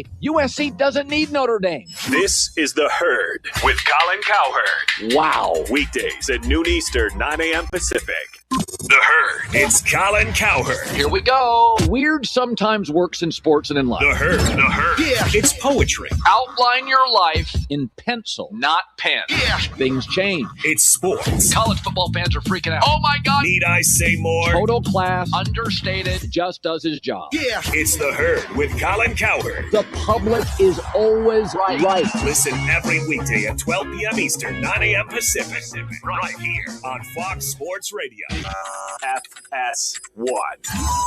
USC doesn't need Notre Dame. This is The Herd with Colin Cowherd. Wow. Weekdays at noon Eastern, 9 a.m. Pacific. The Herd. It's Colin Cowherd. Here we go. Weird sometimes works in sports and in life. The Herd. The Herd. Yeah. It's poetry. Outline your life in pencil, not pen. Yeah. Things change. It's sports. College football fans are freaking out. Oh, my God. Need I say more? Total class, understated, just does his job. Yeah. It's The Herd with Colin Cowherd. The public is always right. Listen every weekday at 12 p.m. Eastern, 9 a.m. Pacific. Right here on Fox Sports Radio. FS1.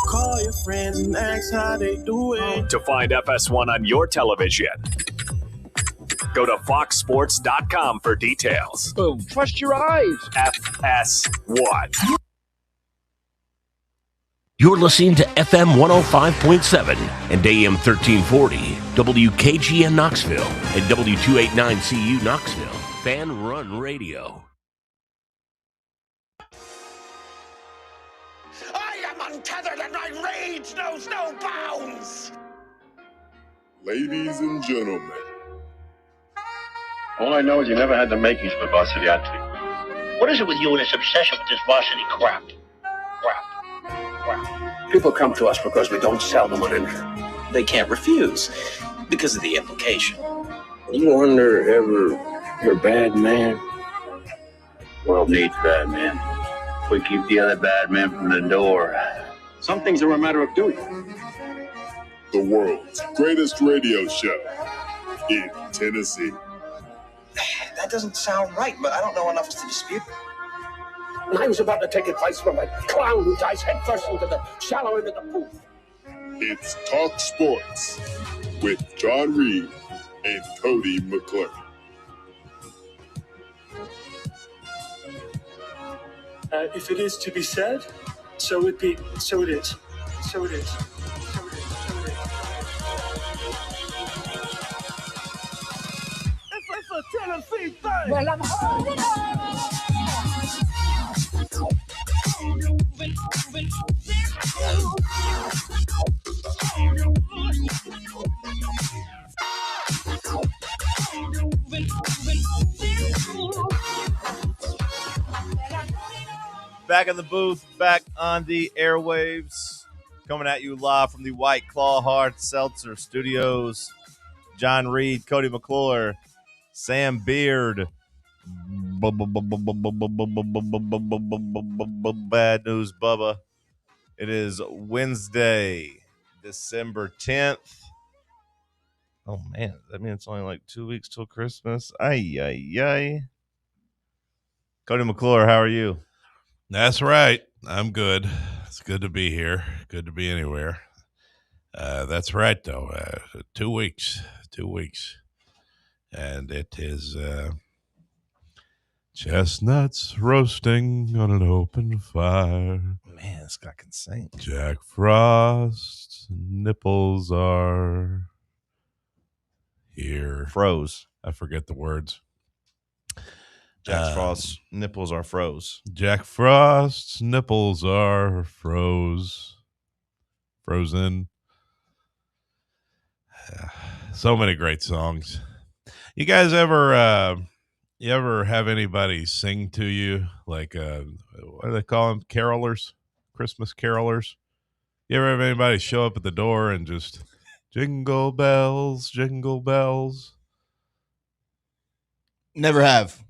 Call your friends and ask how they doing. To find FS1 on your television, go to foxsports.com for details. Boom. Trust your eyes. FS1. You're listening to FM 105.7 and AM 1340, WKGN Knoxville, and W289CU Knoxville, Fan Run Radio. I am untethered and my rage knows no bounds. Ladies and gentlemen. All I know is you never had the makings of a varsity athlete. What is it with you and this obsession with this varsity crap? People come to us because we don't sell them on anything. They can't refuse because of the implication. You wonder ever you're a bad man? World needs bad men. We keep the other bad men from the door. Some things are a matter of duty. The world's greatest radio show in Tennessee. That doesn't sound right, but I don't know enough to dispute it. And I was about to take advice from a clown who dives headfirst into the shallow end of the pool. It's Talk Sports with John Reed and Cody McClure. If it is to be said, so it be. So it is. So it is. So it is. So it is. It's a Tennessee thing. Well, I'm holding on. Back in the booth, back on the airwaves, coming at you live from the White Claw Hard Seltzer Studios. John Reed, Cody McClure, Sam Beard. Bad news, Bubba. It is Wednesday, December 10th. Oh, man. That means it's only like 2 weeks till Christmas. Ay. Cody McClure, how are you? That's right. I'm good. It's good to be here. Good to be anywhere. That's right, though. 2 weeks. 2 weeks. And it is chestnuts roasting on an open fire. Man, this guy can sing. Jack Frost's nipples are here. Froze. I forget the words. Jack Frost's nipples are froze. Jack Frost's nipples are frozen. So many great songs. You guys ever have anybody sing to you like what do they call them? Carolers, Christmas carolers. You ever have anybody show up at the door and just jingle bells, jingle bells? Never have.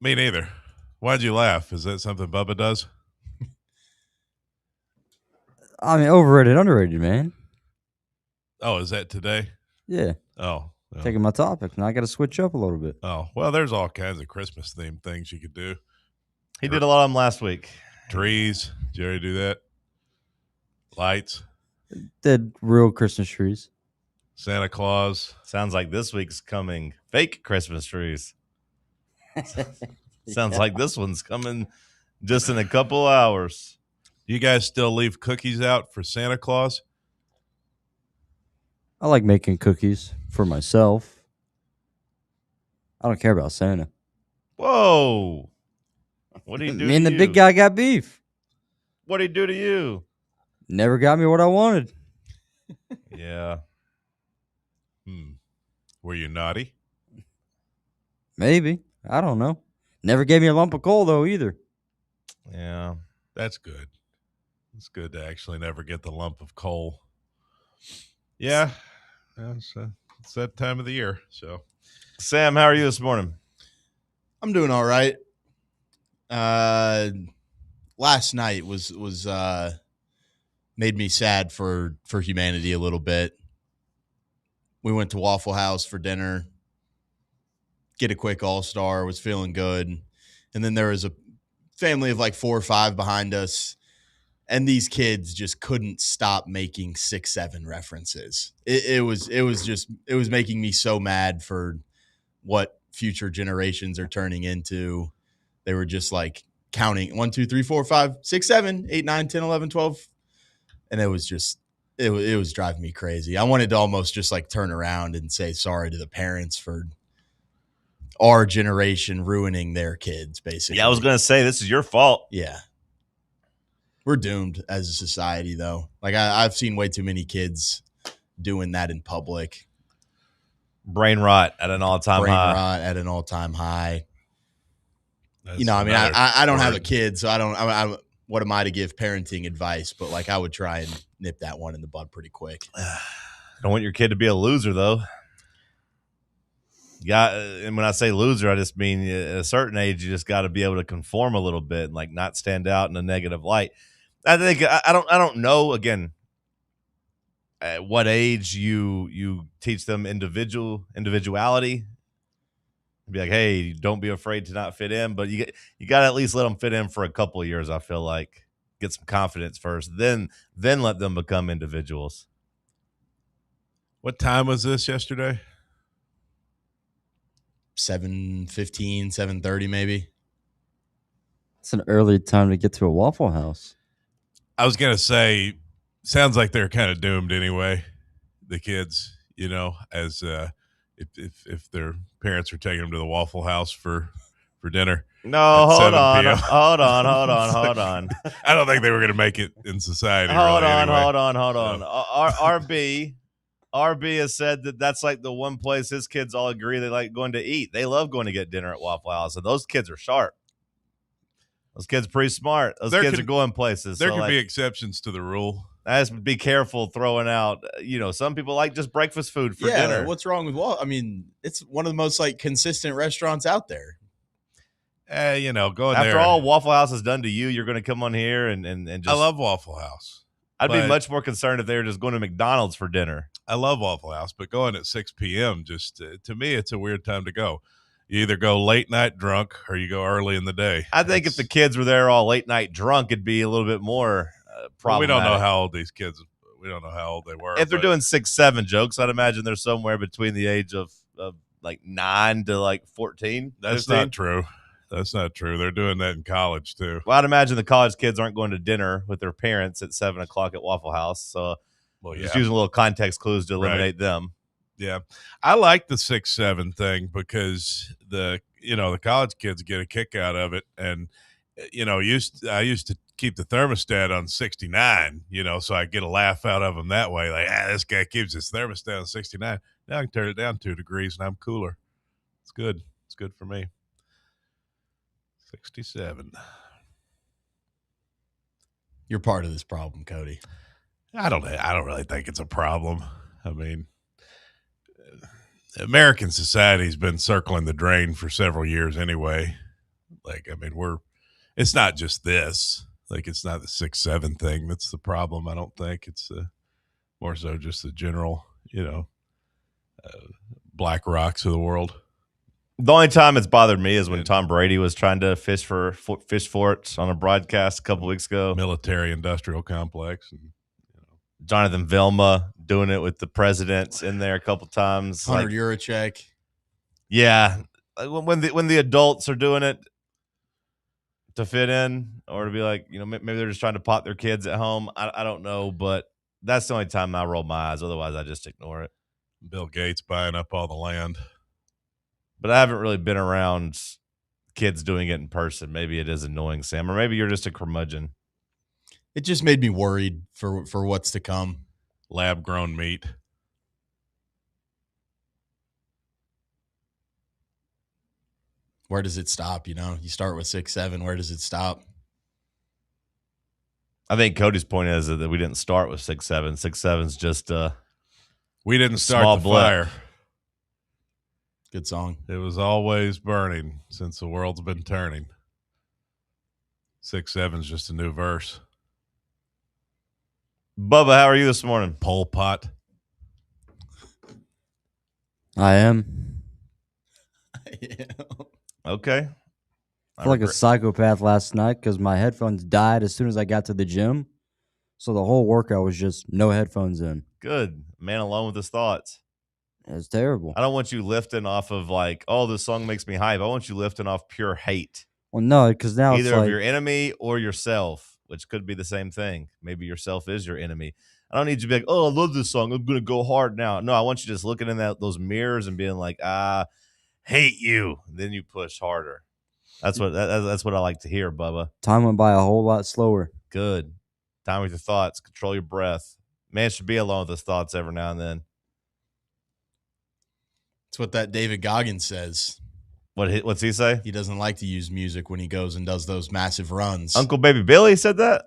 Me neither. Why'd you laugh? Is that something Bubba does? I mean, overrated, underrated, man. Oh, is that today? Yeah. Oh. Well. Taking my topic. Now I got to switch up a little bit. Oh, well, there's all kinds of Christmas-themed things you could do. He did a lot of them last week. Trees. Did you already do that? Lights. Did real Christmas trees. Santa Claus. Sounds like this week's coming. Fake Christmas trees. Sounds like this one's coming just in a couple hours. You guys still leave cookies out for Santa Claus? I like making cookies for myself. I don't care about Santa. Whoa. What do you do? Me and the big guy got beef. What did he do to you? Never got me what I wanted. Yeah. Were you naughty? Maybe. I don't know. Never gave me a lump of coal, though, either. Yeah, that's good. It's good to actually never get the lump of coal. Yeah, it's that time of the year. So, Sam, how are you this morning? I'm doing all right. Last night was made me sad for humanity a little bit. We went to Waffle House for dinner, get a quick all-star, was feeling good. And then there was a family of like 4 or 5 behind us, and these kids just couldn't stop making 6-7 references. It was making me so mad for what future generations are turning into. They were just like counting 1, 2, 3, 4, 5, 6, 7, 8, 9, 10, 11, 12. And it was just, it was driving me crazy. I wanted to almost just like turn around and say sorry to the parents for our generation ruining their kids, basically. Yeah, I was going to say, this is your fault. Yeah. We're doomed as a society, though. Like, I've seen way too many kids doing that in public. Brain rot at an all-time high. That's you know, I mean, I don't have a kid, so I what am I to give parenting advice? But, like, I would try and nip that one in the bud pretty quick. Don't want your kid to be a loser, though. Yeah, and when I say loser, I just mean at a certain age, you just got to be able to conform a little bit and like not stand out in a negative light. I think I don't know again at what age you teach them individuality. Be like, hey, don't be afraid to not fit in, but you got to at least let them fit in for a couple of years. I feel like get some confidence first, then let them become individuals. What time was this yesterday? 7:15, 7:30 maybe. It's an early time to get to a Waffle House. I was gonna say, sounds like they're kind of doomed anyway. The kids, you know, as if their parents are taking them to the Waffle House for dinner. No, hold on. PM. Hold on. I don't think they were gonna make it in society. Hold really, on. anyway. RB has said that that's like the one place his kids all agree they like going to eat. They love going to get dinner at Waffle House, and those kids are sharp. Those kids are pretty smart. Those kids are going places. There could be exceptions to the rule. I just be careful throwing out. You know, some people like just breakfast food for dinner. What's wrong with Waffle? I mean, it's one of the most like consistent restaurants out there. You know, going after there. all Waffle House has done to you, you're going to come on here and just. I love Waffle House. I'd be much more concerned if they were just going to McDonald's for dinner. I love Waffle House, but going at 6 p.m. just to me, it's a weird time to go. You either go late night drunk or you go early in the day. I think if the kids were there all late night drunk, it'd be a little bit more problematic. Well, we don't know how old these kids. We don't know how old they were. If they're doing 6-7 jokes, I'd imagine they're somewhere between the age of like 9 to like 14. That's 15. not true. That's not true. They're doing that in college too. Well, I'd imagine the college kids aren't going to dinner with their parents at 7 o'clock at Waffle House. So just using a little context clues to eliminate them. Yeah. I like the 6-7 thing because the college kids get a kick out of it. And, you know, I used to keep the thermostat on 69, you know, so I get a laugh out of them that way. Like, this guy keeps his thermostat on 69. Now I can turn it down 2 degrees and I'm cooler. It's good. It's good for me. 67. You're part of this problem, Cody. I don't really think it's a problem. I mean, American society's been circling the drain for several years anyway. Like, I mean, it's not just this. Like, it's not the 6-7 thing that's the problem. I don't think it's more so just the general, Black Rocks of the world. The only time it's bothered me is when Tom Brady was trying to fish for it on a broadcast a couple weeks ago. Military-industrial complex. And, Jonathan Vilma doing it with the presidents in there a couple times. Hunter Yurachek. Yeah. When the adults are doing it to fit in or to be like, maybe they're just trying to pot their kids at home. I don't know, but that's the only time I roll my eyes. Otherwise, I just ignore it. Bill Gates buying up all the land. But I haven't really been around kids doing it in person. Maybe it is annoying, Sam, or maybe you're just a curmudgeon. It just made me worried for what's to come. Lab-grown meat. Where does it stop? You start with 6'7". Where does it stop? I think Cody's point is that we didn't start with 6'7". 6'7's just we didn't a start small the blip. fire. Good song. It was always burning since the world's been turning. 6'7's just a new verse. Bubba, how are you this morning? Pol Pot. I am. Yeah. Okay. I feel like a psychopath last night because my headphones died as soon as I got to the gym. So the whole workout was just no headphones in. Good. Man alone with his thoughts. It's terrible. I don't want you lifting off of like, oh, this song makes me hype. I want you lifting off pure hate. Well, no, because now either it's like of your enemy or yourself, which could be the same thing. Maybe yourself is your enemy. I don't need you to be like, oh, I love this song. I'm going to go hard now. No, I want you just looking in those mirrors and being like, hate you. And then you push harder. That's what I like to hear, Bubba. Time went by a whole lot slower. Good. Time with your thoughts. Control your breath. Man should be alone with his thoughts every now and then. It's what that David Goggins says. What's he say? He doesn't like to use music when he goes and does those massive runs. Uncle Baby Billy said that?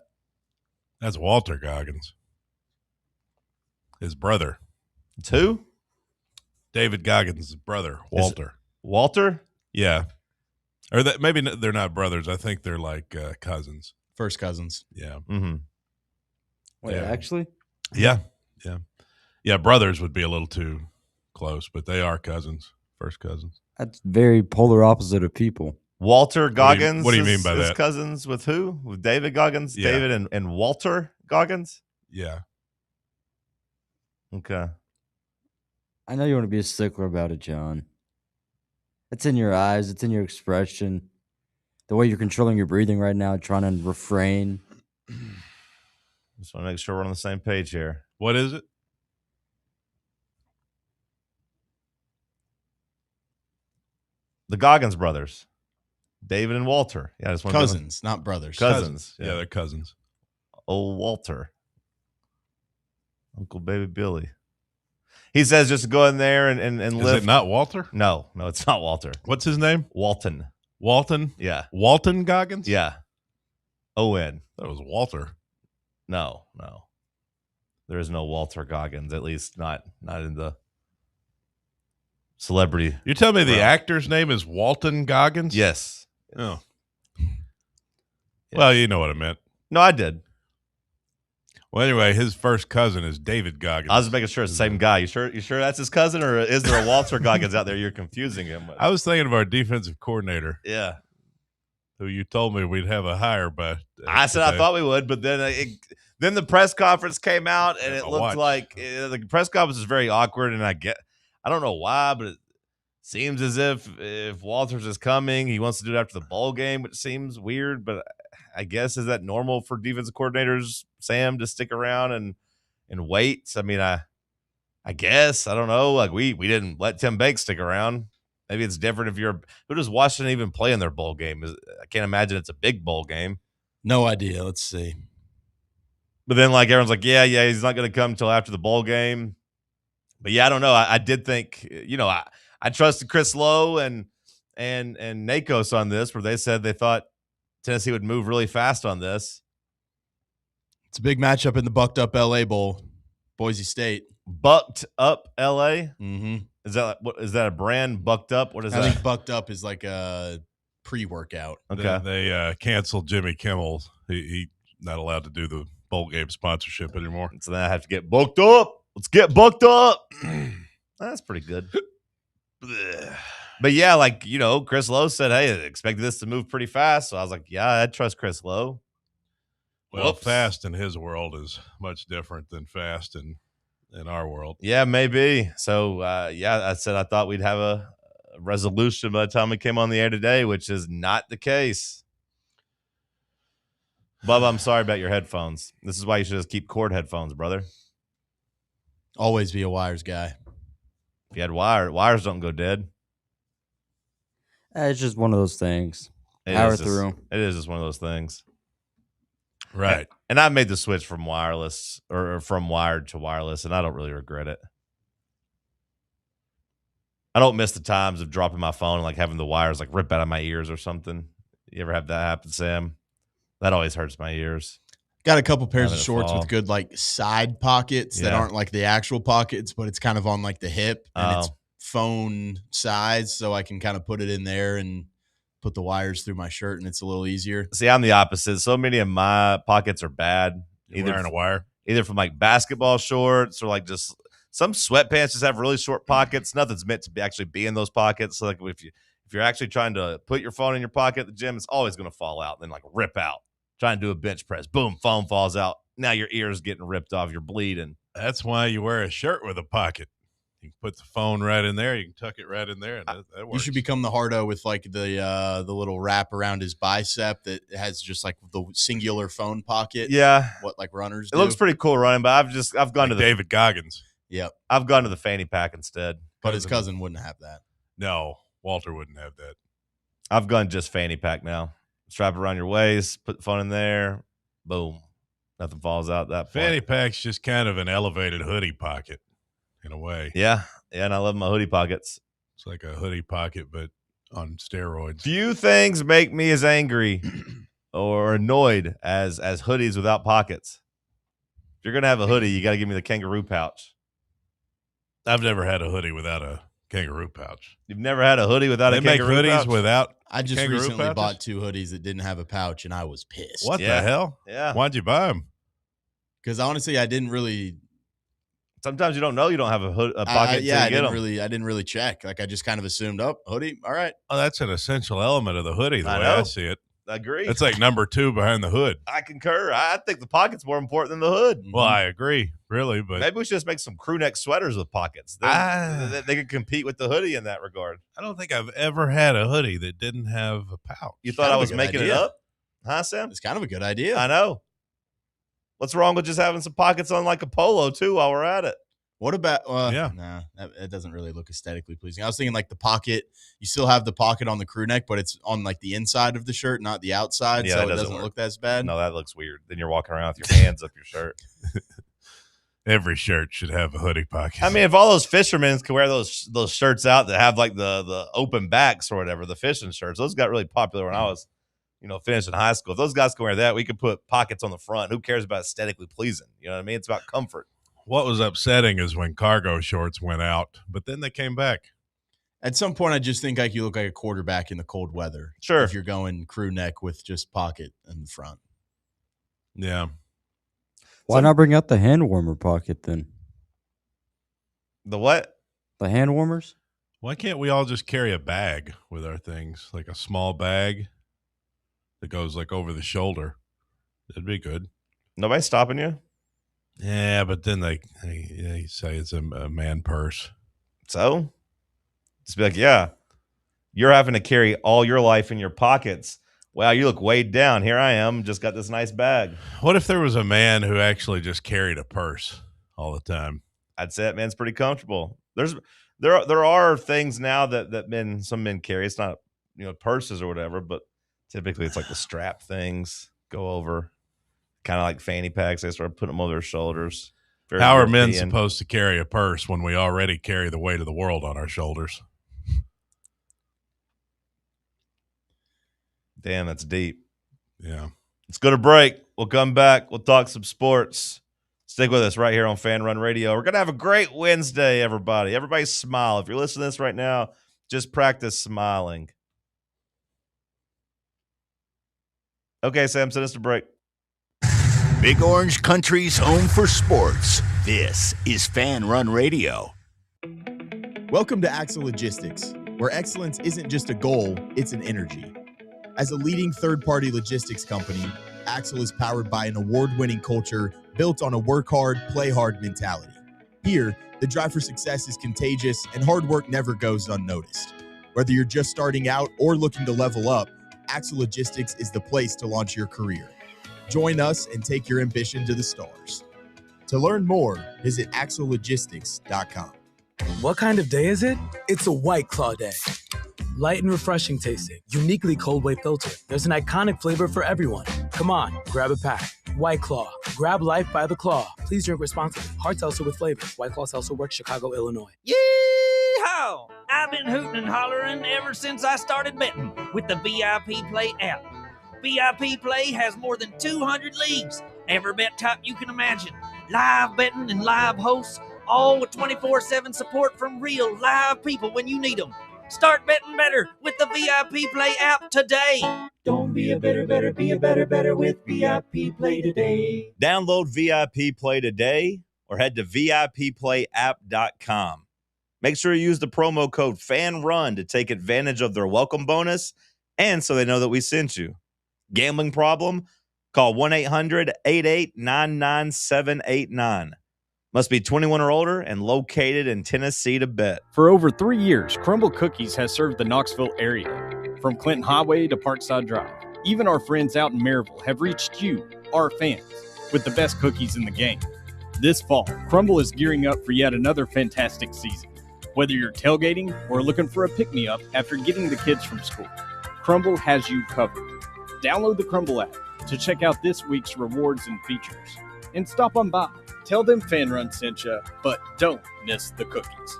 That's Walter Goggins. His brother. It's who? David Goggins' brother, Walter. Walter? Yeah. Or that maybe they're not brothers. I think they're like cousins. First cousins. Yeah. Mm-hmm. Wait, yeah. Actually? Yeah. Yeah. Yeah, brothers would be a little too close, but they are cousins. First cousins. That's very polar opposite of people. Walter Goggins. What do you mean by that? Cousins with who? With David Goggins? Yeah. David and Walter Goggins? Yeah. Okay. I know you want to be a stickler about it, John. It's in your eyes. It's in your expression. The way you're controlling your breathing right now, trying to refrain. Just want to make sure we're on the same page here. What is it? The Goggins brothers. David and Walter. Yeah, I just want cousins, not brothers. Cousins. Yeah, they're cousins. Oh, Walter. Uncle Baby Billy. He says just go in there and live. Is it not Walter? No, it's not Walter. What's his name? Walton. Walton? Yeah. Walton Goggins? Yeah. O-N. That was Walter. No. There is no Walter Goggins, at least not in the celebrity. You're telling me the actor's name is Walton Goggins? Yes. Oh. Yeah. Well, you know what I meant. No, I did. Well, anyway, his first cousin is David Goggins. I was making sure it's the same guy. You sure that's his cousin, or is there a Walter Goggins out there you're confusing him with? I was thinking of our defensive coordinator. Yeah. Who you told me we'd have a hire by. I said I thought we would, but then the press conference came out and it looked like the press conference is very awkward, and I don't know why, but it seems as if Walters is coming, he wants to do it after the bowl game, which seems weird, but I guess is that normal for defensive coordinators, Sam, to stick around and wait? I mean, I guess I don't know. Like we didn't let Tim Banks stick around. Maybe it's different if who does Washington even play in their bowl game? I can't imagine it's a big bowl game. No idea. Let's see. But then like everyone's like, yeah, he's not going to come until after the bowl game. But yeah, I don't know. I did think, I trusted Chris Lowe and Nakos on this, where they said they thought Tennessee would move really fast on this. It's a big matchup in the Bucked Up LA Bowl, Boise State. Bucked Up LA? Mm-hmm. Is that a brand? Bucked Up? What is that? I think Bucked Up is like a pre-workout. Okay. They canceled Jimmy Kimmel. He not allowed to do the bowl game sponsorship anymore. So then I have to get booked up. Let's get booked up. That's pretty good. But yeah, like, Chris Lowe said, hey, I expected this to move pretty fast. So I was like, yeah, I trust Chris Lowe. Well, fast in his world is much different than fast in our world. Yeah, maybe. So, I said I thought we'd have a resolution by the time we came on the air today, which is not the case. Bubba, I'm sorry about your headphones. This is why you should just keep cord headphones, brother. Always be a wires guy. If you had wires don't go dead. It's just one of those things. Power through. It is just one of those things. Right. And I made the switch from wireless or from wired to wireless, and I don't really regret it. I don't miss the times of dropping my phone and like having the wires like rip out of my ears or something. You ever have that happen, Sam? That always hurts my ears. Got a couple pairs of Having it shorts fall. with good like side pockets that Yeah. aren't like the actual pockets, but it's kind of on like the hip and it's phone size, so I can kind of put it in there and put the wires through my shirt, and it's a little easier. See, I'm the opposite. So many of my pockets are bad. You're wearing a wire? Either from like basketball shorts or like just some sweatpants just have really short pockets. Nothing's meant to actually be in those pockets. So like if you're actually trying to put your phone in your pocket at the gym, it's always going to fall out and then like rip out. Trying to do a bench press. Boom, phone falls out. Now your ear's getting ripped off. You're bleeding. That's why you wear a shirt with a pocket. You can put the phone right in there. You can tuck it right in there, and that works. You should become the Hardo with like the little wrap around his bicep that has just like the singular phone pocket. Yeah, what like runners It do. looks pretty cool running, but I've gone like to the David Goggins. Yep, I've gone to the fanny pack instead. But his cousin wouldn't have that. No, Walter wouldn't have that. I've gone just fanny pack now. Strap it around your waist, put the phone in there, boom, nothing falls out that point. Fanny pack's just kind of an elevated hoodie pocket in a way. Yeah, and I love my hoodie pockets. It's like a hoodie pocket, but on steroids. Few things make me as angry or annoyed as hoodies without pockets. If you're gonna have a hoodie, you got to give me the kangaroo pouch. I've never had a hoodie without a kangaroo pouch. You've never had a hoodie without They a make kangaroo hoodies pouch? without. I just kangaroo recently pouches? bought 2 hoodies that didn't have a pouch, and I was pissed. What the hell? Yeah. Why'd you buy them? Because honestly, I didn't really. Sometimes you don't know you don't have a pocket. I till you get 'em. I didn't really check. Like I just kind of assumed, oh, hoodie, all right. Oh, that's an essential element of the hoodie, the I way know. I see it. I agree. It's like number 2 behind the hood. I concur. I think the pocket's more important than the hood. Well, I agree, really, but Maybe we should just make some crew neck sweaters with pockets. Then they could compete with the hoodie in that regard. I don't think I've ever had a hoodie that didn't have a pouch. You thought I was making it up? Huh, Sam? It's kind of a good idea. I know. What's wrong with just having some pockets on like a polo too while we're at it? What about? Yeah. Nah, it doesn't really look aesthetically pleasing. I was thinking like the pocket. You still have the pocket on the crew neck, but it's on like the inside of the shirt, not the outside. Yeah, so that it doesn't doesn't work. look as bad. No, that looks weird. Then you're walking around with your hands up your shirt. Every shirt should have a hoodie pocket. I mean, if all those fishermen can wear those shirts out that have like the open backs or whatever, the fishing shirts, those got really popular when I was, finishing high school. If those guys can wear that, we could put pockets on the front. Who cares about aesthetically pleasing? You know what I mean? It's about comfort. What was upsetting is when cargo shorts went out, but then they came back. At some point, I just think like you look like a quarterback in the cold weather. Sure. If you're going crew neck with just pocket in the front. Yeah. Why not bring out the hand warmer pocket then? The what? The hand warmers? Why can't we all just carry a bag with our things, like a small bag that goes like over the shoulder? That'd be good. Nobody's stopping you? Yeah, but then they say it's a man purse. So? Just be like, yeah, you're having to carry all your life in your pockets. Wow, you look weighed down. Here I am, just got this nice bag. What if there was a man who actually just carried a purse all the time? I'd say that man's pretty comfortable. There are things now that some men carry. It's not purses or whatever, but typically it's like the strap things go over, kind of like fanny packs. They start putting them over their shoulders. Very How are men European. supposed to carry a purse when we already carry the weight of the world on our shoulders? Damn, that's deep. Yeah. Let's go to break. We'll come back. We'll talk some sports. Stick with us right here on Fan Run Radio. We're going to have a great Wednesday, everybody. Everybody smile. If you're listening to this right now, just practice smiling. Okay, Sam, send us a break. Big Orange Country's home for sports. This is Fan Run Radio. Welcome to Axle Logistics, where excellence isn't just a goal, it's an energy. As a leading third-party logistics company, Axle is powered by an award-winning culture built on a work hard, play hard mentality. Here, the drive for success is contagious and hard work never goes unnoticed. Whether you're just starting out or looking to level up, Axle Logistics is the place to launch your career. Join us and take your ambition to the stars. To learn more, visit axlelogistics.com. What kind of day is it? It's a White Claw day. Light and refreshing tasting, uniquely cold way filtered. There's an iconic flavor for everyone. Come on, grab a pack. White Claw. Grab life by the claw. Please drink responsibly. Hard seltzer with flavor. White Claw Seltzer Works, Chicago, Illinois. Yeehaw! I've been hooting and hollering ever since I started betting with the VIP Play app. VIP Play has more than 200 leagues, every bet type you can imagine, live betting and live hosts, all with 24/7 support from real live people when you need them. Start betting better with the VIP Play app today. Don't be a better, be a better with VIP Play today. Download VIP Play today or head to VIPPlayApp.com. Make sure you use the promo code FANRUN to take advantage of their welcome bonus and so they know that we sent you. Gambling problem? Call 1-800-8899-789. Must be 21 or older and located in Tennessee to bet. For over 3 years, Crumble Cookies has served the Knoxville area. From Clinton Highway to Parkside Drive, even our friends out in Maryville have reached you, our fans, with the best cookies in the game. This fall, Crumble is gearing up for yet another fantastic season. Whether you're tailgating or looking for a pick-me-up after getting the kids from school, Crumble has you covered. Download the Crumble app to check out this week's rewards and features. And stop on by. Tell them Fan Run sent you, but don't miss the cookies.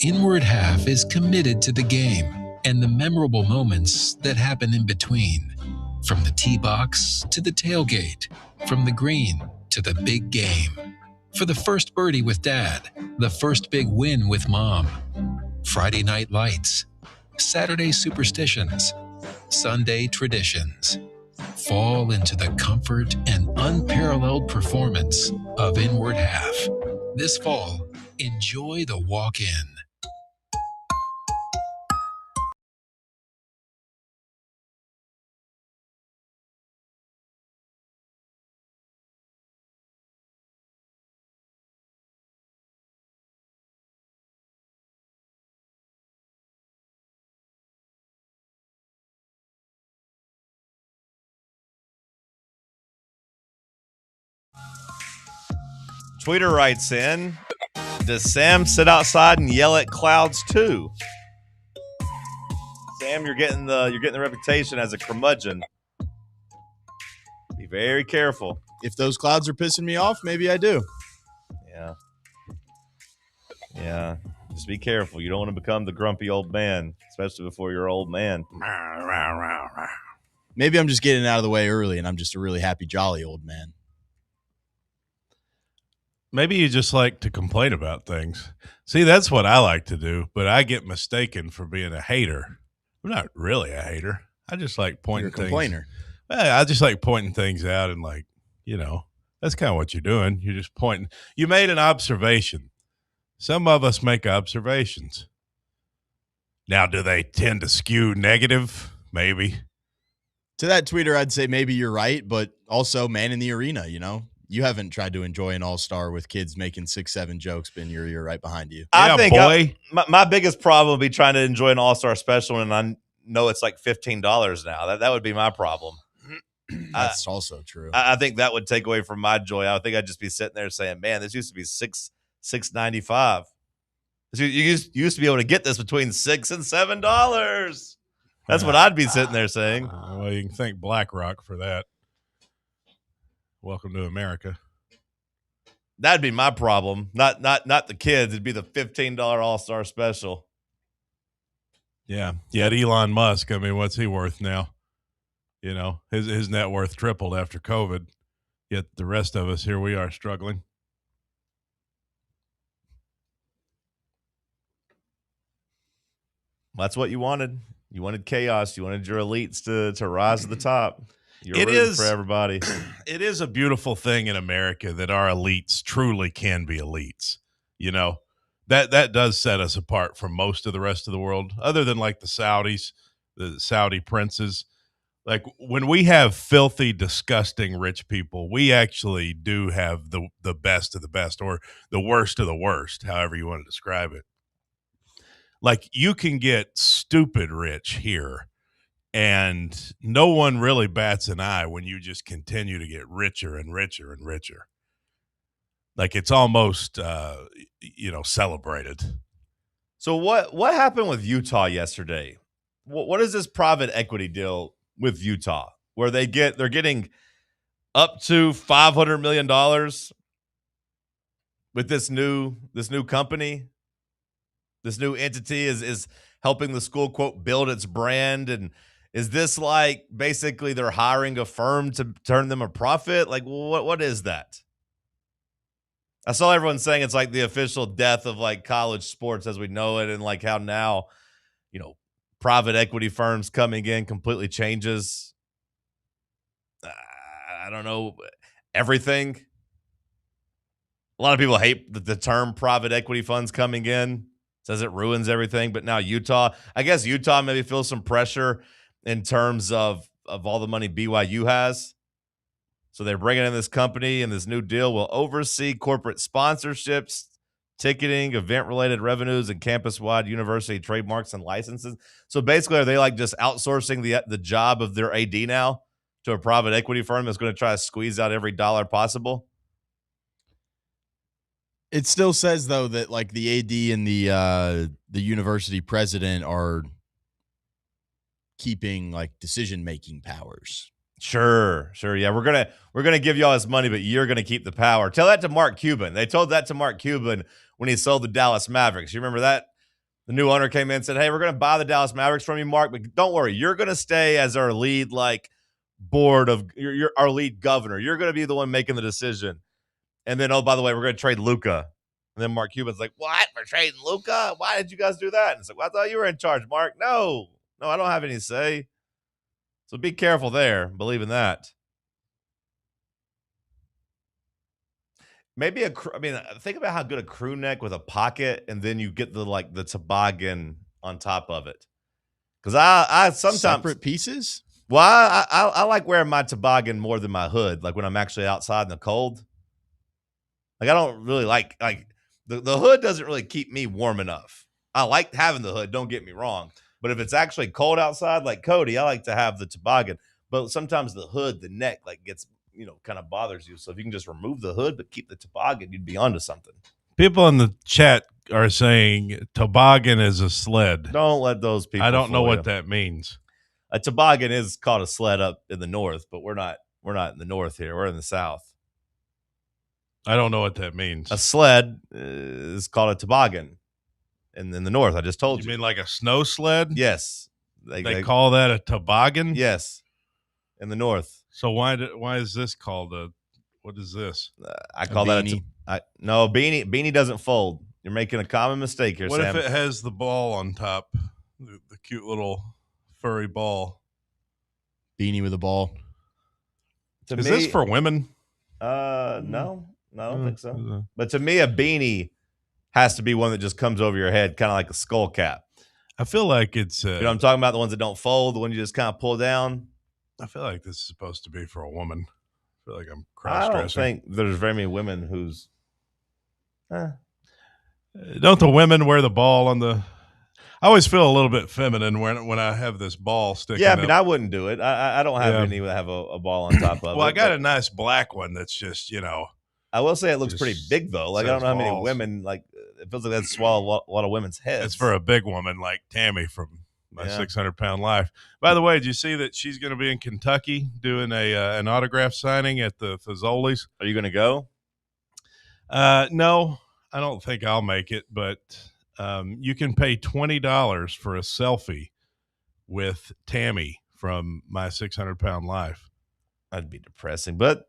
Inward Half is committed to the game and the memorable moments that happen in between. From the tee box to the tailgate, from the green to the big game. For the first birdie with Dad, the first big win with Mom. Friday night lights, Saturday superstitions, Sunday traditions. Fall into the comfort and unparalleled performance of Inward Half. This fall, enjoy the walk-in. Tweeter writes in, does Sam sit outside and yell at clouds too? Sam, you're getting the reputation as a curmudgeon. Be very careful. If those clouds are pissing me off, maybe I do. Yeah. Just be careful. You don't want to become the grumpy old man, especially before you're an old man. Maybe I'm just getting out of the way early and I'm just a really happy, jolly old man. Maybe you just like to complain about things. See, that's what I like to do, but I get mistaken for being a hater. I'm not really a hater. I just like pointing things. You're a complainer. I just like pointing things out and that's kind of what you're doing. You're just pointing. You made an observation. Some of us make observations. Now, do they tend to skew negative? Maybe. To that tweeter, I'd say maybe you're right, but also man in the arena, You haven't tried to enjoy an all-star with kids making 6-7 jokes, but you're right behind you. I think my biggest problem would be trying to enjoy an all-star special, and I know it's like $15 now. That would be my problem. That's also true. I think that would take away from my joy. I think I'd just be sitting there saying, man, this used to be $6.95. You used to be able to get this between $6 and $7. That's what I'd be sitting there saying. Well, you can thank BlackRock for that. Welcome to America. That'd be my problem. Not the kids. It'd be the $15 all-star special. Yeah. Yet Elon Musk, I mean, what's he worth now? His net worth tripled after COVID. Yet the rest of us, here we are struggling. That's what you wanted. You wanted chaos. You wanted your elites to rise to the top. It is for everybody. It is a beautiful thing in America that our elites truly can be elites. That does set us apart from most of the rest of the world, other than like the Saudis, the Saudi princes. Like when we have filthy, disgusting rich people, we actually do have the best of the best, or the worst of the worst, however you want to describe it. Like you can get stupid rich here. And no one really bats an eye when you just continue to get richer and richer and richer. Like it's almost, celebrated. So what happened with Utah yesterday? What is this private equity deal with Utah where they're getting up to $500 million with this new company? This new entity is helping the school, quote, build its brand. And is this like basically they're hiring a firm to turn them a profit? Like, what is that? I saw everyone saying it's like the official death of like college sports as we know it, and like how now, private equity firms coming in completely changes. I don't know, everything. A lot of people hate the term private equity funds coming in. Says it ruins everything. But now Utah, I guess Utah maybe feels some pressure in terms of all the money BYU has. So they're bringing in this company, and this new deal will oversee corporate sponsorships, ticketing, event-related revenues, and campus-wide university trademarks and licenses. So basically, are they like just outsourcing the job of their AD now to a private equity firm that's going to try to squeeze out every dollar possible? It still says though that like the AD and the university president are keeping like decision-making powers. Sure. Yeah, we're gonna give you all this money, but you're gonna keep the power. Tell that to Mark Cuban. They told that to Mark Cuban when he sold the Dallas Mavericks. You remember that? The new owner came in and said, "Hey, we're gonna buy the Dallas Mavericks from you, Mark, but don't worry, you're gonna stay as our lead board of you're our lead governor. You're gonna be the one making the decision." And then, oh, by the way, we're gonna trade Luka. And then Mark Cuban's like, "What? We're trading Luka? Why did you guys do that?" And it's like, "Well, I thought you were in charge, Mark." No, I don't have any say. So be careful there. Believe in that. Maybe think about how good a crew neck with a pocket, and then you get the toboggan on top of it. Because I sometimes separate pieces. Well, I like wearing my toboggan more than my hood. Like when I'm actually outside in the cold. Like I don't really like the hood doesn't really keep me warm enough. I like having the hood. Don't get me wrong. But if it's actually cold outside, like Cody, I like to have the toboggan. But sometimes the hood, the neck, gets, kind of bothers you. So if you can just remove the hood but keep the toboggan, you'd be onto something. People in the chat are saying toboggan is a sled. Don't let those people. I don't know what that means. A toboggan is called a sled up in the north, but we're not in the north here. We're in the south. I don't know what that means. A sled is called a toboggan. In the north, I just told you. You mean like a snow sled? Yes. They call that a toboggan? Yes. In the north. So why is this called what is this? I call that a beanie doesn't fold. You're making a common mistake here, What Sam. if it has the ball on top? The cute little furry ball. Beanie with a ball. Is this for women? No, I don't think so. But to me, a beanie has to be one that just comes over your head, kind of like a skull cap. I feel like it's you know what I'm talking about, the ones that don't fold, the one you just kind of pull down. I feel like this is supposed to be for a woman. I feel like I'm cross-dressing. I don't think there's very many women who's don't the women wear the ball on the I always feel a little bit feminine when I have this ball sticking Yeah, I up. mean, I wouldn't do it. I don't have any that have a ball on top of it. Well, I got a nice black one that's just, I will say it looks pretty big, though. Like, I don't know how many balls. women, it feels like that's swallow a lot of women's heads. It's for a big woman like Tammy from my 600-pound life. By the way, did you see that she's going to be in Kentucky doing an autograph signing at the Fazoli's? Are you going to go? No, I don't think I'll make it, but you can pay $20 for a selfie with Tammy from my 600-pound life. That'd be depressing, but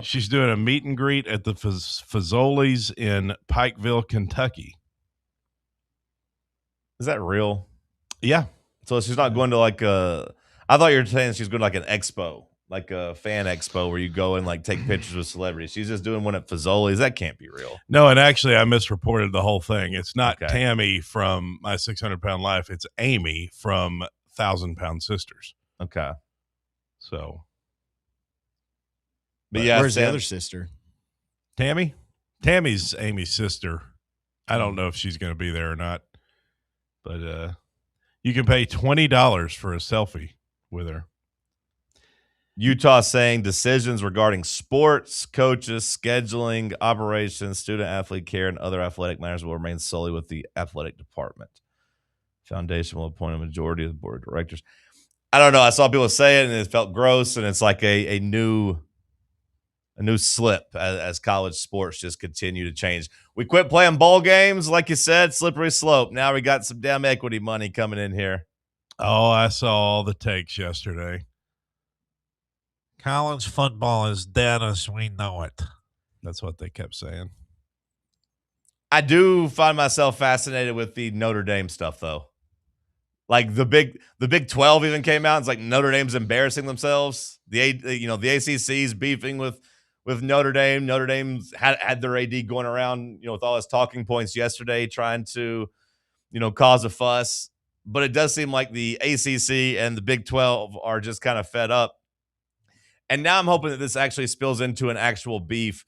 she's doing a meet and greet at the Fazoli's in Pikeville, Kentucky. Is that real? Yeah. So she's not going to I thought you were saying she's going to an expo, like a fan expo where you go and take pictures with celebrities. She's just doing one at Fazoli's. That can't be real. No, and actually I misreported the whole thing. It's not Tammy from my 600-pound life. It's Amy from 1,000-pound sisters. Okay. So. But yeah, where's the other sister? Tammy? Tammy's Amy's sister. I don't know if she's going to be there or not. But you can pay $20 for a selfie with her. Utah saying decisions regarding sports, coaches, scheduling, operations, student-athlete care, and other athletic matters will remain solely with the athletic department. Foundation will appoint a majority of the board of directors. I don't know. I saw people say it, and it felt gross, and it's like a new a new slip as college sports just continue to change. We quit playing bowl games, like you said, slippery slope. Now we got some damn equity money coming in here. Oh, I saw all the takes yesterday. College football is dead as we know it. That's what they kept saying. I do find myself fascinated with the Notre Dame stuff, though. Like the Big 12 even came out. It's like Notre Dame's embarrassing themselves. The ACC's beefing with Notre Dame. Notre Dame's had their AD going around, with all his talking points yesterday, trying to, cause a fuss. But it does seem like the ACC and the Big 12 are just kind of fed up. And now I'm hoping that this actually spills into an actual beef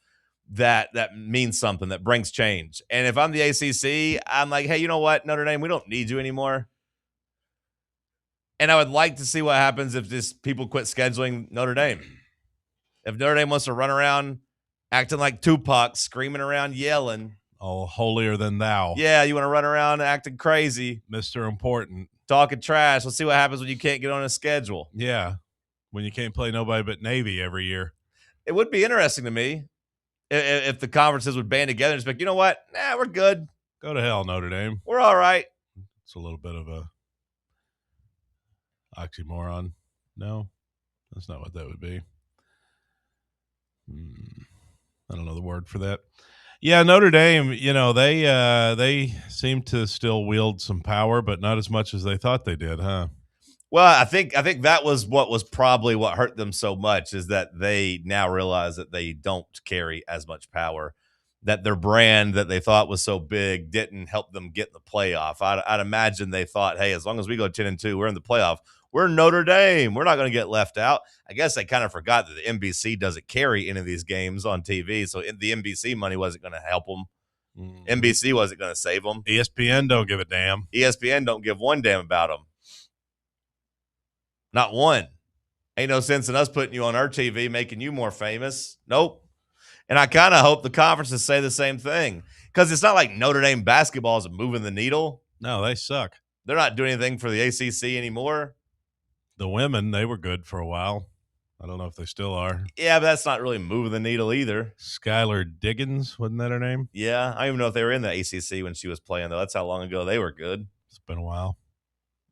that means something, that brings change. And if I'm the ACC, I'm like, hey, you know what, Notre Dame, we don't need you anymore. And I would like to see what happens if just people quit scheduling Notre Dame. If Notre Dame wants to run around acting like Tupac, screaming around, yelling. Oh, holier than thou. Yeah, you want to run around acting crazy. Mr. Important. Talking trash. Let's see what happens when you can't get on a schedule. Yeah, when you can't play nobody but Navy every year. It would be interesting to me if the conferences would band together and just be like, you know what? Nah, we're good. Go to hell, Notre Dame. We're all right. It's a little bit of a oxymoron. No, that's not what that would be. I don't know the word for that. Yeah, Notre Dame, they seem to still wield some power, but not as much as they thought they did, huh? Well, I think that was probably what hurt them so much, is that they now realize that they don't carry as much power, that their brand that they thought was so big didn't help them get in the playoff. I'd imagine they thought, hey, as long as we go 10-2, we're in the playoff. We're Notre Dame. We're not going to get left out. I guess they kind of forgot that the NBC doesn't carry any of these games on TV, so the NBC money wasn't going to help them. NBC wasn't going to save them. ESPN don't give a damn. ESPN don't give one damn about them. Not one. Ain't no sense in us putting you on our TV, making you more famous. Nope. And I kind of hope the conferences say the same thing, because it's not like Notre Dame basketball is moving the needle. No, they suck. They're not doing anything for the ACC anymore. The women, they were good for a while. I don't know if they still are. Yeah, but that's not really moving the needle either. Skylar Diggins, wasn't that her name? Yeah, I don't even know if they were in the ACC when she was playing, though. That's how long ago they were good. It's been a while.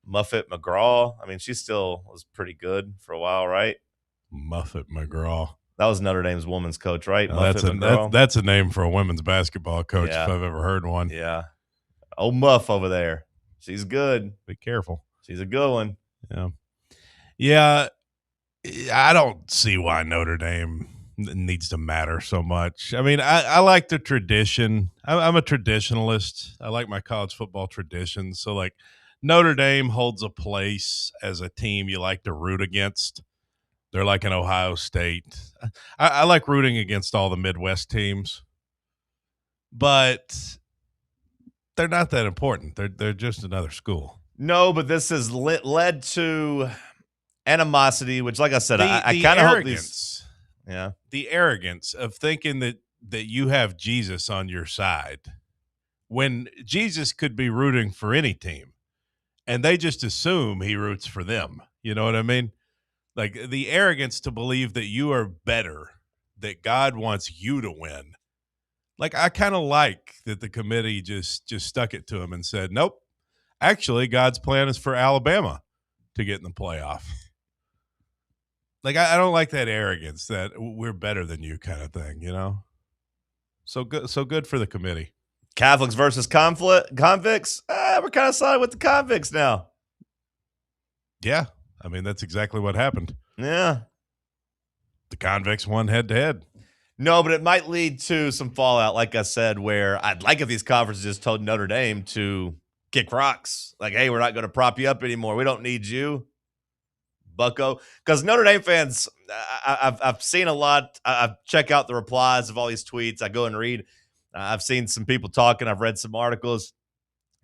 Muffet McGraw. I mean, she still was pretty good for a while, right? Muffet McGraw. That was Notre Dame's women's coach, right? That's a name for a women's basketball coach, if I've ever heard one. Yeah. Old Muff over there. She's good. Be careful. She's a good one. Yeah. Yeah, I don't see why Notre Dame needs to matter so much. I mean, I like the tradition. I'm a traditionalist. I like my college football traditions. So, like, Notre Dame holds a place as a team you like to root against. They're like an Ohio State. I like rooting against all the Midwest teams, but they're not that important. They're just another school. No, but this has led to animosity, which, like I said, I kind of hope these. Yeah, the arrogance of thinking that you have Jesus on your side when Jesus could be rooting for any team, and they just assume he roots for them. You know what I mean? Like the arrogance to believe that you are better, that God wants you to win. Like I kind of like that the committee just stuck it to him and said, nope, actually God's plan is for Alabama to get in the playoff. Like I don't like that arrogance that we're better than you kind of thing, you know? So good for the committee. Catholics versus convicts. We're kind of siding with the convicts now. Yeah. I mean, that's exactly what happened. Yeah. The convicts won head-to-head. No, but it might lead to some fallout, like I said, where I'd like if these conferences just told Notre Dame to kick rocks. Like, hey, we're not going to prop you up anymore. We don't need you, bucko. Because Notre Dame fans, I've seen a lot. I check out the replies of all these tweets. I go and read. I've seen some people talking. I've read some articles.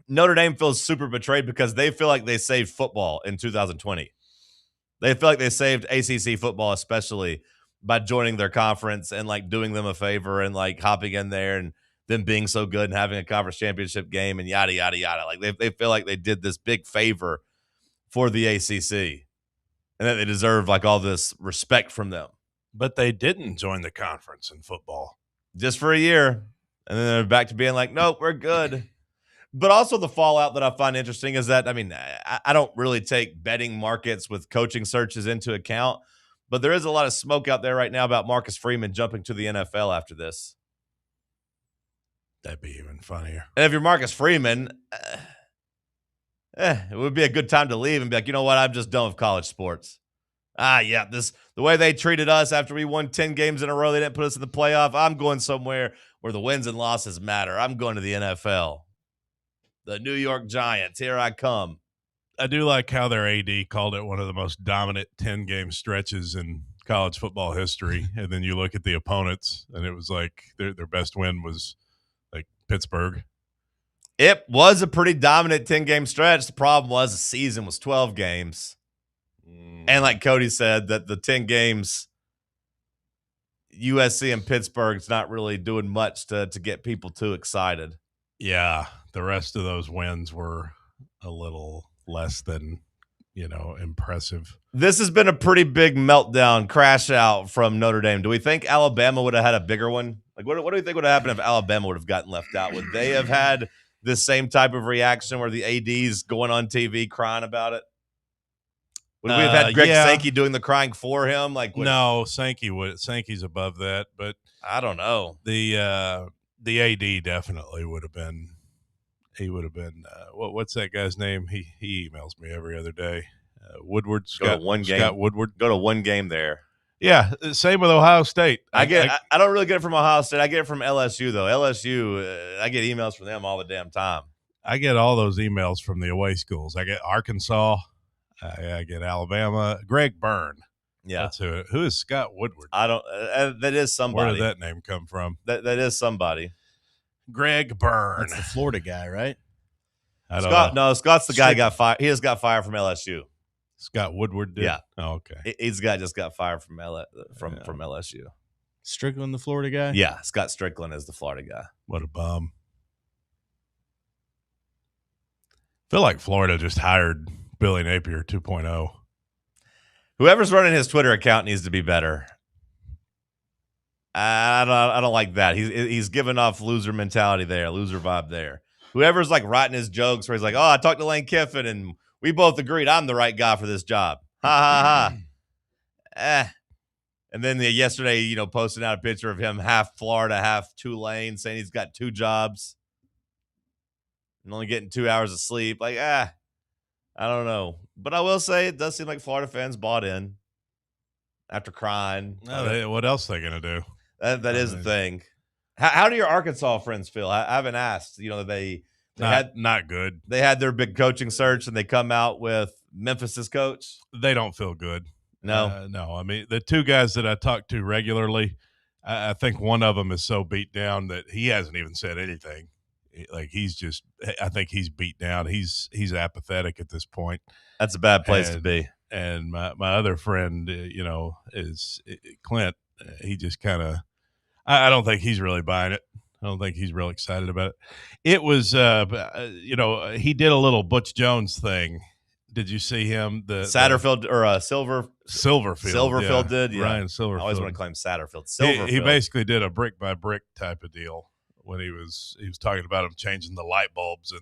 Notre Dame feels super betrayed because they feel like they saved football in 2020. They feel like they saved ACC football, especially by joining their conference and like doing them a favor and like hopping in there and them being so good and having a conference championship game and yada, yada, yada. Like they feel like they did this big favor for the ACC and that they deserve like all this respect from them. But they didn't join the conference in football. Just for a year. And then they're back to being like, nope, we're good. But also the fallout that I find interesting is that, I mean, I don't really take betting markets with coaching searches into account, but there is a lot of smoke out there right now about Marcus Freeman jumping to the NFL after this. That'd be even funnier. And if you're Marcus Freeman, it would be a good time to leave and be like, you know what, I'm just done with college sports. Yeah, the way they treated us after we won 10 games in a row, they didn't put us in the playoff. I'm going somewhere where the wins and losses matter. I'm going to the NFL. The New York Giants, here I come. I do like how their AD called it one of the most dominant 10-game stretches in college football history. And then you look at the opponents, and it was like their best win was like Pittsburgh. It was a pretty dominant 10-game stretch. The problem was the season was 12 games. And like Cody said, that the 10 games, USC and Pittsburgh's not really doing much to get people too excited. Yeah, the rest of those wins were a little less than, impressive. This has been a pretty big meltdown, crash out from Notre Dame. Do we think Alabama would have had a bigger one? Like, what do we think would have happened if Alabama would have gotten left out? Would they have had this same type of reaction where the AD's going on TV crying about it? Would we have had Greg Sankey doing the crying for him? No, Sankey's above that, but I don't know. The AD definitely would have been. He would have been. What's that guy's name? He emails me every other day. Woodward. Scott Woodward. Go to one game there. Yeah, same with Ohio State. I don't really get it from Ohio State. I get it from LSU though. LSU, I get emails from them all the damn time. I get all those emails from the away schools. I get Arkansas. I get Alabama. Greg Byrne. Yeah, that's who is Scott Woodward? I don't. That is somebody. Where did that name come from? That is somebody. Greg Byrne. That's the Florida guy, right? I don't know. No, Scott's the guy who got fired. He just got fired from LSU. Scott Woodward did? Yeah. Oh, okay. He's the guy just got fired from LSU. Strickland, the Florida guy? Yeah, Scott Strickland is the Florida guy. What a bum. I feel like Florida just hired Billy Napier 2.0. Whoever's running his Twitter account needs to be better. I don't like that. He's giving off loser mentality there, loser vibe there. Whoever's like writing his jokes where he's like, oh, I talked to Lane Kiffin and we both agreed I'm the right guy for this job. Ha ha ha. And then yesterday, posting out a picture of him half Florida, half Tulane, saying he's got 2 jobs and only getting 2 hours of sleep. Like, I don't know. But I will say it does seem like Florida fans bought in after crying. What else are they going to do? That is the thing. How do your Arkansas friends feel? I haven't asked. They had not good. They had their big coaching search, and they come out with Memphis's coach. They don't feel good. No. No. I mean, the 2 guys that I talk to regularly, I think one of them is so beat down that he hasn't even said anything. Like I think he's beat down. He's apathetic at this point. That's a bad place to be. And my other friend, is Clint. He just kind of, I don't think he's really buying it. I don't think he's real excited about it. It was, he did a little Butch Jones thing. Did you see him? Satterfield or Silverfield? Silverfield did. Yeah. Ryan Silverfield. I always want to claim Satterfield. He basically did a brick by brick type of deal when he was talking about him changing the light bulbs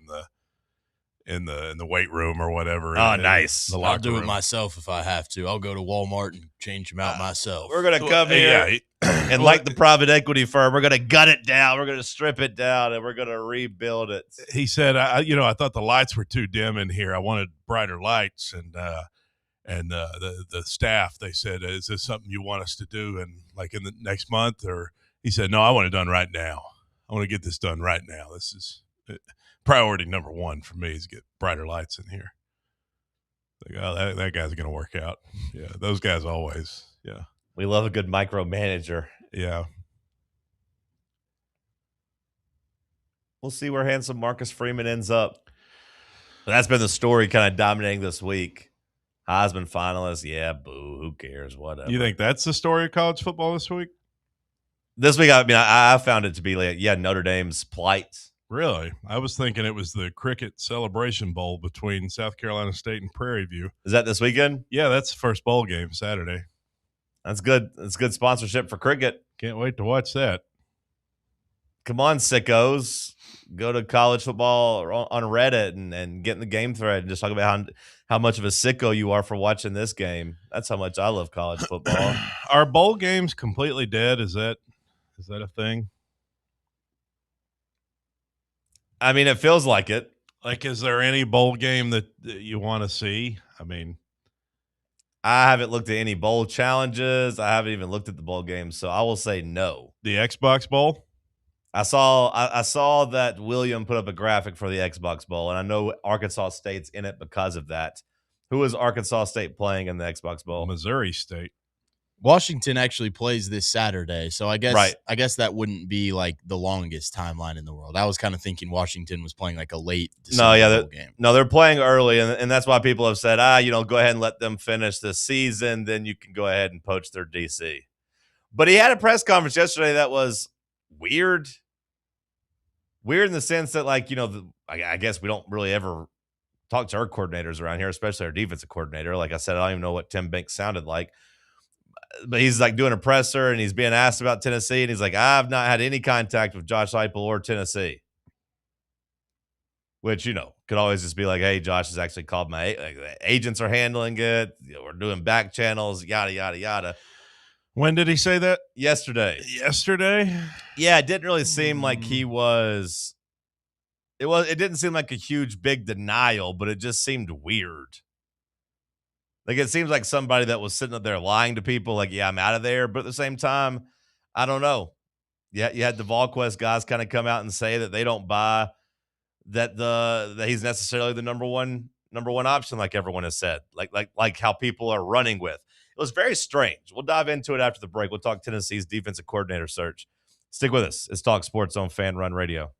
in the weight room or whatever. Oh, nice. I'll do it myself if I have to. I'll go to Walmart and change them out myself. We're going to come here and like the private equity firm, we're going to gut it down. We're going to strip it down and we're going to rebuild it. He said, I thought the lights were too dim in here. I wanted brighter lights. And the staff, they said, is this something you want us to do in the next month? Or he said, no, I want it done right now. I want to get this done right now. This is priority number 1 for me, is get brighter lights in here. Like, oh, that guy's going to work out. Yeah, those guys always. Yeah. We love a good micromanager. Yeah. We'll see where handsome Marcus Freeman ends up. But that's been the story kind of dominating this week. Heisman finalist. Yeah, boo. Who cares? Whatever. You think that's the story of college football this week? This week, I found it to be Notre Dame's plight. Really? I was thinking it was the Cricket Celebration Bowl between South Carolina State and Prairie View. Is that this weekend? Yeah, that's the first bowl game, Saturday. That's good. That's good sponsorship for cricket. Can't wait to watch that. Come on, sickos. Go to college football on Reddit and get in the game thread and just talk about how much of a sicko you are for watching this game. That's how much I love college football. Are bowl games completely dead? Is that a thing? I mean, it feels like it. Like, is there any bowl game that you want to see? I mean, I haven't looked at any bowl challenges. I haven't even looked at the bowl games, so I will say no. The Xbox Bowl? I saw that William put up a graphic for the Xbox Bowl, and I know Arkansas State's in it because of that. Who is Arkansas State playing in the Xbox Bowl? Missouri State. Washington actually plays this Saturday, so I guess Right. I guess that wouldn't be like the longest timeline in the world. I was kind of thinking Washington was playing like a late December bowl game. No, they're playing early, and that's why people have said, go ahead and let them finish this season, then you can go ahead and poach their DC. But he had a press conference yesterday that was weird. Weird in the sense that, I guess we don't really ever talk to our coordinators around here, especially our defensive coordinator. Like I said, I don't even know what Tim Banks sounded like. But he's like doing a presser and he's being asked about Tennessee. And he's like, I've not had any contact with Josh Heupel or Tennessee. Which, could always just be like, hey, Josh has actually called agents are handling it. We're doing back channels, yada, yada, yada. When did he say that? Yesterday. Yeah, it didn't really seem like he was. It didn't seem like a huge, big denial, but it just seemed weird. Like, it seems like somebody that was sitting up there lying to people, like, yeah, I'm out of there. But at the same time, I don't know. Yeah, you had the VolQuest guys kind of come out and say that they don't buy that he's necessarily the number one option, like everyone has said, like how people are running with. It was very strange. We'll dive into it after the break. We'll talk Tennessee's defensive coordinator search. Stick with us. It's Talk Sports on Fan Run Radio.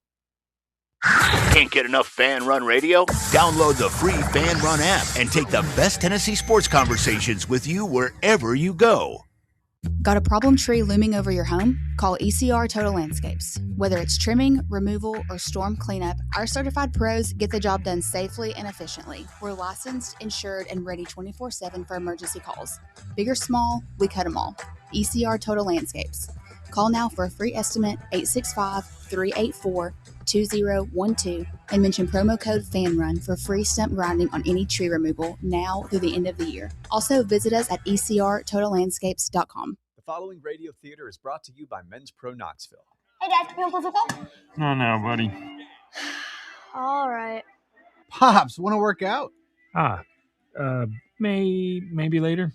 Can't get enough Fan Run Radio? Download the free Fan Run app and take the best Tennessee sports conversations with you wherever you go. Got a problem tree looming over your home? Call ECR Total Landscapes. Whether it's trimming, removal, or storm cleanup, our certified pros get the job done safely and efficiently. We're licensed, insured, and ready 24/7 for emergency calls. Big or small, we cut them all. ECR Total Landscapes. Call now for a free estimate, 865-384-2012, and mention promo code FANRUN for free stump grinding on any tree removal now through the end of the year. Also, visit us at ecrtotallandscapes.com. The following radio theater is brought to you by Men's Pro Knoxville. Hey, Dad, can we play football? No, buddy. All right. Pops, want to work out? Maybe later.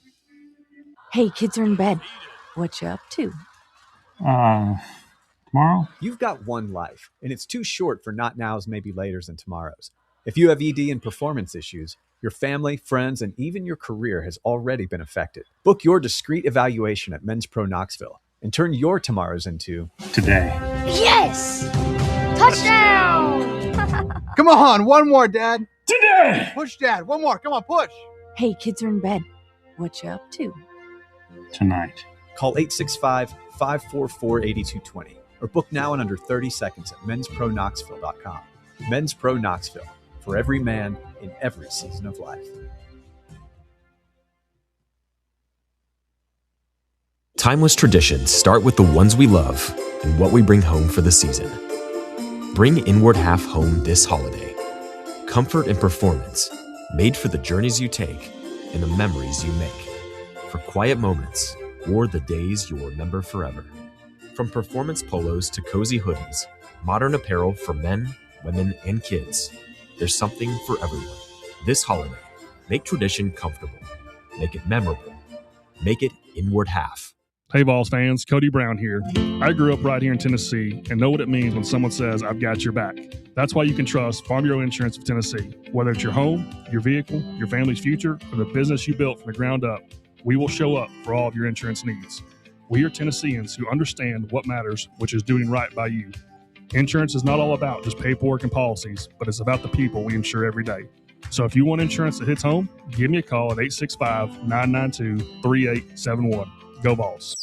Hey, kids are in bed. What you up to? Tomorrow? You've got one life, and it's too short for not nows, maybe laters, and tomorrows. If you have ED and performance issues, your family, friends, and even your career has already been affected. Book your discreet evaluation at Men's Pro Knoxville and turn your tomorrows into today. Yes! Touchdown! Come on, one more, Dad. Today! Push, Dad. One more. Come on, push. Hey, kids are in bed. What you up to? Tonight. Call 865-544-8220 or book now in under 30 seconds at menspronoknxville.com. Men's Pro Knoxville, for every man in every season of life. Timeless traditions start with the ones we love and what we bring home for the season. Bring Inward Half home this holiday. Comfort and performance, made for the journeys you take and the memories you make. For quiet moments or the days you'll remember forever. From performance polos to cozy hoodies, modern apparel for men, women, and kids, there's something for everyone. This holiday, make tradition comfortable. Make it memorable. Make it Inward Half. Hey, Vols fans, Cody Brown here. I grew up right here in Tennessee and know what it means when someone says, I've got your back. That's why you can trust Farm Bureau Insurance of Tennessee. Whether it's your home, your vehicle, your family's future, or the business you built from the ground up, we will show up for all of your insurance needs. We are Tennesseans who understand what matters, which is doing right by you. Insurance is not all about just paperwork and policies, but it's about the people we insure every day. So if you want insurance that hits home, give me a call at 865-992-3871. Go Vols.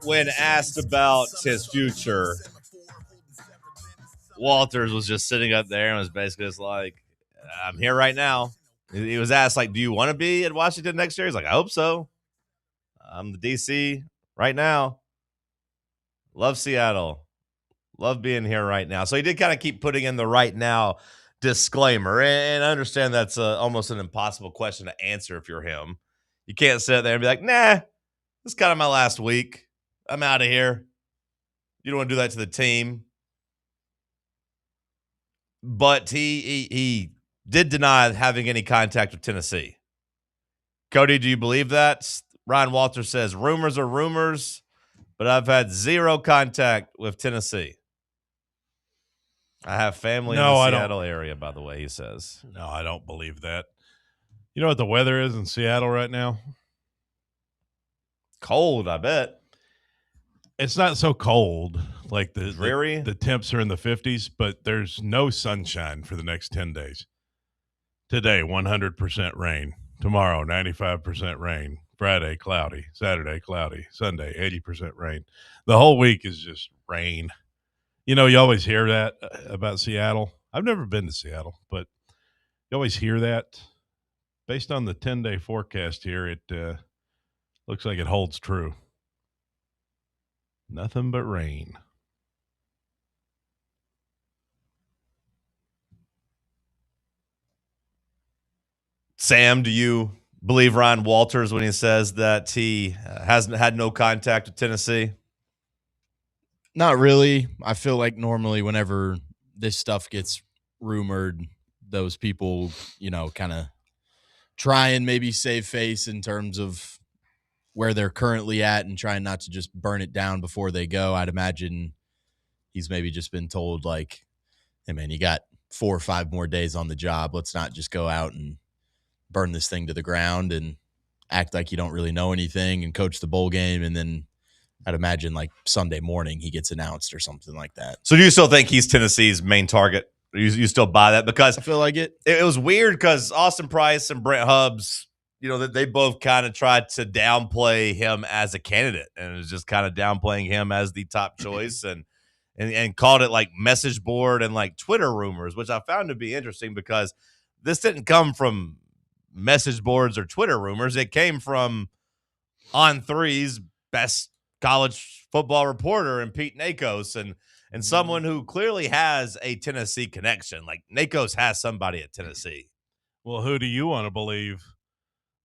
When asked about his future, Walters was just sitting up there and was basically just like, I'm here right now. He was asked, like, do you want to be at Washington next year? He's like, I hope so. I'm the DC right now. Love Seattle. Love being here right now. So he did kind of keep putting in the right now disclaimer. And I understand that's almost an impossible question to answer if you're him. You can't sit there and be like, nah, this is kind of my last week. I'm out of here. You don't want to do that to the team. But he did deny having any contact with Tennessee. Cody, do you believe that? Ryan Walters says, rumors are rumors, but I've had zero contact with Tennessee. I have family in the Seattle area, by the way, he says. No, I don't believe that. You know what the weather is in Seattle right now? Cold, I bet. It's not so cold. Like dreary. The temps are in the 50s, but there's no sunshine for the next 10 days. Today, 100% rain. Tomorrow, 95% rain. Friday, cloudy. Saturday, cloudy. Sunday, 80% rain. The whole week is just rain. You know, you always hear that about Seattle. I've never been to Seattle, but you always hear that. Based on the 10-day forecast here, it looks like it holds true. Nothing but rain. Sam, do you believe Ryan Walters when he says that he hasn't had no contact with Tennessee? Not really. I feel like normally whenever this stuff gets rumored, those people, you know, kind of try and maybe save face in terms of where they're currently at and trying not to just burn it down before they go. I'd imagine he's maybe just been told, like, hey, man, you got 4 or 5 more days on the job. Let's not just go out and burn this thing to the ground and act like you don't really know anything and coach the bowl game. And then I'd imagine like Sunday morning he gets announced or something like that. So do you still think he's Tennessee's main target? You still buy that? Because I feel like it was weird because Austin Price and Brent Hubbs, you know, that they both kind of tried to downplay him as a candidate, and it was just kind of downplaying him as the top choice and called it like message board and like Twitter rumors, which I found to be interesting because this didn't come from message boards or Twitter rumors. It came from On3's best college football reporter and Pete Nakos and someone who clearly has a Tennessee connection. Like Nakos has somebody at Tennessee. Well, who do you want to believe?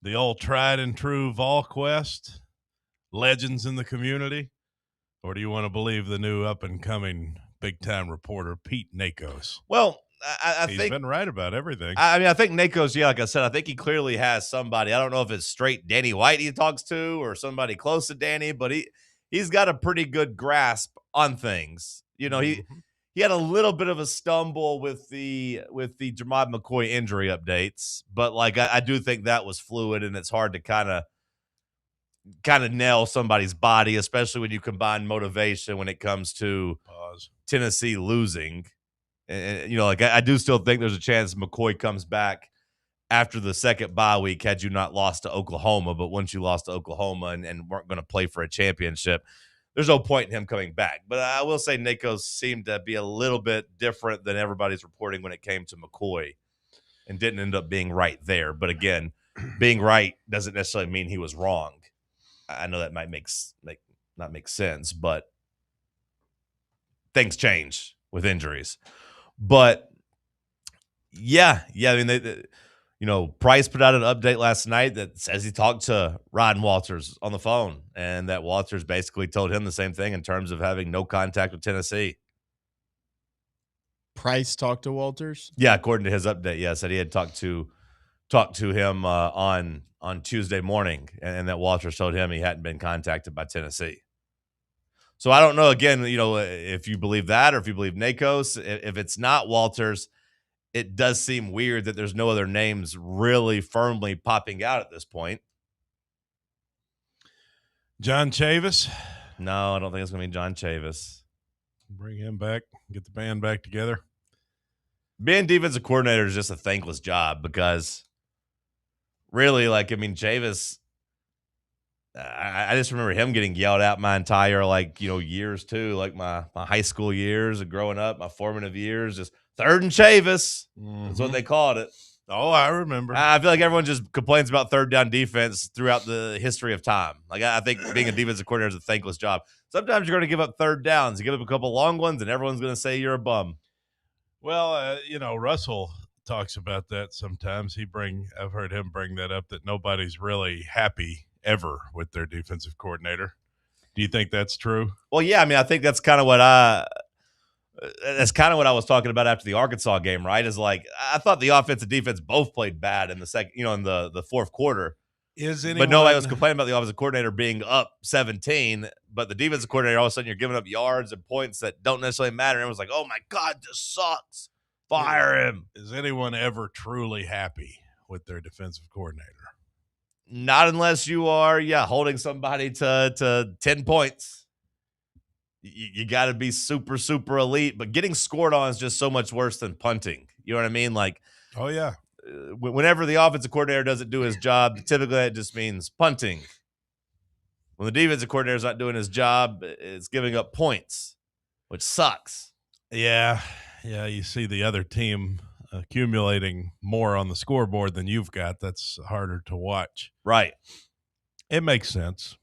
The old tried and true VolQuest legends in the community? Or do you want to believe the new up and coming big time reporter, Pete Nakos? Well, I He's think been right about everything. I mean, I think Nakos, yeah, like I said, I think he clearly has somebody. I don't know if it's straight Danny White he talks to or somebody close to Danny, but he's got a pretty good grasp on things. You know, he had a little bit of a stumble with the Jamad McCoy injury updates, but like I do think that was fluid, and it's hard to kind of nail somebody's body, especially when you combine motivation when it comes to Tennessee losing. And you know, like I do still think there's a chance McCoy comes back after the second bye week had you not lost to Oklahoma. But once you lost to Oklahoma and weren't going to play for a championship, there's no point in him coming back. But I will say Nakos seemed to be a little bit different than everybody's reporting when it came to McCoy and didn't end up being right there. But again, being right doesn't necessarily mean he was wrong. I know that might not make sense, but things change with injuries. But yeah, I mean, they, you know, Price put out an update last night that says he talked to Ryan Walters on the phone, and that Walters basically told him the same thing in terms of having no contact with Tennessee. Price talked to Walters? Yeah, according to his update, yeah, said he had talked to him on Tuesday morning, and that Walters told him he hadn't been contacted by Tennessee. So I don't know, again, you know, if you believe that or if you believe Nakos. If it's not Walters, it does seem weird that there's no other names really firmly popping out at this point. John Chavis? No, I don't think it's going to be John Chavis. Bring him back, get the band back together. Being defensive coordinator is just a thankless job because really, like, I mean, Chavis, I just remember him getting yelled at my entire years too, like my high school years and growing up, my formative years, just third and Chavis. That's what they called it. Oh, I remember. I feel like everyone just complains about third down defense throughout the history of time. Like I think being a defensive coordinator is a thankless job. Sometimes you're going to give up third downs. You give up a couple long ones, and everyone's going to say you're a bum. Well, Russell talks about that sometimes. I've heard him bring that up, that nobody's really happy ever with their defensive coordinator. Do you think that's true? Well, yeah. I mean, I think that's kind of what I was talking about after the Arkansas game, right? Is like I thought the offense and defense both played bad in the second, in the fourth quarter. But nobody was complaining about the offensive coordinator being up 17, but the defensive coordinator, all of a sudden you're giving up yards and points that don't necessarily matter. And everyone's like, oh my God, this sucks. Fire him. Is anyone ever truly happy with their defensive coordinator? Not unless you are, holding somebody to 10 points. You got to be super, super elite. But getting scored on is just so much worse than punting. You know what I mean? Like, oh, yeah. Whenever the offensive coordinator doesn't do his job, typically it just means punting. When the defensive coordinator is not doing his job, it's giving up points, which sucks. Yeah, you see the other team accumulating more on the scoreboard than you've got. That's harder to watch. Right. It makes sense.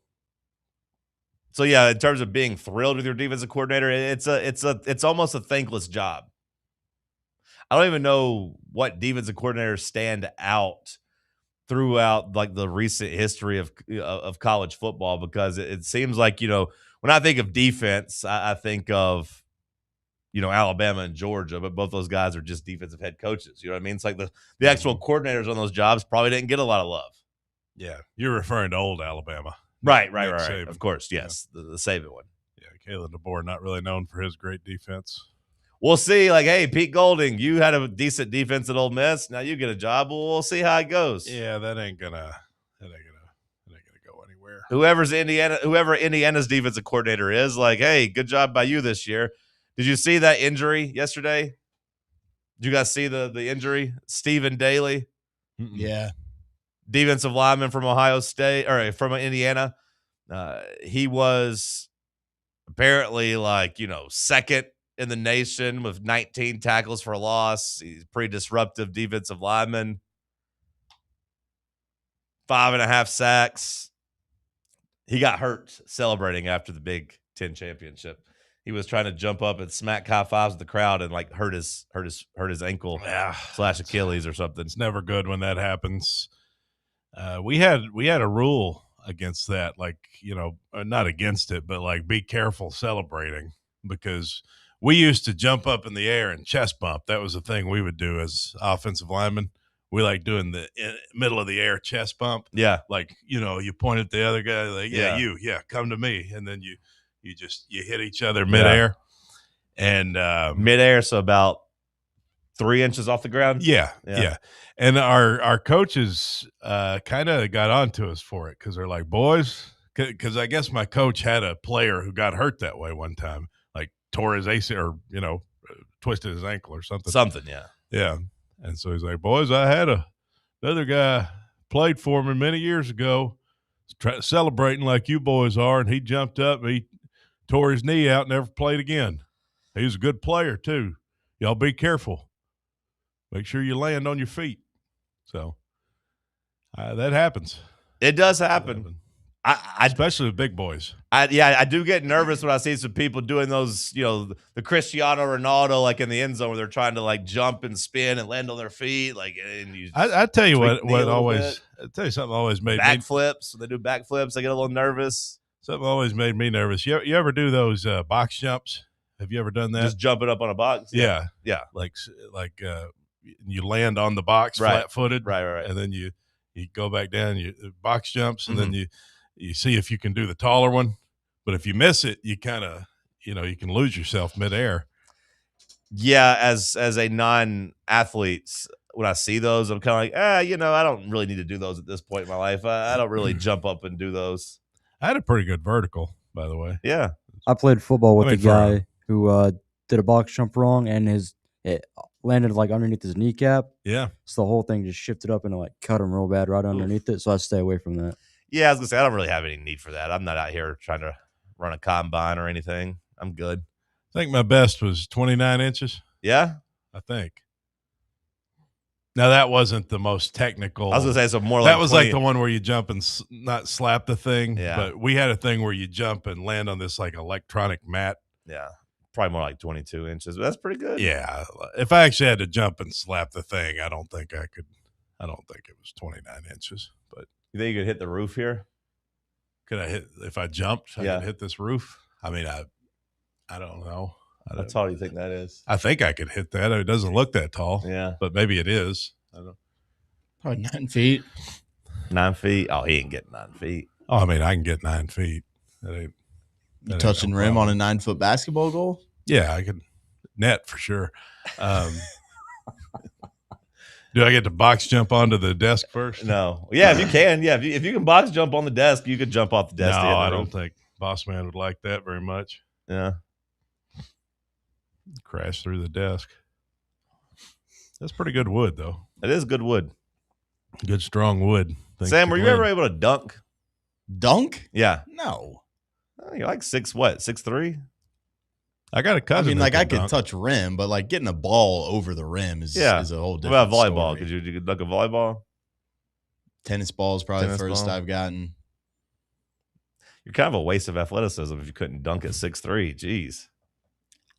So, yeah, in terms of being thrilled with your defensive coordinator, it's almost a thankless job. I don't even know what defensive coordinators stand out throughout like the recent history of college football, because it seems like, when I think of defense, I think of, Alabama and Georgia, but both those guys are just defensive head coaches. You know what I mean? It's like the actual coordinators on those jobs probably didn't get a lot of love. Yeah. You're referring to old Alabama. Right. Of course. Yes. Yeah. The Saban one. Yeah. Caleb DeBoer, not really known for his great defense. We'll see. Like, hey, Pete Golding, you had a decent defense at Ole Miss. Now you get a job. Well, we'll see how it goes. Yeah, that ain't gonna go anywhere. Whoever Indiana's defensive coordinator is, like, hey, good job by you this year. Did you see that injury yesterday? Did you guys see the injury? Stephen Daly. Yeah. Defensive lineman from Ohio State, or from Indiana. He was apparently second in the nation with 19 tackles for loss. He's pretty disruptive defensive lineman. 5.5 sacks. He got hurt celebrating after the Big Ten championship. He was trying to jump up and smack high fives with the crowd and hurt his ankle / Achilles or something. It's never good when that happens. We had a rule against that, not against it, but be careful celebrating, because we used to jump up in the air and chest bump. That was the thing we would do as offensive linemen. We like doing the middle of the air chest bump. Yeah. You point at the other guy, come to me. And then you hit each other midair. And midair, so about 3 inches off the ground. Yeah. And our coaches kind of got onto us for it, because they're like, boys, because I guess my coach had a player who got hurt that way one time, tore his ACL or, twisted his ankle or something. Yeah. Yeah. And so he's like, boys, I had another guy played for me many years ago, celebrating like you boys are, and he jumped up and he tore his knee out and never played again. He was a good player, too. Y'all be careful. Make sure you land on your feet. So that happens. It does happen. Especially with big boys. I do get nervous when I see some people doing those, the Cristiano Ronaldo, in the end zone, where they're trying to jump and spin and land on their feet. I tell you what always, I tell you something always made backflips. When they do backflips, I get a little nervous. Something always made me nervous. You ever do those box jumps? Have you ever done that? Just jumping up on a box? Yeah. You land on the box flat-footed. Right. And then you go back down, you box jumps, and then you see if you can do the taller one. But if you miss it, you kind of, you can lose yourself midair. Yeah, as a non-athlete, when I see those, I'm kind of like, I don't really need to do those at this point in my life. I don't really jump up and do those. I had a pretty good vertical, by the way. Yeah. I played football with a guy who did a box jump wrong, and it landed underneath his kneecap. Yeah. So the whole thing just shifted up and cut him real bad right underneath it. So I stay away from that. Yeah, I was going to say, I don't really have any need for that. I'm not out here trying to run a combine or anything. I'm good. I think my best was 29 inches. Yeah? I think. Now, that wasn't the most technical. I was going to say, so more like that was 20. like the one where you jump and not slap the thing. Yeah. But we had a thing where you jump and land on this like electronic mat. Yeah. Probably more like 22 inches, but that's pretty good. Yeah. If I actually had to jump and slap the thing, I don't think I could. I don't think it was 29 inches. But you think you could hit the roof here? Could I hit, if I jumped, I could hit this roof? I mean, I don't know. How tall do you think that is? I think I could hit that. It doesn't look that tall. Yeah. But maybe it is. I don't know. Probably 9 feet. 9 feet? Oh, he ain't getting 9 feet. Oh, I mean, I can get 9 feet. That ain't Touching rim on a 9-foot basketball goal? Yeah, I could net for sure. Do I get to box jump onto the desk first? No. Yeah, if you can. Yeah, if you can box jump on the desk, you could jump off the desk. No, to hit the I roof. don't think Boss Man would like that very much. Yeah. Crash through the desk. That's pretty good wood, though. It is good wood. Good, strong wood. Sam, were you ever able to dunk? Dunk? Yeah. No. Oh, you're like 6'3"? I got a cousin. I mean, like I could touch rim, but like getting a ball over the rim is a whole different What about volleyball? story. Could you dunk a volleyball? Tennis ball is probably the Tennis first ball? I've gotten. You're kind of a waste of athleticism if you couldn't dunk at 6'3". Jeez.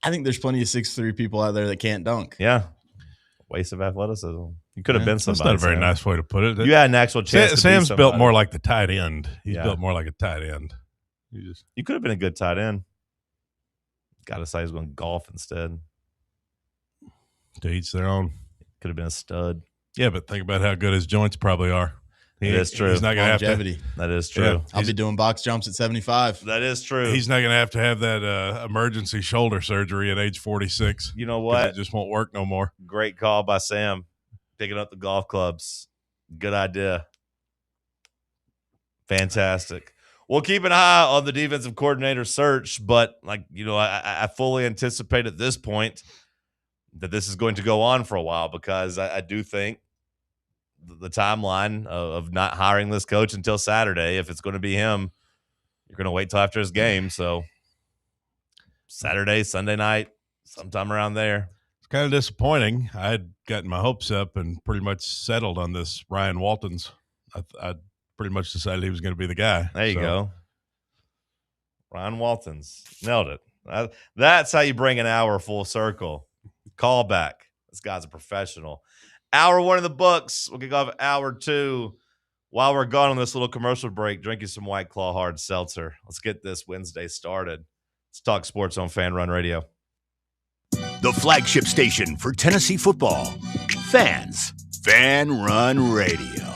I think there's plenty of 6'3" people out there that can't dunk. Yeah. Waste of athleticism. You could have been somebody. That's not a very Sam. nice way to put it. You had an actual chance to be Sam's built somebody. more like the tight end. He's Yeah. built more like a tight end. You could have been a good tight end. Got to say he's going to golf instead. To each their own. Could have been a stud. Yeah, but think about how good his joints probably are. That is true. He's not going to have to. Longevity. That is true. Yeah. I'll be doing box jumps at 75. That is true. He's not going to have that emergency shoulder surgery at age 46. You know what? It just won't work no more. Great call by Sam. Picking up the golf clubs. Good idea. Fantastic. We'll keep an eye on the defensive coordinator search, but I fully anticipate at this point that this is going to go on for a while because I do think the timeline of not hiring this coach until Saturday, if it's going to be him, you're going to wait till after his game. So Saturday, Sunday night, sometime around there. It's kind of disappointing. I had gotten my hopes up and pretty much settled on this Ryan Waltons. I pretty much decided he was going to be the guy. There you go. Ryan Waltons. Nailed it. That's how you bring an hour full circle. Call back. This guy's a professional. Hour one of the books. We'll kick off hour two. While we're gone on this little commercial break, drinking some White Claw hard seltzer. Let's get this Wednesday started. Let's talk sports on Fan Run Radio. The flagship station for Tennessee football. Fans. Fan Run Radio.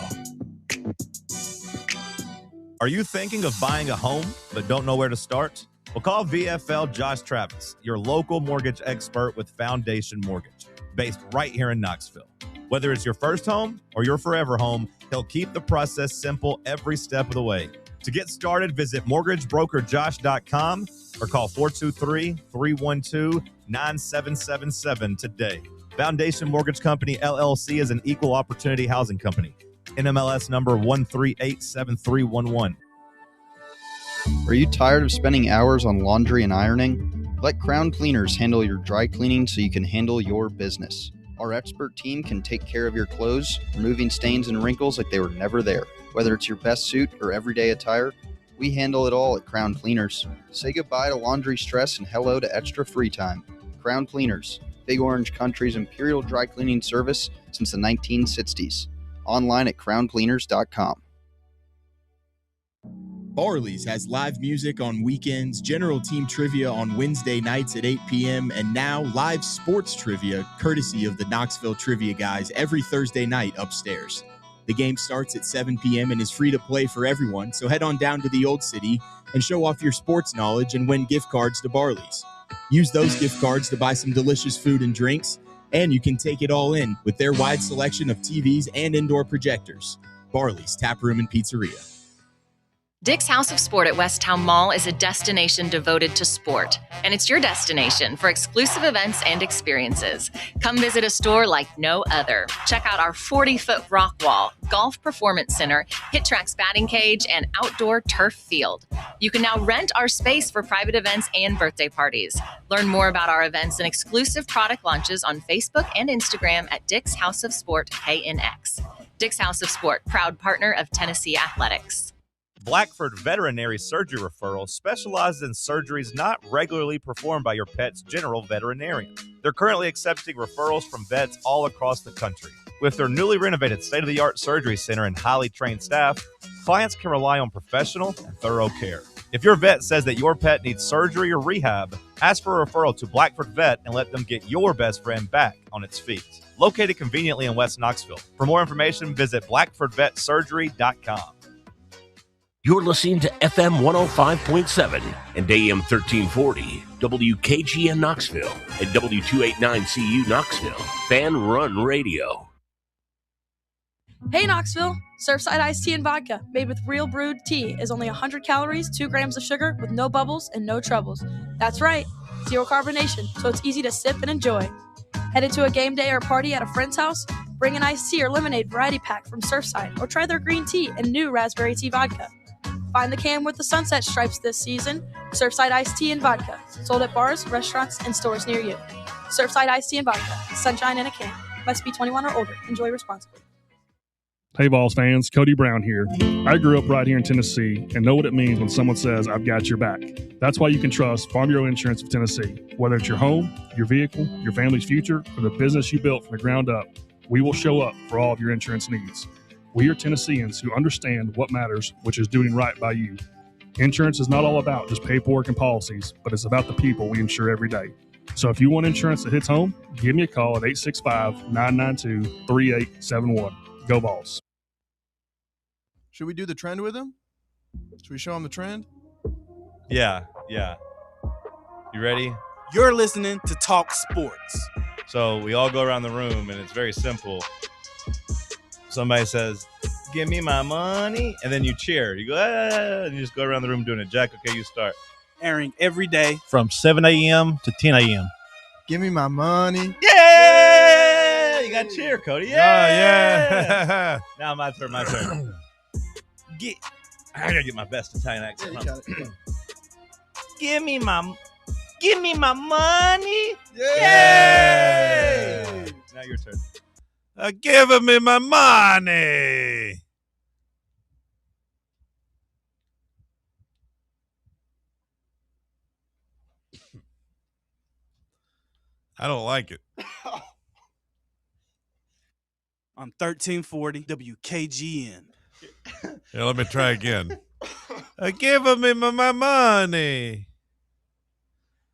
Are you thinking of buying a home but don't know where to start? Well, call VFL Josh Travis, your local mortgage expert with Foundation Mortgage, based right here in Knoxville. Whether it's your first home or your forever home, he'll keep the process simple every step of the way. To get started, visit mortgagebrokerjosh.com or call 423-312-9777 today. Foundation Mortgage Company, LLC is an equal opportunity housing company. NMLS number 1387311. Are you tired of spending hours on laundry and ironing? Let Crown Cleaners handle your dry cleaning so you can handle your business. Our expert team can take care of your clothes, removing stains and wrinkles like they were never there. Whether it's your best suit or everyday attire, we handle it all at Crown Cleaners. Say goodbye to laundry stress and hello to extra free time. Crown Cleaners, Big Orange Country's imperial dry cleaning service since the 1960s. Online at crowncleaners.com. Barley's has live music on weekends, general team trivia on Wednesday nights at 8 p.m., and now live sports trivia courtesy of the Knoxville Trivia Guys every Thursday night upstairs. The game starts at 7 p.m. and is free to play for everyone, so head on down to the Old City and show off your sports knowledge and win gift cards to Barley's. Use those gift cards to buy some delicious food and drinks, and you can take it all in with their wide selection of TVs and indoor projectors. Barley's Tap Room and Pizzeria. Dick's House of Sport at Westtown Mall is a destination devoted to sport, and it's your destination for exclusive events and experiences. Come visit a store like no other. Check out our 40-foot rock wall, golf performance center, Hit Tracks batting cage, and outdoor turf field. You can now rent our space for private events and birthday parties. Learn more about our events and exclusive product launches on Facebook and Instagram at Dick's House of Sport KNX. Dick's House of Sport, proud partner of Tennessee Athletics. Blackford Veterinary Surgery Referral specializes in surgeries not regularly performed by your pet's general veterinarian. They're currently accepting referrals from vets all across the country. With their newly renovated state-of-the-art surgery center and highly trained staff, clients can rely on professional and thorough care. If your vet says that your pet needs surgery or rehab, ask for a referral to Blackford Vet and let them get your best friend back on its feet. Located conveniently in West Knoxville. For more information, visit blackfordvetsurgery.com. You're listening to FM 105.7 and AM 1340, WKGN Knoxville, and W289CU Knoxville, Fan Run Radio. Hey Knoxville! Surfside iced tea and vodka, made with real brewed tea, is only 100 calories, 2 grams of sugar, with no bubbles and no troubles. That's right, zero carbonation, so it's easy to sip and enjoy. Headed to a game day or party at a friend's house? Bring an iced tea or lemonade variety pack from Surfside, or try their green tea and new raspberry tea vodka. Find the can with the sunset stripes this season. Surfside iced tea and vodka, sold at bars, restaurants, and stores near you. Surfside iced tea and vodka, sunshine in a can. Must be 21 or older. Enjoy responsibly. Hey, Vols fans, Cody Brown here. I grew up right here in Tennessee and know what it means when someone says, I've got your back. That's why you can trust Farm Bureau Insurance of Tennessee. Whether it's your home, your vehicle, your family's future, or the business you built from the ground up, we will show up for all of your insurance needs. We are Tennesseans who understand what matters, which is doing right by you. Insurance is not all about just paperwork and policies, but it's about the people we insure every day. So if you want insurance that hits home, give me a call at 865-992-3871. Go Vols. Should we do the trend with him? Should we show him the trend? Yeah. You ready? You're listening to Talk Sports. So we all go around the room, and it's very simple. Somebody says, give me my money, and then you cheer. You go, and you just go around the room doing it. Jack, okay, you start. Airing every day from 7 a.m. to 10 a.m. Give me my money. Yeah! You got to cheer, Cody. Yeah! Now my turn. I gotta get my best Italian accent. Give me my money. Yeah! Yay! Now your turn. Give me my money. I don't like it. On 1340 WKGN. Here, let me try again. Give me my money.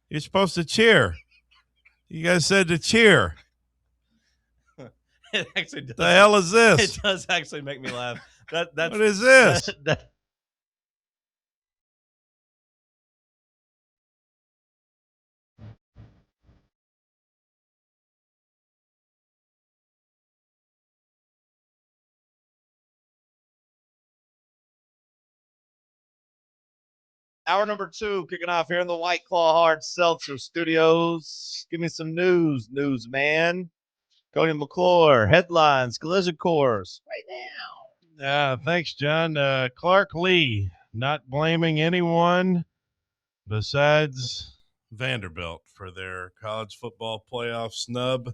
You're supposed to cheer. You guys said to cheer. It actually does. The hell is this? It does actually make me laugh. That's what is this? Hour number 2 kicking off here in the White Claw Hard Seltzer Studios. Give me some news, man. Cody McClure, headlines, collision course. Right now. Thanks, John. Clark Lee not blaming anyone besides Vanderbilt for their college football playoff snub.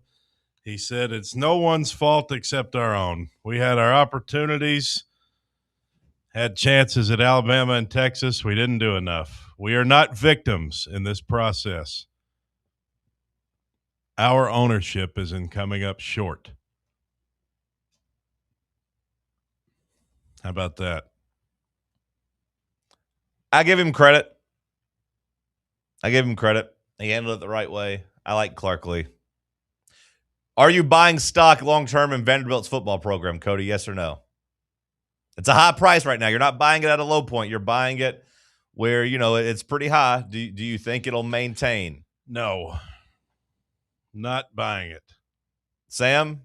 He said it's no one's fault except our own. We had our opportunities, had chances at Alabama and Texas. We didn't do enough. We are not victims in this process. Our ownership is in coming up short. How about that? I give him credit. He handled it the right way. I like Clark Lee. Are you buying stock long-term in Vanderbilt's football program, Cody? Yes or no? It's a high price right now. You're not buying it at a low point. You're buying it where, it's pretty high. Do you think it'll maintain? No. Not buying it. Sam,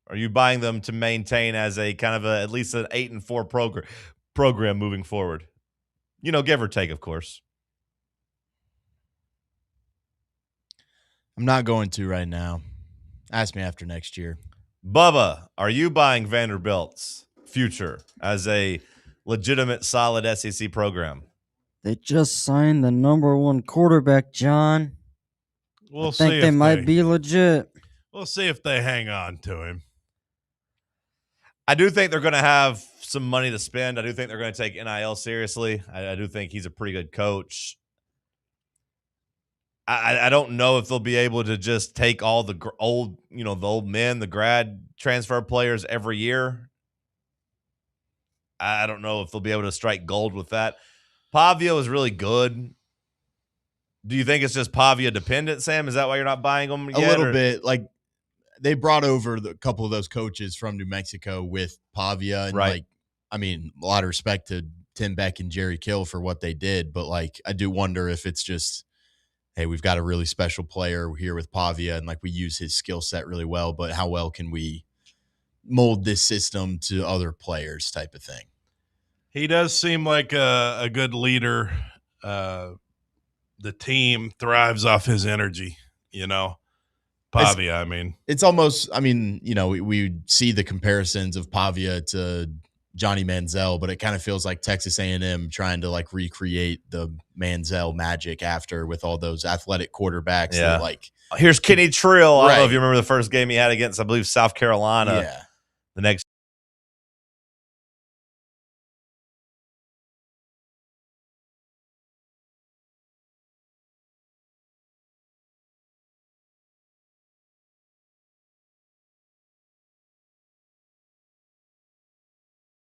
are you buying them to maintain as a kind of at least an 8-4 program moving forward? Give or take, of course. I'm not going to right now. Ask me after next year. Bubba, are you buying Vanderbilt's future as a legitimate, solid SEC program? They just signed the number 1 quarterback, John. We'll I think see they if might be legit. We'll see if they hang on to him. I do think they're going to have some money to spend. I do think they're going to take NIL seriously. I do think he's a pretty good coach. I don't know if they'll be able to just take all the old men, the grad transfer players every year. I don't know if they'll be able to strike gold with that. Pavia is really good. Do you think it's just Pavia dependent, Sam? Is that why you're not buying them yet? A little bit. Like, they brought over a couple of those coaches from New Mexico with Pavia. And, right. A lot of respect to Tim Beck and Jerry Kill for what they did. But, I do wonder if it's just, hey, we've got a really special player here with Pavia, and, we use his skill set really well. But how well can we mold this system to other players type of thing? He does seem like a good leader. The team thrives off his energy, Pavia, It's almost, we see the comparisons of Pavia to Johnny Manziel, but it kind of feels like Texas A&M trying to recreate the Manziel magic after with all those athletic quarterbacks. Yeah. That, here's Kenny Trill. I don't know if Right. you remember the first game he had against, I believe, South Carolina. Yeah. The next.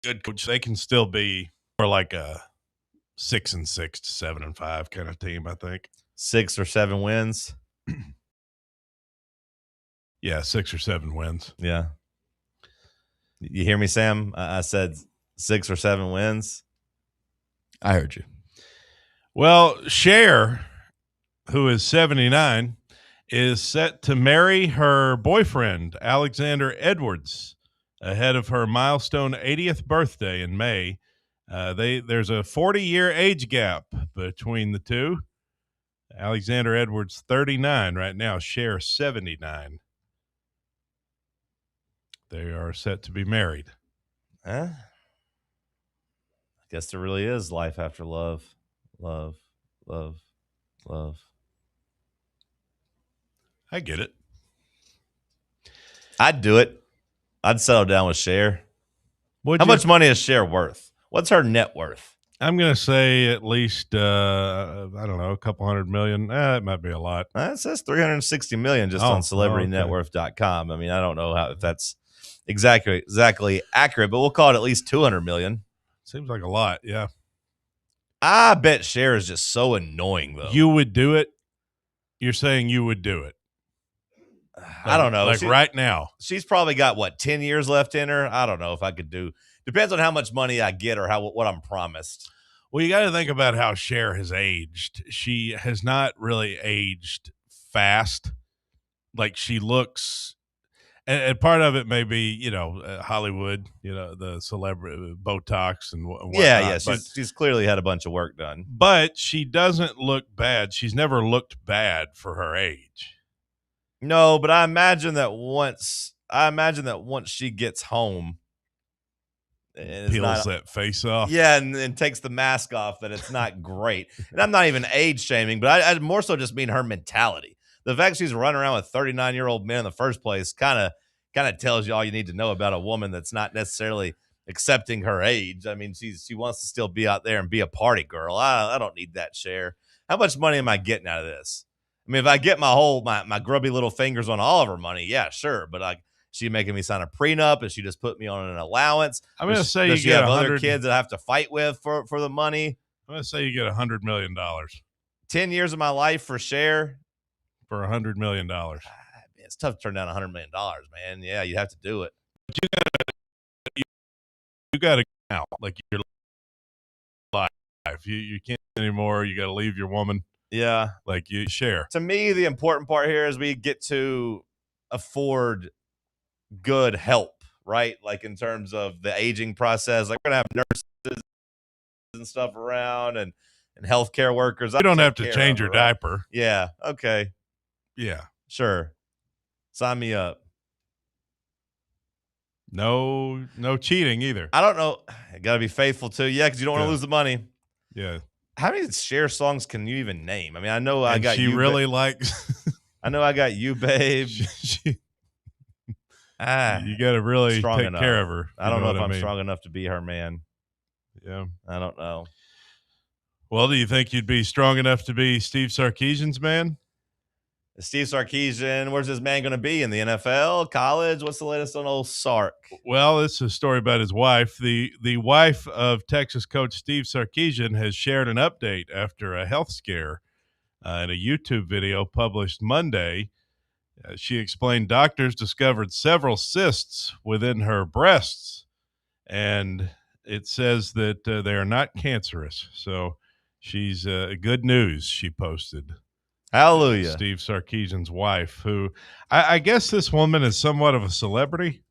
Good coach. They can still be more like a 6-6 to 7-5 kind of team, I think. 6 or 7 wins. Yeah, 6 or 7 wins. Yeah. You hear me, Sam? I said 6 or 7 wins. I heard you. Well, Cher, who is 79, is set to marry her boyfriend, Alexander Edwards, ahead of her milestone 80th birthday in May. There's a 40-year age gap between the two. Alexander Edwards, 39 right now. Cher, 79. They are set to be married. I guess there really is life after love. Love, love, love. I get it. I'd do it. I'd settle down with Cher. How much money is Cher worth? What's her net worth? I'm going to say at least, I don't know, a couple $100 million. It might be a lot. It says $360 million just on CelebrityNetWorth.com. I mean, I don't know if that's exactly accurate, but we'll call it at least $200 million. Seems like a lot, yeah. I bet Cher is just so annoying, though. You would do it? You're saying you would do it? I don't know. Right now. She's probably got, 10 years left in her? I don't know if I could do. Depends on how much money I get or what I'm promised. Well, you got to think about how Cher has aged. She has not really aged fast. She looks, and part of it may be, Hollywood, the celebrity Botox and whatnot. Yeah. She's clearly had a bunch of work done. But she doesn't look bad. She's never looked bad for her age. No, but I imagine that once she gets home, peels that face off. Yeah, and takes the mask off, that it's not great. And I'm not even age shaming, but I more so just mean her mentality. The fact she's running around with 39-year-old men in the first place kind of tells you all you need to know about a woman that's not necessarily accepting her age. I mean, she wants to still be out there and be a party girl. I don't need that, Cher. How much money am I getting out of this? I mean, if I get my grubby little fingers on all of her money, yeah, sure. But she making me sign a prenup, and she just put me on an allowance. I'm going to say does she have other kids that I have to fight with for the money? I'm going to say you get $100 million. 10 years of my life for Cher? For $100 million. It's tough to turn down $100 million, man. Yeah, you have to do it. But you got to get out. Your life. You can't anymore. You got to leave your woman. Yeah. You share. To me, the important part here is we get to afford good help, right? In terms of the aging process. We're going to have nurses and stuff around and healthcare workers. You don't have to change your diaper. Yeah. Okay. Yeah. Sure. Sign me up. No cheating either. I don't know. Got to be faithful too. Yeah, because you don't want to lose the money. Yeah. How many Cher songs can you even name? I mean, I know I got she you. Really likes. I know I got you, babe. You got to really take care of her. I don't know if I'm strong enough to be her man. Yeah. I don't know. Well, do you think you'd be strong enough to be Steve Sarkisian's man? Steve Sarkisian, where's this man going to be? In the NFL? College? What's the latest on old Sark? Well, it's a story about his wife. The wife of Texas coach Steve Sarkisian has shared an update after a health scare in a YouTube video published Monday. She explained doctors discovered several cysts within her breasts, and it says that they are not cancerous. So she's good news, she posted. Hallelujah. Steve Sarkisian's wife, who I guess this woman is somewhat of a celebrity.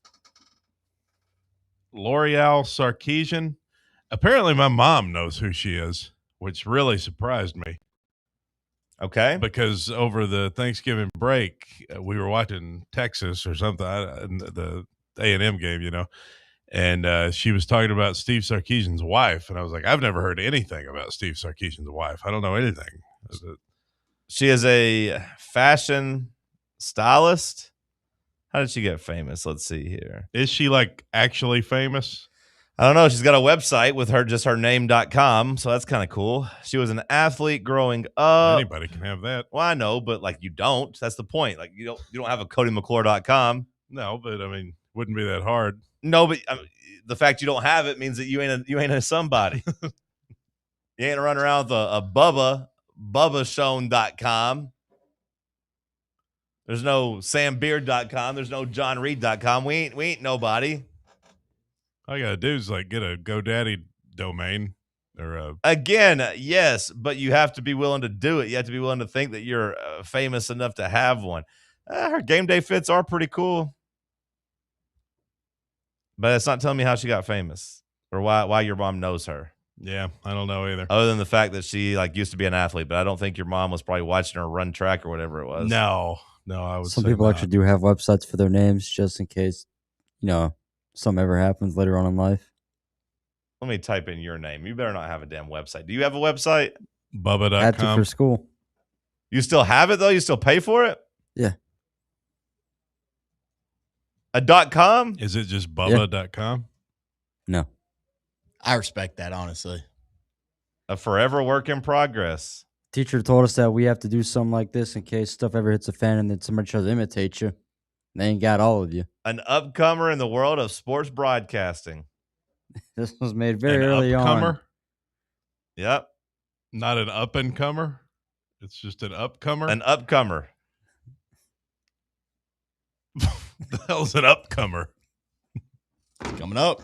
L'Oreal Sarkisian. Apparently my mom knows who she is, which really surprised me. Okay. Because over the Thanksgiving break, we were watching Texas or something, the A&M game, and she was talking about Steve Sarkisian's wife. And I was like, I've never heard anything about Steve Sarkisian's wife. I don't know anything. She is a fashion stylist. How did she get famous? Let's see here. Is she like actually famous? I don't know. She's got a website with her name.com, so that's kind of cool. She was an athlete growing up. Anybody can have that. Well, I know, but like you don't. That's the point. Like you don't have a CodyMcClure.com. No, but I mean, wouldn't be that hard. No, but the fact you don't have it means that you ain't a somebody. You ain't running around with a BubbaShown.com. There's no SamBeard.com. There's no JohnReed.com. We ain't nobody. All you gotta do is like get a GoDaddy domain or Again, yes, but you have to be willing to do it. You have to be willing to think that you're famous enough to have one. Her game day fits are pretty cool, but it's not telling me how she got famous or why your mom knows her. Yeah, I don't know either. Other than the fact that she used to be an athlete, but I don't think your mom was probably watching her run track or whatever it was. No, I would. Some people actually do have websites for their names just in case, something ever happens later on in life. Let me type in your name. You better not have a damn website. Do you have a website? Bubba.com. Had to for school. You still have it though? You still pay for it? Yeah. A .com? Is it just Bubba.com? No. I respect that, honestly. A forever work in progress. Teacher told us that we have to do something like this in case stuff ever hits a fan and then somebody tries to imitate you. They ain't got all of you. An upcomer in the world of sports broadcasting. This was made very early on. Yep. Not an up-and-comer? It's just an upcomer? An upcomer. The hell's an upcomer? Coming up.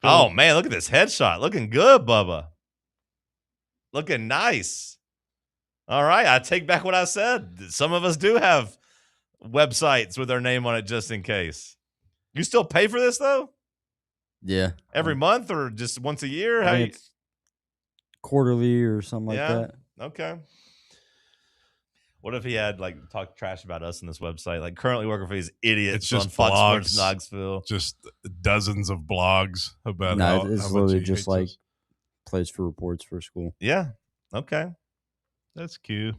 Oh, man, look at this headshot. Looking good, Bubba. Looking nice. All right, I take back what I said. Some of us do have websites with our name on it just in case. You still pay for this, though? Yeah. Every month or just once a year? I think it's quarterly or something like that. Okay. What if he had talk trash about us in this website? Currently working for these idiots it's just on Fox blogs, Sports Knoxville. Just dozens of blogs about no, it's how literally much just plays for reports for school. Yeah. Okay. That's cute.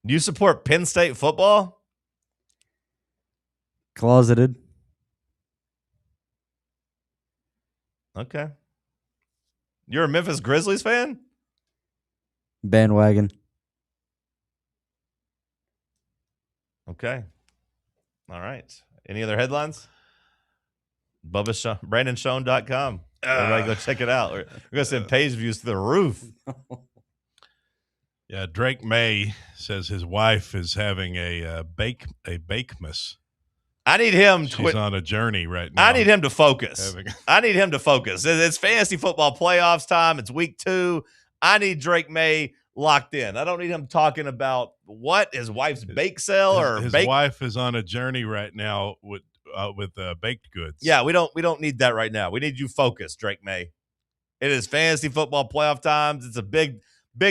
Do you support Penn State football? Closeted. Okay. You're a Memphis Grizzlies fan? Bandwagon. Okay. All right. Any other headlines? BrandonShown.com. Everybody go check it out. We're going to send page views to the roof. Yeah, Drake May says his wife is having a bakemas. I need him to She's on a journey right now. I need him to focus. It's fantasy football playoffs time. It's week 2. I need Drake May locked in. I don't need him talking about what his wife's bake sale or his bake. wife is on a journey right now with baked goods. Yeah, we don't need that right now. We need you focused, Drake May. It is fantasy football playoff times. It's a big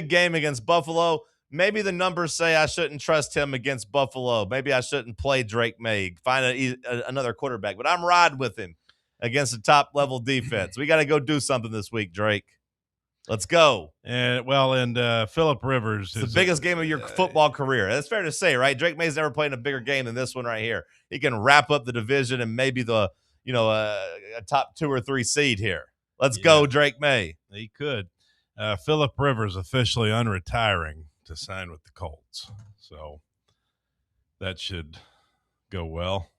game against Buffalo. Maybe the numbers say I shouldn't trust him against Buffalo. Maybe I shouldn't play Drake May, find another quarterback. But I'm riding with him against a top-level defense. We got to go do something this week, Drake. Let's go. And Phillip Rivers is the biggest game of your football career. That's fair to say, right? Drake May's never played in a bigger game than this one right here. He can wrap up the division and maybe a top 2 or 3 seed here. Let's go, Drake May. He could. Phillip Rivers officially unretiring to sign with the Colts. So that should go well.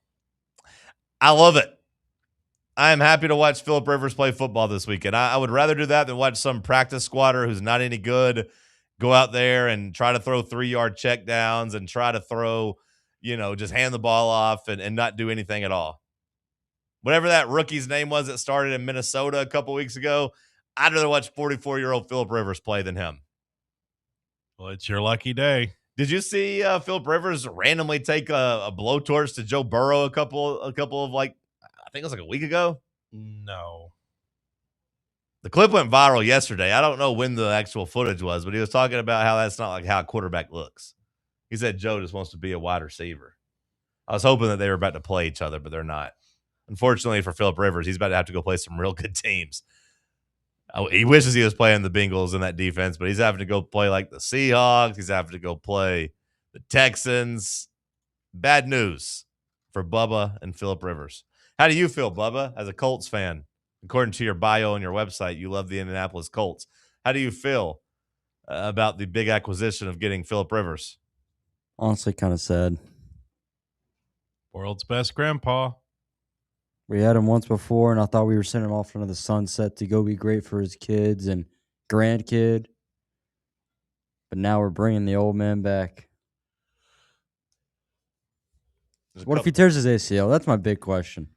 I love it. I am happy to watch Phillip Rivers play football this weekend. I would rather do that than watch some practice squatter who's not any good go out there and try to throw 3-yard checkdowns and try to throw, just hand the ball off and not do anything at all. Whatever that rookie's name was that started in Minnesota a couple weeks ago, I'd rather watch 44-year-old Phillip Rivers play than him. Well, it's your lucky day. Did you see Phillip Rivers randomly take a blowtorch to Joe Burrow a couple of I think it was like a week ago? No. The clip went viral yesterday. I don't know when the actual footage was, but he was talking about how that's not like how a quarterback looks. He said Joe just wants to be a wide receiver. I was hoping that they were about to play each other, but they're not. Unfortunately for Phillip Rivers, he's about to have to go play some real good teams. He wishes he was playing the Bengals in that defense, but he's having to go play like the Seahawks. He's having to go play the Texans. Bad news for Bubba and Phillip Rivers. How do you feel, Bubba, as a Colts fan? According to your bio on your website, you love the Indianapolis Colts. How do you feel about the big acquisition of getting Phillip Rivers? Honestly, kind of sad. World's best grandpa. We had him once before, and I thought we were sending him off into the sunset to go be great for his kids and grandkid. But now we're bringing the old man back. What if he tears his ACL? That's my big question.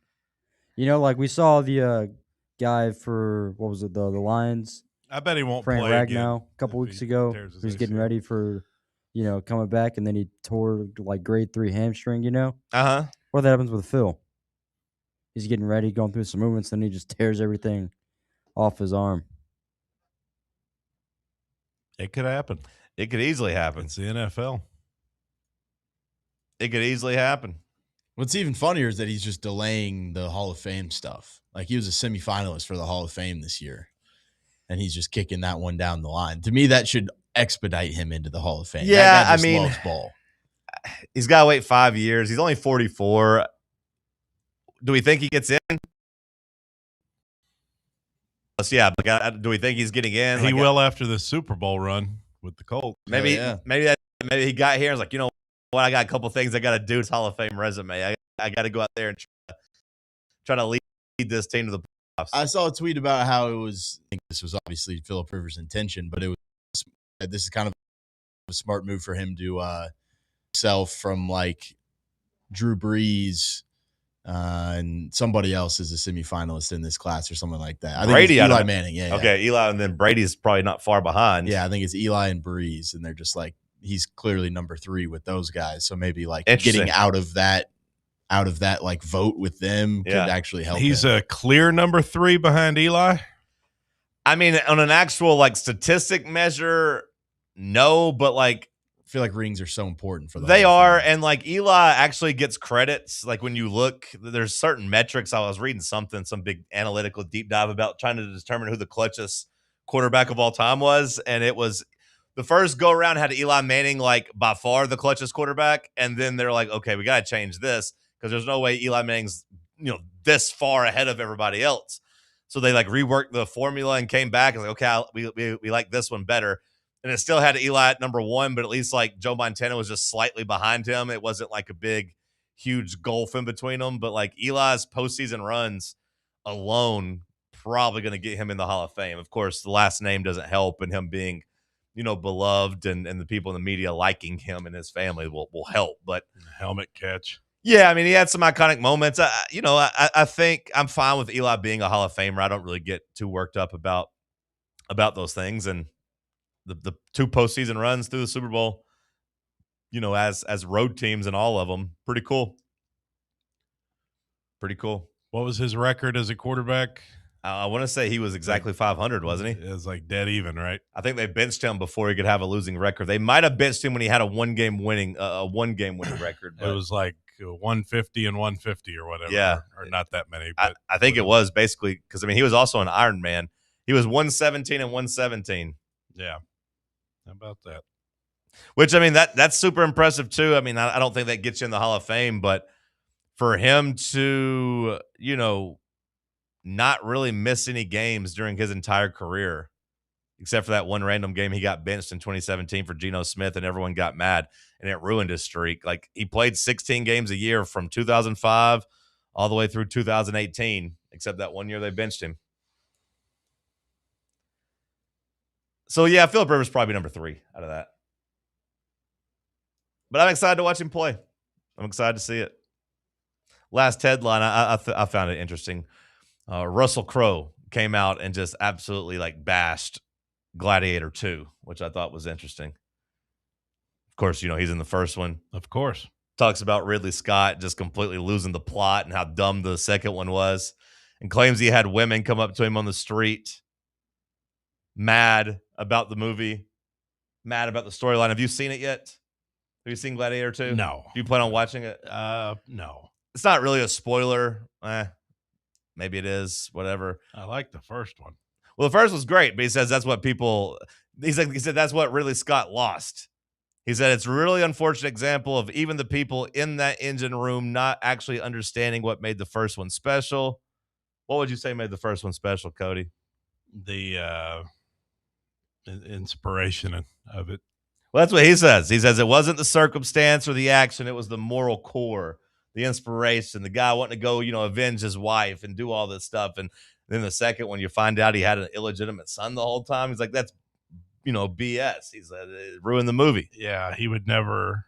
Like we saw the guy for, what was it, the Lions? I bet he won't Frank play Ragnow, again a couple weeks ago. He was getting ready for, coming back, and then he tore like grade 3 hamstring, Uh-huh. What happens with Phil? He's getting ready, going through some movements, then he just tears everything off his arm. It could happen. It could easily happen. It's the NFL. It could easily happen. What's even funnier is that he's just delaying the Hall of Fame stuff. Like, he was a semifinalist for the Hall of Fame this year, and he's just kicking that one down the line. To me, that should expedite him into the Hall of Fame. Yeah, that guy just I mean, loves ball. He's got to wait 5 years. He's only 44. Do we think he gets in? Yeah, but do we think he's getting in? He will after the Super Bowl run with the Colts. Maybe he got here and was like, you know what? I got a couple things I got to do. It's Hall of Fame resume. I got to go out there and try to lead this team to the playoffs. I saw a tweet about how it was. I think this was obviously Phillip Rivers' intention, but this is kind of a smart move for him to self from like Drew Brees. And somebody else is a semifinalist in this class or something like that. I think Brady, it's Eli Manning. Yeah. Okay, Eli, and then Brady's probably not far behind. Yeah, I think it's Eli and Brees, and they're just like, he's clearly number 3 with those guys. So maybe like getting out of that like vote with them could actually help. He's him. a clear number 3 behind Eli. I mean, on an actual like statistic measure, no, but like, I feel like rings are so important for them. They are, and like Eli actually gets credits. Like when you look, there's certain metrics. I was reading some big analytical deep dive about trying to determine who the clutchest quarterback of all time was, and it was the first go around had Eli Manning like by far the clutchest quarterback, and then they're like, okay, we got to change this because there's no way Eli Manning's this far ahead of everybody else. So they like reworked the formula and came back and like, okay, we like this one better. And it still had Eli at number 1, but at least like Joe Montana was just slightly behind him. It wasn't like a big, huge gulf in between them. But like Eli's postseason runs alone probably going to get him in the Hall of Fame. Of course, the last name doesn't help, and him being, beloved and the people in the media liking him and his family will help. But helmet catch. Yeah, I mean, he had some iconic moments. I think I'm fine with Eli being a Hall of Famer. I don't really get too worked up about those things. And the 2 postseason runs through the Super Bowl, as road teams and all of them, pretty cool. Pretty cool. What was his record as a quarterback? I want to say he was exactly 500, wasn't he? It was like dead even, right? I think they benched him before he could have a losing record. They might have benched him when he had a one-game winning record. But it was like 150 and 150 or whatever. Yeah. Or not that many. But I think it was basically because, he was also an Iron Man. He was 117 and 117. Yeah. How about that? Which, that's super impressive, too. I don't think that gets you in the Hall of Fame, but for him to, not really miss any games during his entire career, except for that one random game he got benched in 2017 for Geno Smith, and everyone got mad, and it ruined his streak. Like, he played 16 games a year from 2005 all the way through 2018, except that one year they benched him. So, yeah, Philip Rivers probably number 3 out of that. But I'm excited to watch him play. I'm excited to see it. Last headline, I found it interesting. Russell Crowe came out and just absolutely bashed Gladiator 2, which I thought was interesting. Of course, he's in the first one. Of course. Talks about Ridley Scott just completely losing the plot and how dumb the second one was, and claims he had women come up to him on the street mad about the movie, mad about the storyline. Have you seen it yet? Have you seen Gladiator 2? No. Do you plan on watching it? No. It's not really a spoiler. Maybe it is, whatever. I like the first one. Well, the first was great, but he says that's what he said that's what Ridley Scott lost. He said it's a really unfortunate example of even the people in that engine room not actually understanding what made the first one special. What would you say made the first one special, Cody? The inspiration of it. Well, that's what he says. He says it wasn't the circumstance or the action. It was the moral core, the inspiration, the guy wanting to go, avenge his wife and do all this stuff. And then the second one, you find out he had an illegitimate son the whole time. He's like, that's, BS. He said it ruined the movie. Yeah, he would never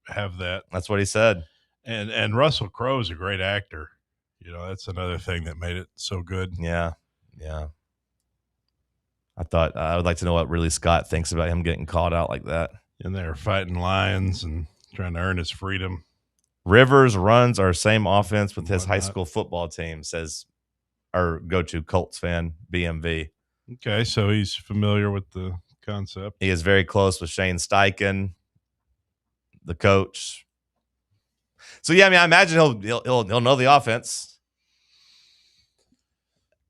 have that. That's what he said. And Russell Crowe is a great actor. That's another thing that made it so good. Yeah. Yeah. I thought I would like to know what Ridley Scott thinks about him getting called out like that. And they're fighting lions and trying to earn his freedom. Rivers runs our same offense with his high school football team, says our go-to Colts fan, BMV. Okay, so he's familiar with the concept. He is very close with Shane Steichen, the coach. So, yeah, I imagine he'll know the offense.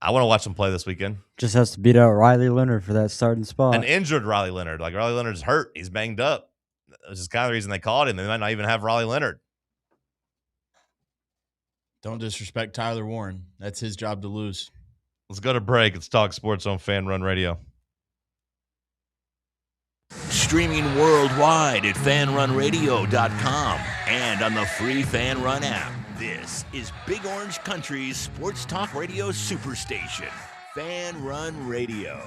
I want to watch him play this weekend. Just has to beat out Riley Leonard for that starting spot. An injured Riley Leonard. Like, Riley Leonard's hurt. He's banged up. Which is kind of the reason they called him. They might not even have Riley Leonard. Don't disrespect Tyler Warren. That's his job to lose. Let's go to break. It's Talk Sports on Fan Run Radio. Streaming worldwide at fanrunradio.com and on the free Fan Run app. This is Big Orange Country's sports talk radio superstation, Fan Run Radio,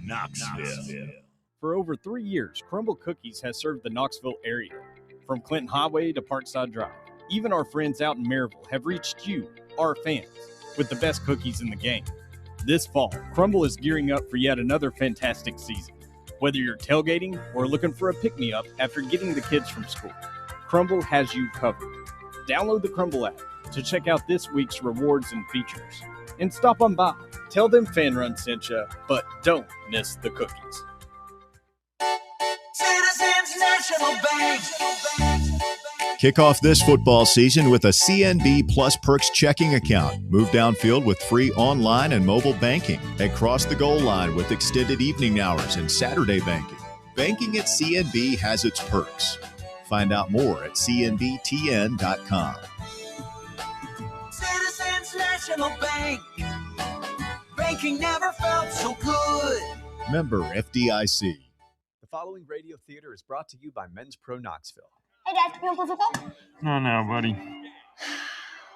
Knoxville. For over 3 years, Crumble Cookies has served the Knoxville area. From Clinton Highway to Parkside Drive, even our friends out in Maryville have reached you, our fans, with the best cookies in the game. This fall, Crumble is gearing up for yet another fantastic season. Whether you're tailgating or looking for a pick-me-up after getting the kids from school, Crumble has you covered. Download the Crumble app to check out this week's rewards and features. And stop on by. Tell them Fan Run sent you, but don't miss the cookies. Citizens National Bank. Kick off this football season with a CNB Plus Perks checking account. Move downfield with free online and mobile banking. And cross the goal line with extended evening hours and Saturday banking. Banking at CNB has its perks. Find out more at cnbtn.com. Citizens National Bank. Banking never felt so good. Member FDIC. The following radio theater is brought to you by Men's Pro Knoxville. Hey, Dad, can we play football? No, buddy.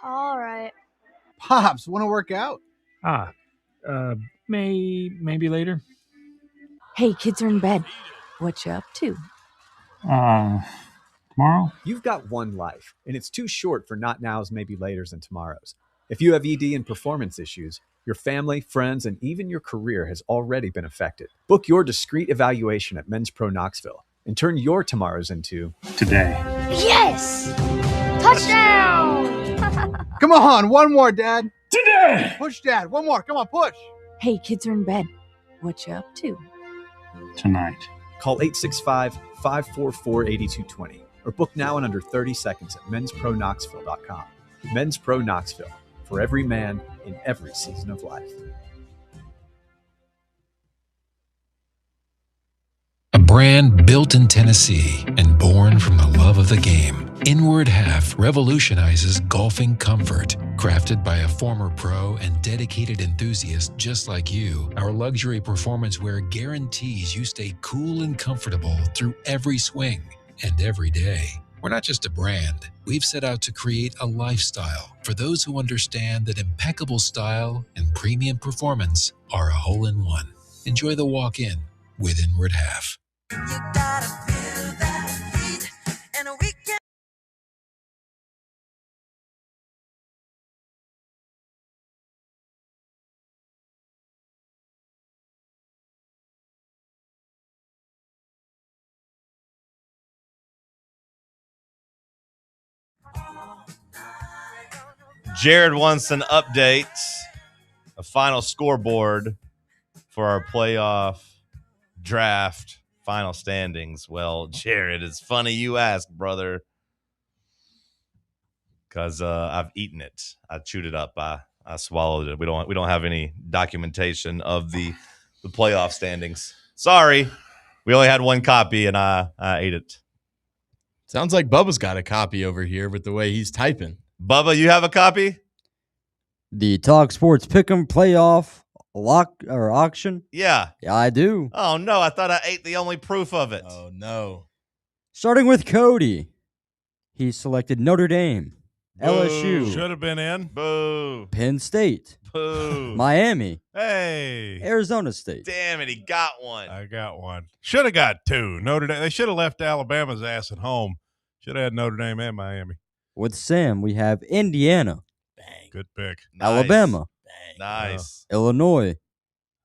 All right. Pops, want to work out? Maybe later. Hey, kids are in bed. What you up to? Tomorrow? You've got one life, and it's too short for not nows, maybe laters, and tomorrows. If you have ED and performance issues, your family, friends, and even your career has already been affected. Book your discreet evaluation at Men's Pro Knoxville and turn your tomorrows into today. Yes! Touchdown! Come on, one more, Dad. Today! Push, Dad. One more. Come on, push. Hey, kids are in bed. What you up to? Tonight. Call 865-544-8220 or book now in under 30 seconds at menspronknoxville.com. Men's Pro Knoxville, for every man in every season of life. A brand built in Tennessee and born from the love of the game, Inward Half revolutionizes golfing comfort. Crafted by a former pro and dedicated enthusiast just like you, our luxury performance wear guarantees you stay cool and comfortable through every swing and every day. We're not just a brand. We've set out to create a lifestyle for those who understand that impeccable style and premium performance are a hole-in-one. Enjoy the walk-in with Inward Half. Jared wants an update, a final scoreboard for our playoff draft final standings. Well, Jared, it's funny you ask, brother, because I've eaten it. I chewed it up. I swallowed it. We don't have any documentation of the playoff standings. Sorry, we only had one copy, and I ate it. Sounds like Bubba's got a copy over here with the way he's typing. Bubba, you have a copy? The TalkSports Pick'em Playoff auction? Yeah. Yeah, I do. Oh, no. I thought I ate the only proof of it. Oh, no. Starting with Cody. He selected Notre Dame, LSU. Should have been in. Boo. Penn State. Boo. Miami. Hey. Arizona State. Damn it, he got one. I got one. Should have got two. Notre Dame. They should have left Alabama's ass at home. Should have had Notre Dame and Miami. With Sam, we have Indiana. Bang. Good pick. Nice. Alabama. Bang. Nice. Illinois.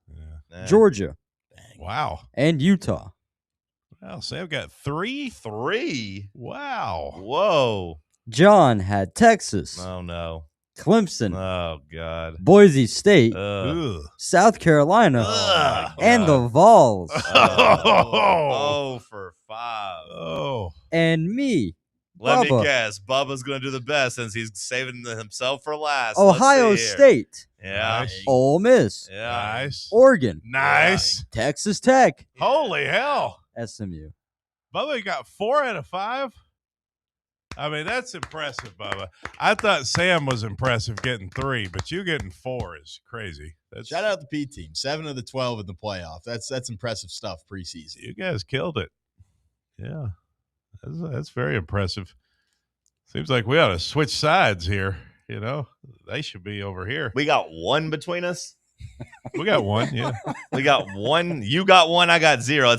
Yeah. Georgia. Bang. Wow. And Utah. Well, Sam got three. Three? Wow. Whoa. John had Texas. Oh, no. Clemson. Oh, God. Boise State. Ugh. South Carolina. Ugh. And the Vols. Oh, for 5. Oh. And me. Let Bubba. me guess. Bubba's going to do the best since he's saving himself for last. Ohio Let's see here. State. Yeah. Nice. Ole Miss. Yeah. Nice. Oregon. Nice. Texas Tech. Holy hell. SMU. Bubba got 4 out of 5. I mean, that's impressive, Bubba. I thought Sam was impressive getting 3, but you getting 4 is crazy. Shout out the P team. 7 of the 12 in the playoff. That's impressive stuff preseason. You guys killed it. Yeah. That's very impressive. Seems like we ought to switch sides here. You know, they should be over here. We got one between us. We got one, yeah. We got one. You got one. I got 0. I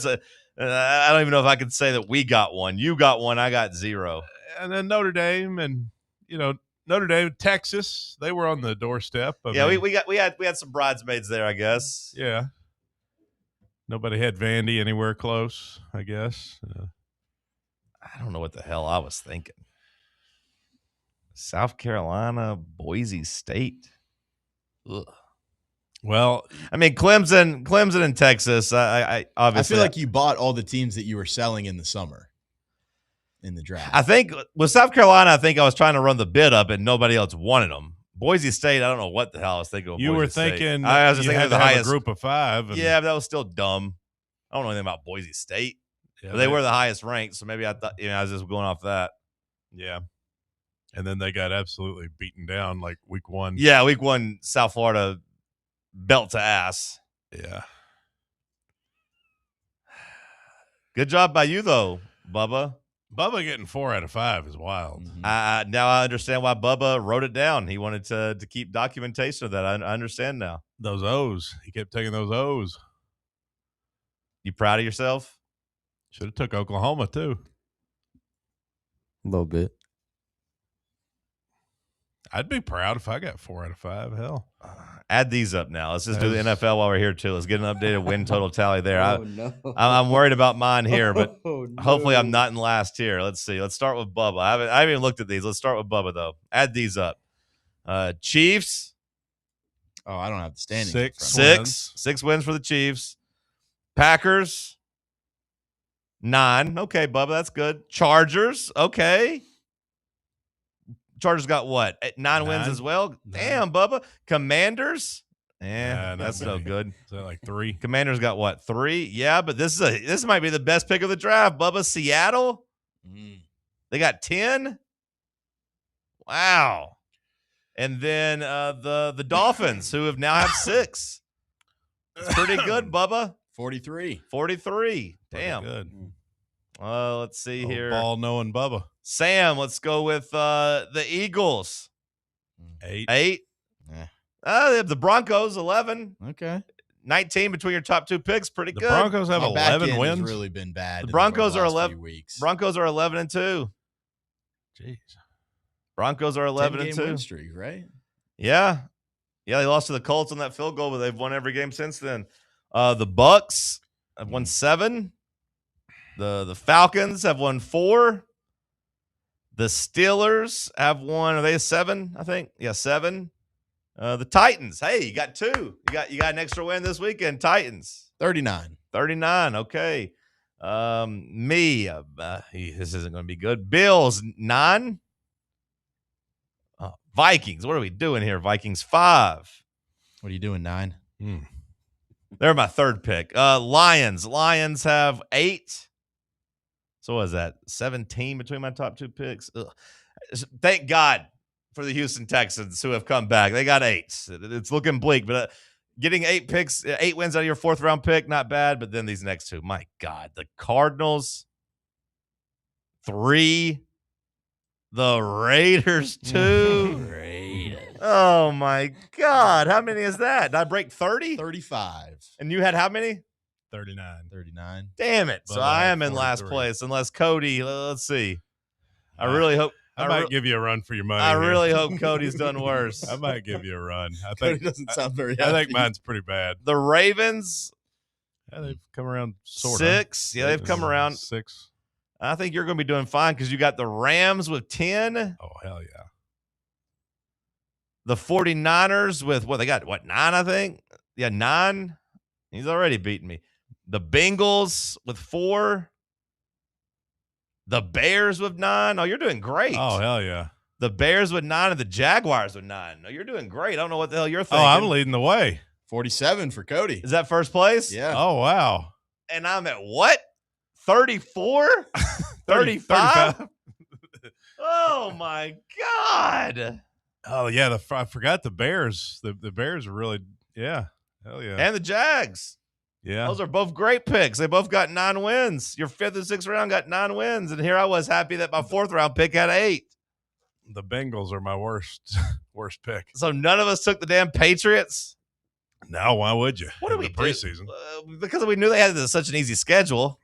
don't even know if I could say that we got one. You got one. I got 0. And then Notre Dame and, Notre Dame, Texas, they were on the doorstep. We had some bridesmaids there, I guess. Yeah. Nobody had Vandy anywhere close, I guess. I don't know what the hell I was thinking. South Carolina, Boise State. Ugh. Well, I mean, Clemson and Texas. I obviously I feel like you bought all the teams that you were selling in the summer in the draft. I think with South Carolina, I think I was trying to run the bid up and nobody else wanted them. Boise State, I don't know what the hell I was thinking of. You Boise were State. thinking I was just you thinking had of the to have highest a group of 5. And yeah, but that was still dumb. I don't know anything about Boise State. Yeah, but they were the highest ranked, so maybe I thought I was just going off that. Yeah. And then they got absolutely beaten down like week 1. Yeah, week 1, South Florida belt to ass. Yeah. Good job by you, though, Bubba. Bubba getting 4 out of 5 is wild. Mm-hmm. Now I understand why Bubba wrote it down. He wanted to keep documentation of that. I understand now. Those O's. He kept taking those O's. You proud of yourself? Should have took Oklahoma, too. A little bit. I'd be proud if I got 4 out of 5. Hell. Add these up now. Let's just do the NFL while we're here, too. Let's get an updated win total tally there. No. I'm worried about mine here, but No. hopefully I'm not in last here. Let's see. Let's start with Bubba. I haven't even looked at these. Let's start with Bubba, though. Add these up. Chiefs. Oh, I don't have the standings. Six wins for the Chiefs. Packers, 9. Okay, Bubba, that's good. Chargers, okay. Chargers got what? 9 wins as well? Damn, Bubba. Commanders? That's no good. Is that like 3? Commanders got what? 3? Yeah, but this might be the best pick of the draft, Bubba. Seattle? They got 10? Wow. And then the Dolphins, who have now 6. It's pretty good, Bubba. 43. 43. Damn. Good. Let's see here. Ball knowing Bubba. Sam, let's go with the Eagles. 8. 8. They have the Broncos, 11. Okay. 19 between your top 2 picks. Pretty good. The Broncos have 11 wins. Has really been bad. The Broncos are 11. 11. Broncos are 11-2. Jeez. Broncos are 11-2. Win streak, right? Yeah. Yeah, they lost to the Colts on that field goal, but they've won every game since then. The Bucks have won 7. The Falcons have won 4. The Steelers have won. Are they 7? I think. Yeah, 7. The Titans. Hey, you got 2. You got an extra win this weekend. Titans. 39. 39. Okay. This isn't going to be good. Bills 9. Vikings. What are we doing here? Vikings 5. What are you doing? 9. They're my 3rd pick. Lions. Lions have 8. So what is that? 17 between my top 2 picks. Ugh. Thank God for the Houston Texans who have come back. They got 8. It's looking bleak, but getting 8 picks, 8 wins out of your 4th round pick, not bad. But then these next 2, my God, the Cardinals 3, the Raiders 2. Oh my God, how many is that? Did I break 30? 35. And you had how many? 39. Damn it! So I am in 43. last place, unless Cody. Let's see. I really hope. I might give you a run for your money. I here. really hope Cody's done worse. I might give you a run. I Cody think doesn't sound very I think happy. mine's pretty bad. The Ravens. Yeah, they've come around sort 6. Yeah, they've come around 6. I think you're going to be doing fine because you got the Rams with 10. Oh, hell yeah. The 49ers with what? They got what? 9, I think. Yeah, 9. He's already beaten me. The Bengals with 4. The Bears with 9. Oh, you're doing great. Oh, hell yeah. The Bears with 9 and the Jaguars with 9. No, you're doing great. I don't know what the hell you're thinking. Oh, I'm leading the way. 47 for Cody. Is that first place? Yeah. Oh, wow. And I'm at what? 34? 35? Oh, my God. Oh, yeah. I forgot the Bears. The Bears are really, yeah. Hell yeah. And the Jags. Yeah. Those are both great picks. They both got 9 wins. Your 5th and 6th round got 9 wins. And here I was happy that my 4th round pick had 8. The Bengals are my worst pick. So none of us took the damn Patriots? No, why would you? What do we do? Preseason. Because we knew they had such an easy schedule.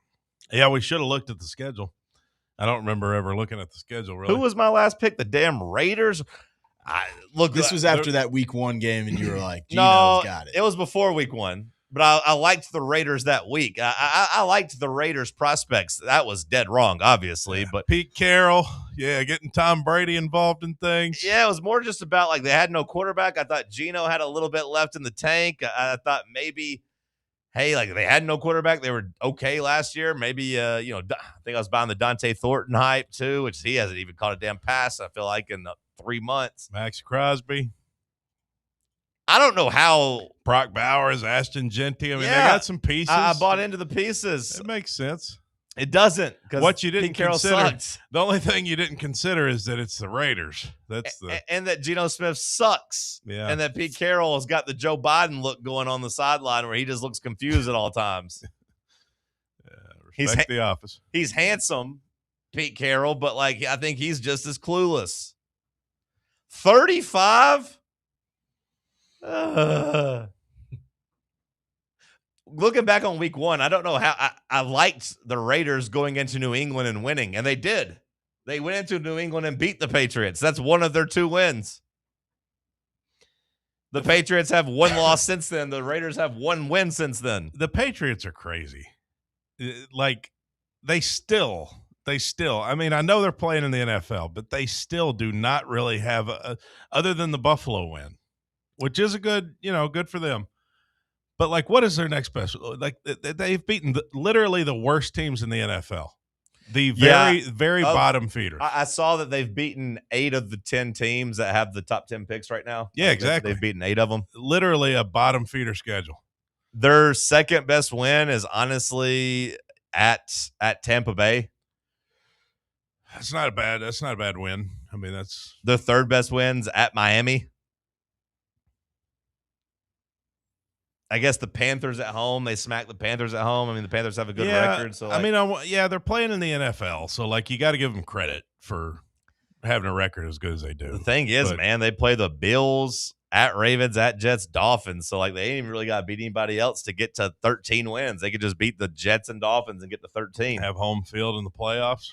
Yeah, we should have looked at the schedule. I don't remember ever looking at the schedule, really. Who was my last pick? The damn Raiders? This was after that week 1 game, and you were like, Gino's got it. It was before week 1. But I liked the Raiders that week. I liked the Raiders prospects. That was dead wrong, obviously. Yeah. But Pete Carroll, getting Tom Brady involved in things. Yeah, it was more just about like they had no quarterback. I thought Gino had a little bit left in the tank. I thought maybe, hey, like they had no quarterback. They were okay last year. Maybe, I think I was buying the Dante Thornton hype too, which he hasn't even caught a damn pass, I feel like, in 3 months. Max Crosby. I don't know how. Brock Bowers, Ashton Genty. I mean, they got some pieces. I bought into the pieces. It makes sense. It doesn't. What you didn't Pete Carroll consider, sucks. the only thing you didn't consider is that it's the Raiders. That's and that Geno Smith sucks. Yeah. And that Pete Carroll has got the Joe Biden look going on the sideline where he just looks confused at all times. Respect the office. He's handsome, Pete Carroll, but like I think he's just as clueless. 35? Looking back on week 1, I don't know how I liked the Raiders going into New England and winning, and they did. They went into New England and beat the Patriots. That's one of their 2 wins. The Patriots have 1 loss since then. The Raiders have 1 win since then. The Patriots are crazy. Like, they still They still, I mean, I know they're playing in the NFL, but they still do not really have other than the Buffalo win, which is a good, good for them. But like, what is their next best? Like they've beaten literally the worst teams in the NFL, the very bottom feeders. I saw that they've beaten 8 of the 10 teams that have the top 10 picks right now. Yeah, exactly. They've beaten 8 of them. Literally a bottom feeder schedule. Their second best win is honestly at Tampa Bay. That's not a bad win. I mean, that's the third best wins at Miami. I guess the Panthers at home, they smacked the Panthers at home. I mean, the Panthers have a good record. So they're playing in the NFL. So, like, you got to give them credit for having a record as good as they do. The thing is, man, they play the Bills, at Ravens, at Jets, Dolphins. So, like, they ain't even really got to beat anybody else to get to 13 wins. They could just beat the Jets and Dolphins and get to 13. Have home field in the playoffs.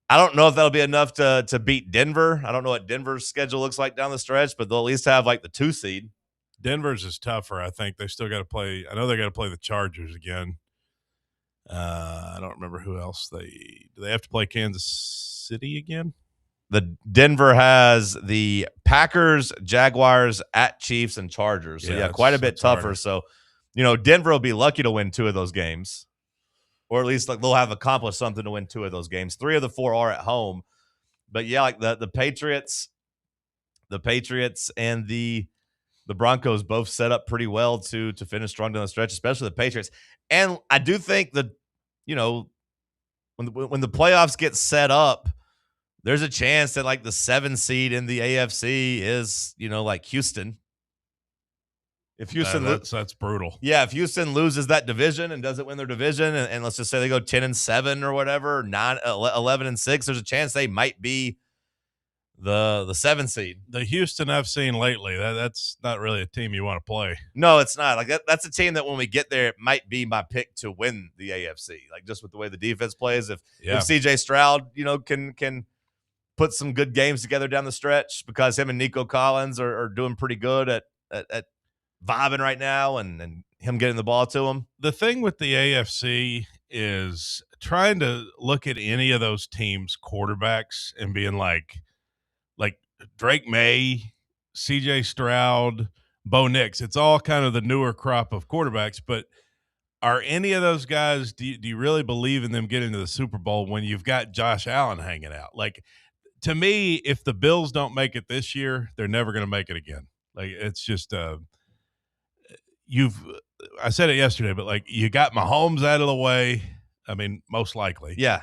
I don't know if that'll be enough to beat Denver. I don't know what Denver's schedule looks like down the stretch, but they'll at least have, like, the 2 seed. Denver's is tougher, I think. They still got to play. I know they got to play the Chargers again. I don't remember who else do they have to play Kansas City again? The Denver has the Packers, Jaguars, at Chiefs, and Chargers. So, quite a bit tougher. Harder. So, Denver will be lucky to win 2 of those games, or at least like they'll have accomplished something to win 2 of those games. 3 of the 4 are at home. But, yeah, like the Patriots and the Broncos both set up pretty well to finish strong down the stretch, especially the Patriots. And I do think that, when the playoffs get set up, there's a chance that like the 7 seed in the AFC is, like Houston. If Houston that's brutal. Yeah, if Houston loses that division and doesn't win their division, and let's just say they go 10-7 or whatever, 11-6, there's a chance they might be the 7 seed. The Houston I've seen lately, that's not really a team you want to play. No, it's not. Like that's a team that when we get there, it might be my pick to win the AFC. Like just with the way the defense plays, if CJ Stroud, can put some good games together down the stretch, because him and Nico Collins are doing pretty good at vibing right now, and him getting the ball to him. The thing with the AFC is trying to look at any of those teams' quarterbacks and being like Drake May, CJ Stroud, Bo Nix. It's all kind of the newer crop of quarterbacks, but are any of those guys, do you really believe in them getting to the Super Bowl when you've got Josh Allen hanging out? Like, to me, if the Bills don't make it this year, they're never going to make it again. Like, it's just I said it yesterday, but like, you got Mahomes out of the way. I mean, most likely. Yeah.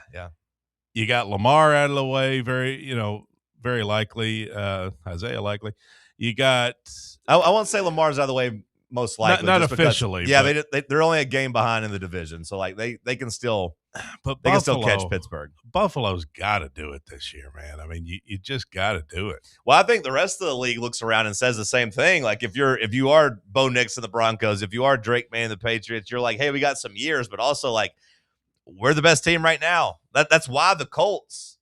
You got Lamar out of the way, very likely. Isaiah likely. You got. I won't say Lamar's out of the way. Most likely, not officially. Yeah, they're only a game behind in the division, so like they can still, but they can still catch Pittsburgh. Buffalo's got to do it this year, man. I mean, you just got to do it. Well, I think the rest of the league looks around and says the same thing. Like if you are Bo Nix and the Broncos, if you are Drake May and the Patriots, you're like, hey, we got some years, but also like we're the best team right now. That's why the Colts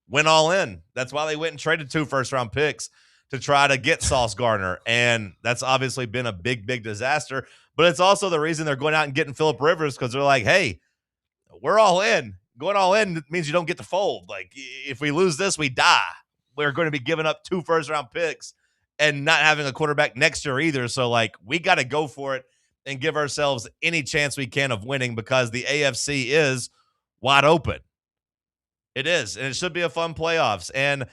went all in. That's why they went and traded 2 first-round picks to try to get Sauce Gardner. And that's obviously been a big, big disaster. But it's also the reason they're going out and getting Phillip Rivers, because they're like, hey, we're all in. Going all in means you don't get to fold. Like, if we lose this, we die. We're going to be giving up 2 first-round picks and not having a quarterback next year either. So, like, we got to go for it and give ourselves any chance we can of winning, because the AFC is wide open. It is, and it should be a fun playoffs. And,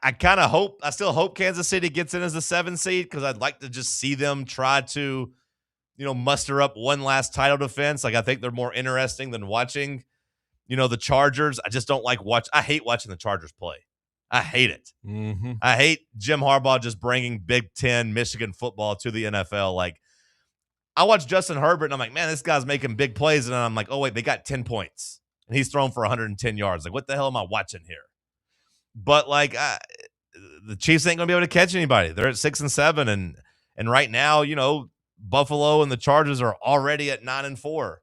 I kind of hope, I still hope Kansas City gets in as a 7 seed, because I'd like to just see them try to, muster up one last title defense. Like, I think they're more interesting than watching, the Chargers. I just don't like I hate watching the Chargers play. I hate it. Mm-hmm. I hate Jim Harbaugh just bringing Big Ten Michigan football to the NFL. Like, I watch Justin Herbert, and I'm like, man, this guy's making big plays. And I'm like, oh, wait, they got 10 points. And he's thrown for 110 yards. Like, what the hell am I watching here? But like the Chiefs ain't gonna be able to catch anybody. They're at 6-7, and right now, Buffalo and the Chargers are already at 9-4.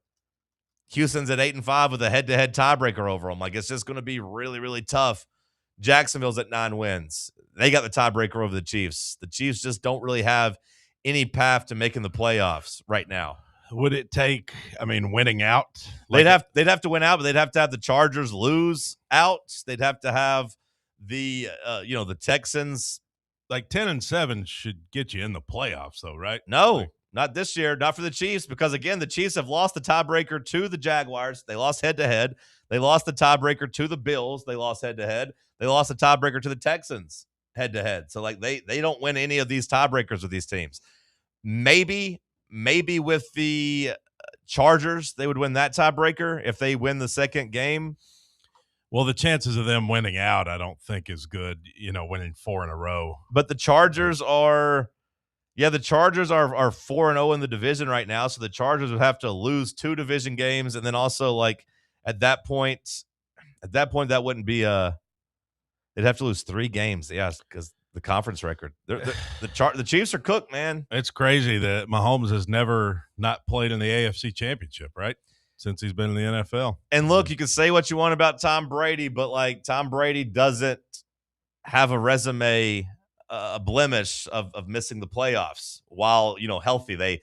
Houston's at 8-5 with a head-to-head tiebreaker over them. Like, it's just gonna be really, really tough. Jacksonville's at 9 wins. They got the tiebreaker over the Chiefs. The Chiefs just don't really have any path to making the playoffs right now. would it take? I mean, winning out. They'd have to win out, but they'd have to have the Chargers lose out. They'd have to have the the Texans. Like 10-7 should get you in the playoffs, though, right? No, not this year. Not for the Chiefs, because again, the Chiefs have lost the tiebreaker to the Jaguars. They lost head-to-head. They lost the tiebreaker to the Bills. They lost head-to-head. They lost the tiebreaker to the Texans head-to-head. So like they don't win any of these tiebreakers with these teams. Maybe with the Chargers, they would win that tiebreaker if they win the second game. Well, the chances of them winning out, I don't think is good, winning 4 in a row. But the Chargers are 4-0 in the division right now. So the Chargers would have to lose 2 division games. And then also like at that point, that wouldn't be they'd have to lose 3 games. Yes. Because the conference record, the Chiefs are cooked, man. It's crazy that Mahomes has never not played in the AFC Championship, right? Since he's been in the NFL. And look, you can say what you want about Tom Brady, but like Tom Brady doesn't have a resume, a blemish of missing the playoffs while, healthy. They,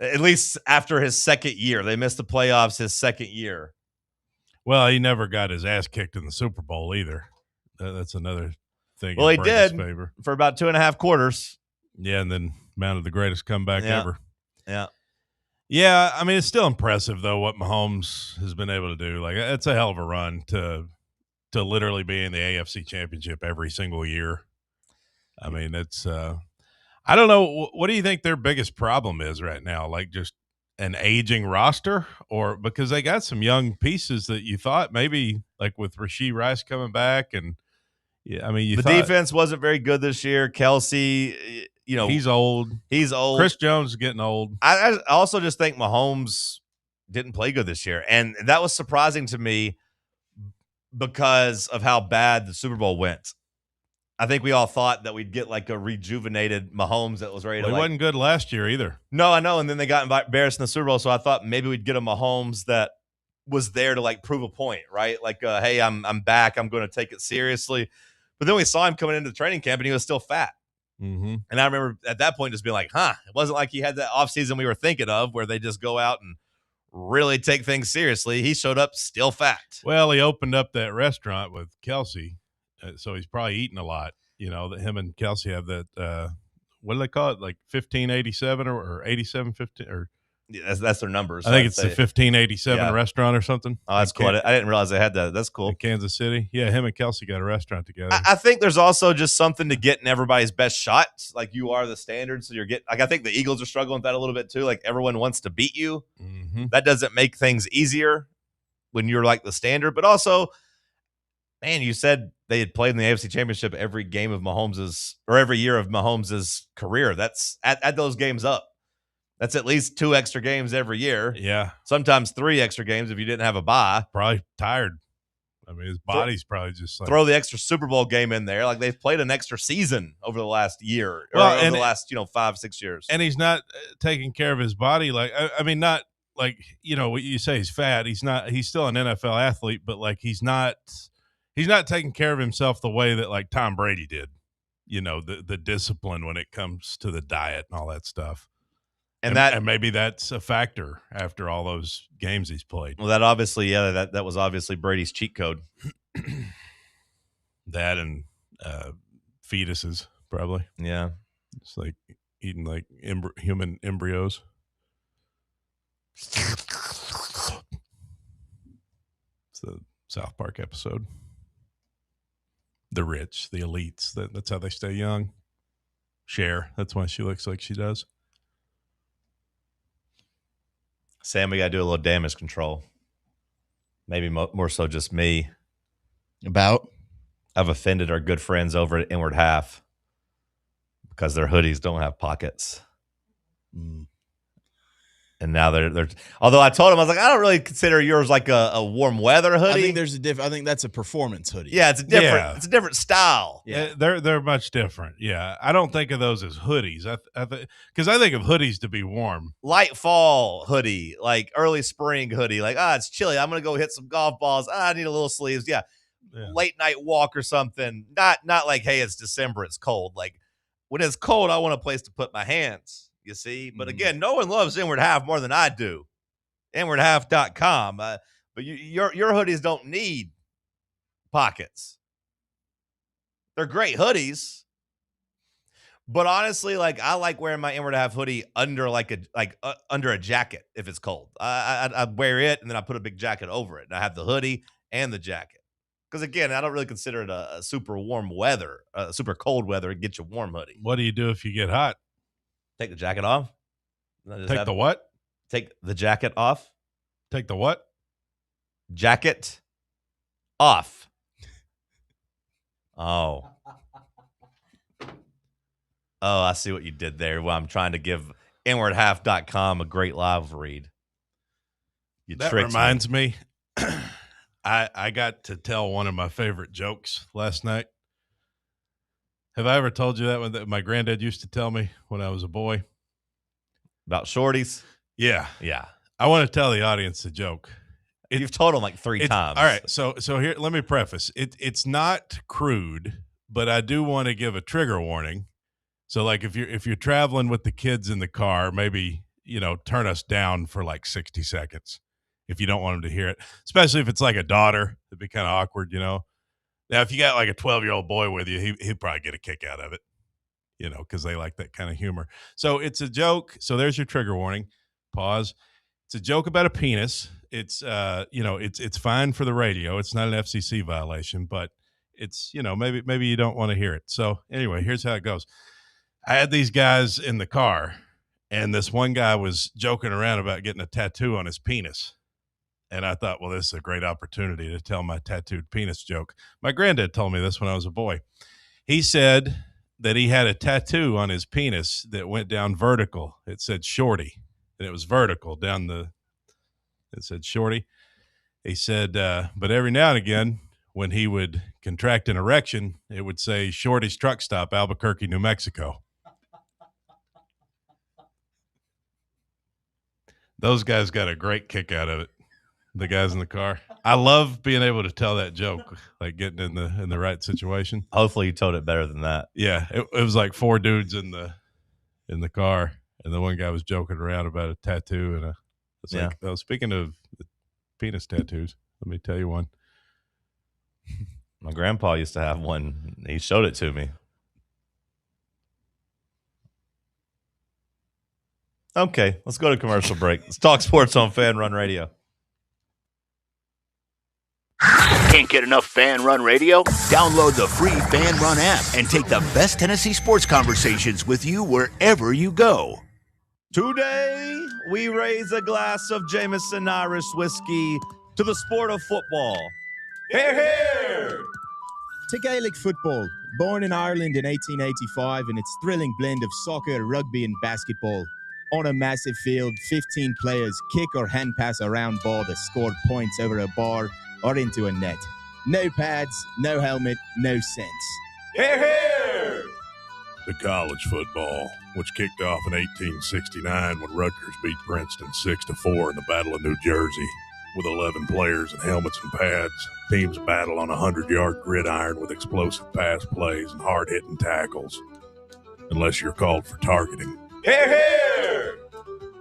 at least after his second year, they missed the playoffs his second year. Well, he never got his ass kicked in the Super Bowl either. That's another thing. Well, he did favor. For about 2.5 quarters. Yeah, and then mounted the greatest comeback ever. Yeah. Yeah, I mean, it's still impressive, though, what Mahomes has been able to do. Like, it's a hell of a run to literally be in the AFC Championship every single year. I mean, it's I don't know. What do you think their biggest problem is right now? Like, just an aging roster? Or because they got some young pieces that you thought maybe, like with Rashee Rice coming back, and yeah, I mean, the defense wasn't very good this year. Kelsey, he's old. Chris Jones is getting old. I also just think Mahomes didn't play good this year. And that was surprising to me because of how bad the Super Bowl went. I think we all thought that we'd get like a rejuvenated Mahomes that was ready to. He wasn't good last year either. No, I know. And then they got embarrassed in the Super Bowl. So I thought maybe we'd get a Mahomes that was there to like prove a point, right? Like, hey, I'm back. I'm going to take it seriously. But then we saw him coming into the training camp and he was still fat. Mm-hmm. And I remember at that point just being like, it wasn't like he had that offseason we were thinking of where they just go out and really take things seriously. He showed up still fat. Well, he opened up that restaurant with Kelsey, so he's probably eating a lot. That him and Kelsey have that, what do they call it, like 1587 or 8715 or yeah, that's their numbers. I think it's the 1587 restaurant or something. Oh, that's cool. I didn't realize they had that. That's cool. In Kansas City. Yeah, him and Kelsey got a restaurant together. I think there's also just something to getting everybody's best shot. Like you are the standard. So you're getting, like, I think the Eagles are struggling with that a little bit too. Like everyone wants to beat you. Mm-hmm. That doesn't make things easier when you're like the standard. But also, man, you said they had played in the AFC Championship every game of Mahomes's, or every year of Mahomes's career. That's add those games up. That's at least 2 extra games every year. Yeah. Sometimes 3 extra games if you didn't have a bye. Probably tired. I mean, his body's probably just like... Throw the extra Super Bowl game in there. Like, they've played an extra season over the last year. Well, or over the last, 5-6 years. And he's not taking care of his body. Like, I mean, not like, what you say he's fat. He's still an NFL athlete, but like he's not taking care of himself the way that like Tom Brady did. The discipline when it comes to the diet and all that stuff. And maybe that's a factor after all those games he's played. Well, that obviously, that was obviously Brady's cheat code. That and fetuses, probably. Yeah. It's like eating like human embryos. It's a South Park episode. The rich, the elites, that's how they stay young. Cher, that's why she looks like she does. Sam, we got to do a little damage control. Maybe more so just me. About? I've offended our good friends over at Inward Half because their hoodies don't have pockets. And now they're although I told them, I was like, I don't really consider yours like a warm weather hoodie. I think there's I think that's a performance hoodie. Yeah, it's a different style. Yeah, they're much different. Yeah, I don't think of those as hoodies. Because I think of hoodies to be warm. Light fall hoodie, like early spring hoodie. Like, it's chilly. I'm gonna go hit some golf balls. I need a little sleeves. Yeah. Late night walk or something. Not like, hey, it's December, it's cold. Like when it's cold, I want a place to put my hands. you see. But again, no one loves Inward Half more than I do. InwardHalf.com. But your hoodies don't need pockets. They're great hoodies. But honestly, like I like wearing my Inward Half hoodie under under a jacket if it's cold. I wear it and then I put a big jacket over it. And I have the hoodie and the jacket. Because again, I don't really consider it a super warm weather, super cold weather. Get you warm hoodie. What do you do if you get hot? Take the jacket off. Take the what? Take the jacket off. Take the what? Jacket off. Oh. Oh, I see what you did there. Well, I'm trying to give InwardHalf.com a great live read. That reminds me. I got to tell one of my favorite jokes last night. Have I ever told you that one that my granddad used to tell me when I was a boy? About shorties? Yeah. Yeah. I want to tell the audience a joke. You've told them like 3 times. All right. So here, let me preface. It's not crude, but I do want to give a trigger warning. So like if you're traveling with the kids in the car, maybe, turn us down for like 60 seconds if you don't want them to hear it, especially if it's like a daughter. It'd be kind of awkward, Now, if you got like a 12-year-old boy with you, he'd probably get a kick out of it, because they like that kind of humor. So it's a joke. So there's your trigger warning. Pause. It's a joke about a penis. It's, it's fine for the radio. It's not an FCC violation, but it's, maybe you don't want to hear it. So anyway, here's how it goes. I had these guys in the car, and this one guy was joking around about getting a tattoo on his penis. And I thought, well, this is a great opportunity to tell my tattooed penis joke. My granddad told me this when I was a boy. He said that he had a tattoo on his penis that went down vertical. It said Shorty, and it was vertical down it said Shorty. He said, but every now and again, when he would contract an erection, it would say Shorty's Truck Stop, Albuquerque, New Mexico. Those guys got a great kick out of it. The guys in the car. I love being able to tell that joke, like getting in the right situation. Hopefully you told it better than that. Yeah, it was like 4 dudes in the car, and the one guy was joking around about a tattoo, and it's like, oh, speaking of penis tattoos, let me tell you one. My grandpa used to have one. He showed it to me. Okay, let's go to commercial break. Let's talk sports on Fan Run Radio. Can't get enough Fan Run Radio? Download the free Fan Run app and take the best Tennessee sports conversations with you wherever you go. Today, we raise a glass of Jameson Irish whiskey to the sport of football. Hear, hear! To Gaelic football, born in Ireland in 1885 in its thrilling blend of soccer, rugby and basketball. On a massive field, 15 players kick or hand pass a round ball to score points over a bar or into a net. No pads, no helmet, no sense. Hear, hear! To college football, which kicked off in 1869 when Rutgers beat Princeton 6-4 in the Battle of New Jersey. With 11 players and helmets and pads, teams battle on a 100-yard gridiron with explosive pass plays and hard-hitting tackles. Unless you're called for targeting. Hear, hear!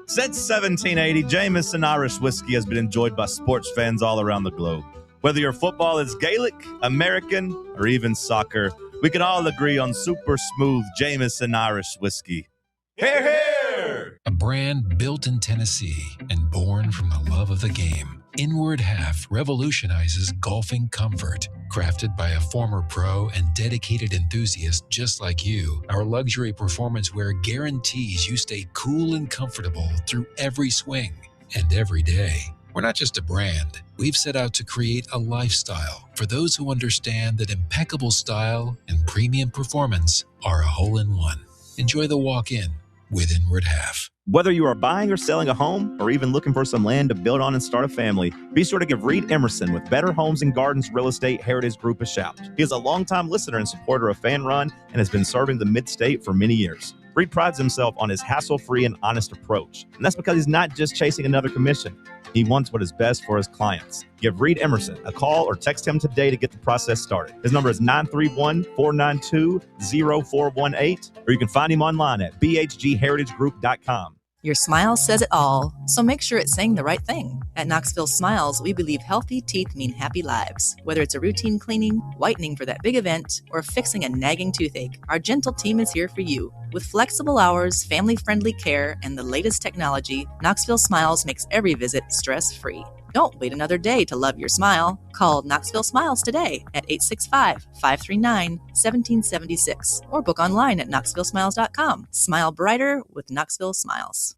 Since 1780, Jameson Irish whiskey has been enjoyed by sports fans all around the globe. Whether your football is Gaelic, American, or even soccer, we can all agree on super smooth Jameson Irish whiskey. Hear, hear! A brand built in Tennessee and born from the love of the game. Inward Half revolutionizes golfing comfort. Crafted by a former pro and dedicated enthusiast just like you, our luxury performance wear guarantees you stay cool and comfortable through every swing and every day. We're not just a brand. We've set out to create a lifestyle for those who understand that impeccable style and premium performance are a hole-in-one. Enjoy the walk-in with Inward Half. Whether you are buying or selling a home or even looking for some land to build on and start a family, be sure to give Reed Emerson with Better Homes and Gardens Real Estate Heritage Group a shout. He is a longtime listener and supporter of Fan Run and has been serving the Mid-State for many years. Reed prides himself on his hassle-free and honest approach, and that's because he's not just chasing another commission. He wants what is best for his clients. Give Reed Emerson a call or text him today to get the process started. His number is 931-492-0418, or you can find him online at bhgheritagegroup.com. Your smile says it all, so make sure it's saying the right thing. At Knoxville Smiles, we believe healthy teeth mean happy lives. Whether it's a routine cleaning, whitening for that big event, or fixing a nagging toothache, our gentle team is here for you. With flexible hours, family-friendly care, and the latest technology, Knoxville Smiles makes every visit stress-free. Don't wait another day to love your smile. Call Knoxville Smiles today at 865-539-1776 or book online at knoxvillesmiles.com. Smile brighter with Knoxville Smiles.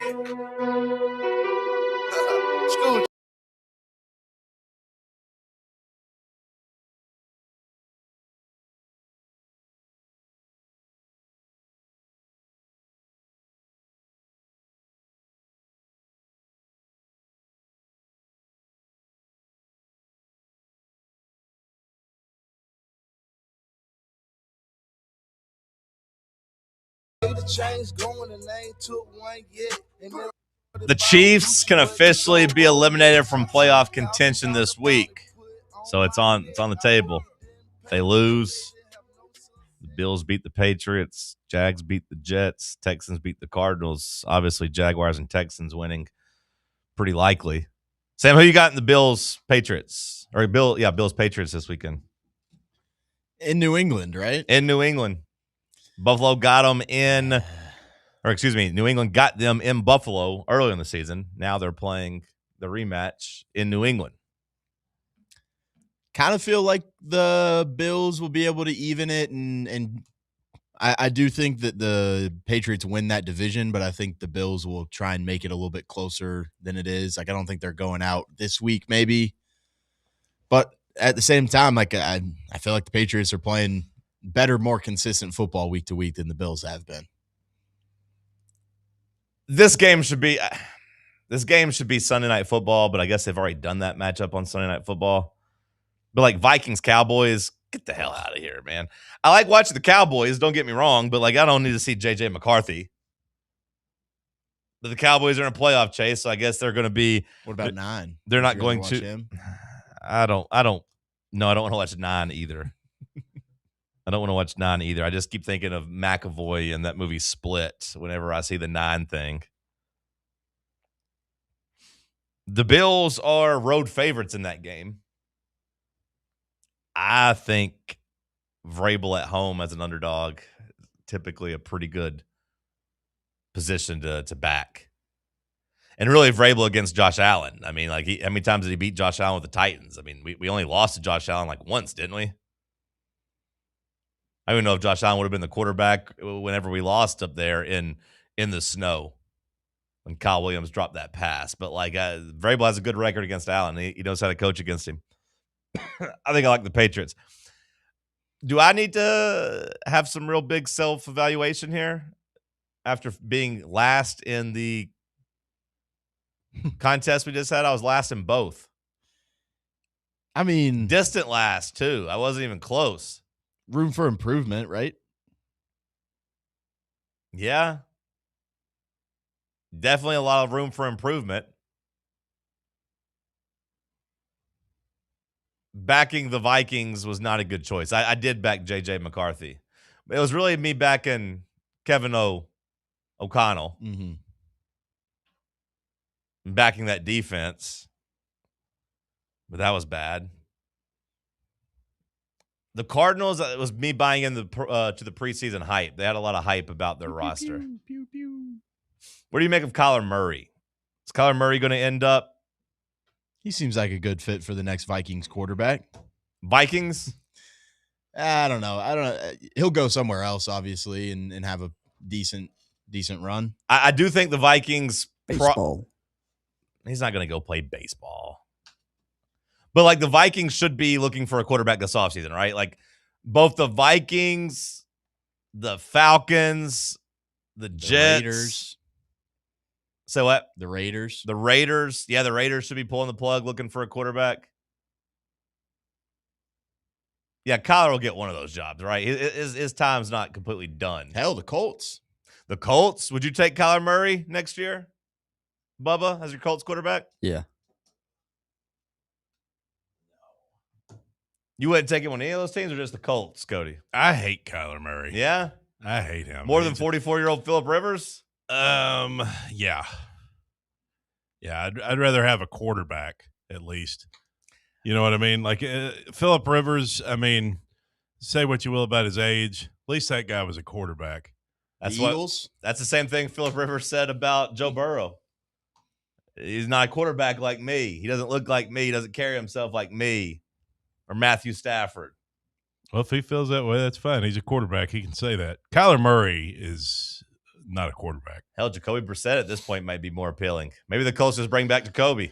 The Chiefs can officially be eliminated from playoff contention this week. So it's on the table. If they lose, the Bills beat the Patriots, Jags beat the Jets, Texans beat the Cardinals. Obviously, Jaguars and Texans winning pretty likely. Sam, who you got in the Bills Patriots? Or Bills Patriots this weekend. In New England, right? In New England. Buffalo got them New England got them in Buffalo early in the season. Now they're playing the rematch in New England. Kind of feel like the Bills will be able to even it, and I do think that the Patriots win that division, but I think the Bills will try and make it a little bit closer than it is. Like, I don't think they're going out this week, maybe. But at the same time, like I feel like the Patriots are playing better, more consistent football week to week than the Bills have been. This game should be Sunday Night Football, but I guess they've already done that matchup on Sunday Night Football. But like Vikings-Cowboys, get the hell out of here, man. I like watching the Cowboys, don't get me wrong, but like I don't need to see J.J. McCarthy. But the Cowboys are in a playoff chase, so I guess they're going to be. What about 9? They're not going watch to. Him? I don't want to watch 9 either. I don't want to watch 9 either. I just keep thinking of McAvoy and that movie Split whenever I see the 9 thing. The Bills are road favorites in that game. I think Vrabel at home as an underdog, typically a pretty good position to back. And really Vrabel against Josh Allen. I mean, like how many times did he beat Josh Allen with the Titans? I mean, we only lost to Josh Allen like once, didn't we? I don't even know if Josh Allen would have been the quarterback whenever we lost up there in the snow when Kyle Williams dropped that pass. But like Vrabel has a good record against Allen. He knows how to coach against him. I think I like the Patriots. Do I need to have some real big self-evaluation here after being last in the contest we just had? I was last in both. I mean, distant last too. I wasn't even close. Room for improvement, right? Yeah. Definitely a lot of room for improvement. Backing the Vikings was not a good choice. I did back J.J. McCarthy. It was really me backing Kevin O'Connell. Mm-hmm. Backing that defense. But that was bad. The Cardinals, it was me buying in to the preseason hype. They had a lot of hype about their roster. Pew, pew. What do you make of Kyler Murray? Is Kyler Murray going to end up? He seems like a good fit for the next Vikings quarterback. Vikings? I don't know. He'll go somewhere else, obviously, and have a decent run. I do think the Vikings baseball. He's not going to go play baseball. But like the Vikings should be looking for a quarterback this offseason, right? Like both the Vikings, the Falcons, the Jets. Raiders. So what? The Raiders. The Raiders. Yeah, the Raiders should be pulling the plug looking for a quarterback. Yeah, Kyler will get one of those jobs, right? His time's not completely done. Hell, the Colts. The Colts? Would you take Kyler Murray next year, Bubba, as your Colts quarterback? Yeah. You wouldn't take him on any of those teams or just the Colts, Cody? I hate Kyler Murray. Yeah? I hate him. More than 44-year-old Phillip Rivers? Yeah. Yeah, I'd rather have a quarterback at least. You know what I mean? Like Phillip Rivers, I mean, say what you will about his age, at least that guy was a quarterback. That's the same thing Phillip Rivers said about Joe Burrow. He's not a quarterback like me. He doesn't look like me. He doesn't carry himself like me or Matthew Stafford. Well, if he feels that way, that's fine. He's a quarterback. He can say that. Kyler Murray is not a quarterback. Hell, Jacoby Brissett at this point might be more appealing. Maybe the Colts just bring back Jacoby.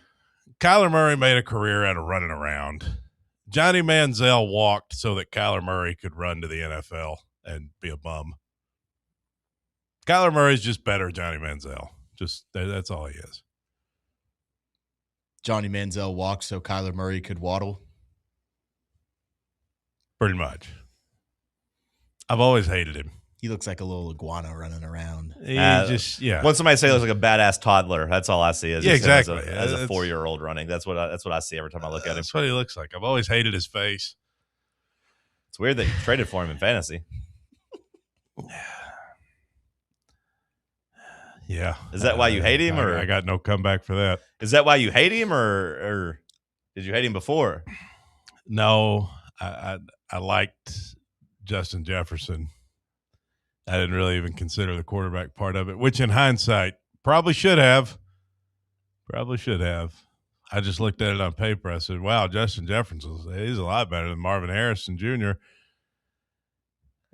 Kyler Murray made a career out of running around. Johnny Manziel walked so that Kyler Murray could run to the NFL and be a bum. Kyler Murray's just better Johnny Manziel. Just that's all he is. Johnny Manziel walked so Kyler Murray could waddle. Pretty much. I've always hated him. He looks like a little iguana running around. When somebody say he looks like a badass toddler, that's all I see. Exactly. As a 4-year-old running, that's what I see every time I look at him. That's what he looks like. I've always hated his face. It's weird that you traded for him in fantasy. Yeah. Is that why you hate him, or I got no comeback for that? Is that why you hate him, or did you hate him before? No, I liked Justin Jefferson. I didn't really even consider the quarterback part of it, which in hindsight probably should have. I just looked at it on paper. I said, wow, Justin Jefferson, he's a lot better than Marvin Harrison Jr.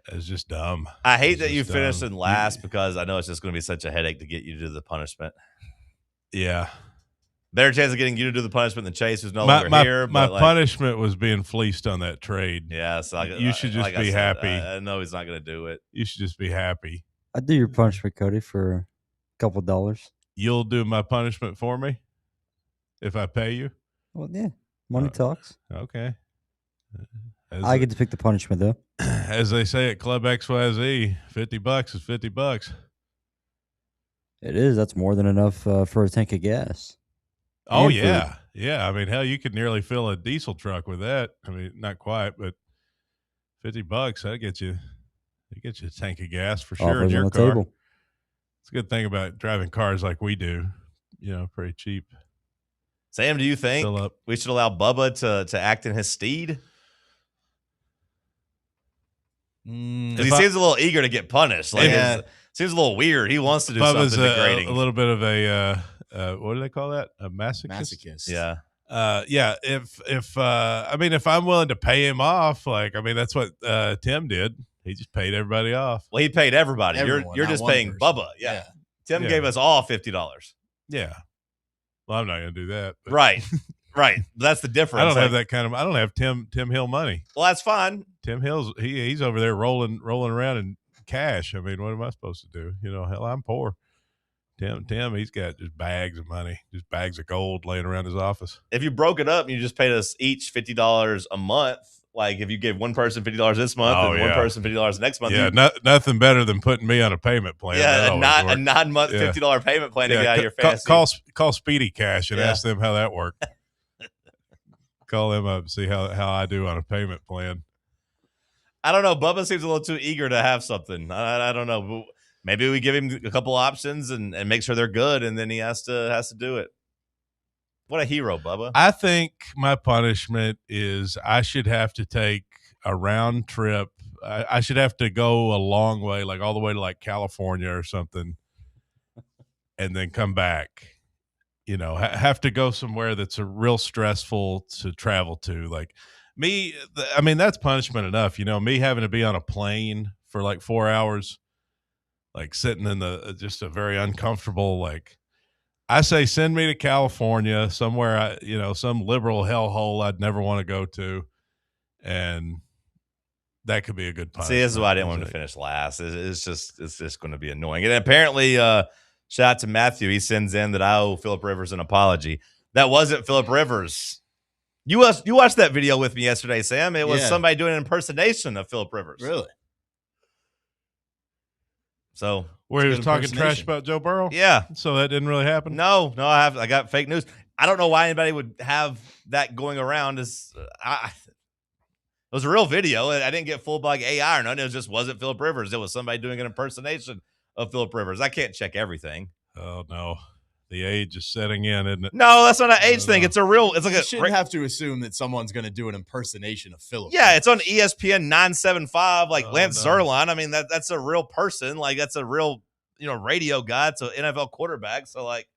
It's just dumb. I hate that you finished in last because I know it's just going to be such a headache to get you to do the punishment. Yeah. Better chance of getting you to do the punishment than Chase, who's no longer here. My punishment was being fleeced on that trade. Yeah, so you should just be happy. I know he's not going to do it. You should just be happy. I'd do your punishment, Cody, for a couple $. You'll do my punishment for me if I pay you? Well, yeah. Money talks. Okay. I get to pick the punishment, though. As they say at Club XYZ, $50 is $50. It is. That's more than enough for a tank of gas. Oh, yeah. Yeah. I mean, hell, you could nearly fill a diesel truck with that. I mean, not quite, but $50, that gets you a tank of gas for sure in your car. Table. It's a good thing about driving cars like we do, pretty cheap. Sam, do you think we should allow Bubba to act in his steed? Because he seems a little eager to get punished. It seems a little weird. He wants to do Bubba's something degrading. A little bit of a what do they call that? A masochist. Yeah. Yeah. If I'm willing to pay him off, that's what Tim did. He just paid everybody off. Well, he paid everybody. Everyone, you're just paying person. Bubba. Yeah. Tim gave us all $50. Yeah. Well, I'm not going to do that. But. Right. Right. That's the difference. I don't have that kind of. I don't have Tim Hill money. Well, that's fine. Tim Hill's he's over there rolling around in cash. I mean, what am I supposed to do? Hell, I'm poor. Tim, he's got just bags of money, just bags of gold laying around his office. If you broke it up and you just paid us each $50 a month, like if you gave one person $50 this month and one person $50 next month. Yeah, nothing better than putting me on a payment plan. Yeah, a 9-month $50 payment plan to get out of your fantasy. Call Speedy Cash and ask them how that worked. Call them up and see how I do on a payment plan. I don't know. Bubba seems a little too eager to have something. I don't know. Maybe we give him a couple options and make sure they're good, and then he has to do it. What a hero, Bubba. I think my punishment is I should have to take a round trip. I should have to go a long way, like all the way to like California or something, and then come back. Have to go somewhere that's a real stressful to travel to. Like me, that's punishment enough. Me having to be on a plane for like 4 hours, like sitting in just a very uncomfortable, like I say, send me to California somewhere, some liberal hellhole I'd never want to go to. And that could be a good punishment. See, this is why I didn't want him to finish last. It's just going to be annoying. And apparently, shout out to Matthew. He sends in that I owe Phillip Rivers an apology. That wasn't Phillip Rivers. You watched that video with me yesterday, Sam. It was somebody doing an impersonation of Phillip Rivers. Really? So where he It's was good talking trash impersonation. about Joe Burrow. yeah, So that didn't really happen. no, I got fake news. I don't know why anybody would have that going around. It was a real video. I didn't get fooled by like AI or nothing. It just wasn't Phillip Rivers. It was somebody doing an impersonation of Phillip Rivers. I can't check everything. Oh no, the age is setting in, isn't it? No, that's not an age thing. It's a real. It's like You a. shouldn't have to assume that someone's going to do an impersonation of Philip. Yeah, it's on ESPN 975. Like Oh, Lance no. Zerline. I mean, that's a real person. Like that's a real radio guy. It's an NFL quarterback. So like,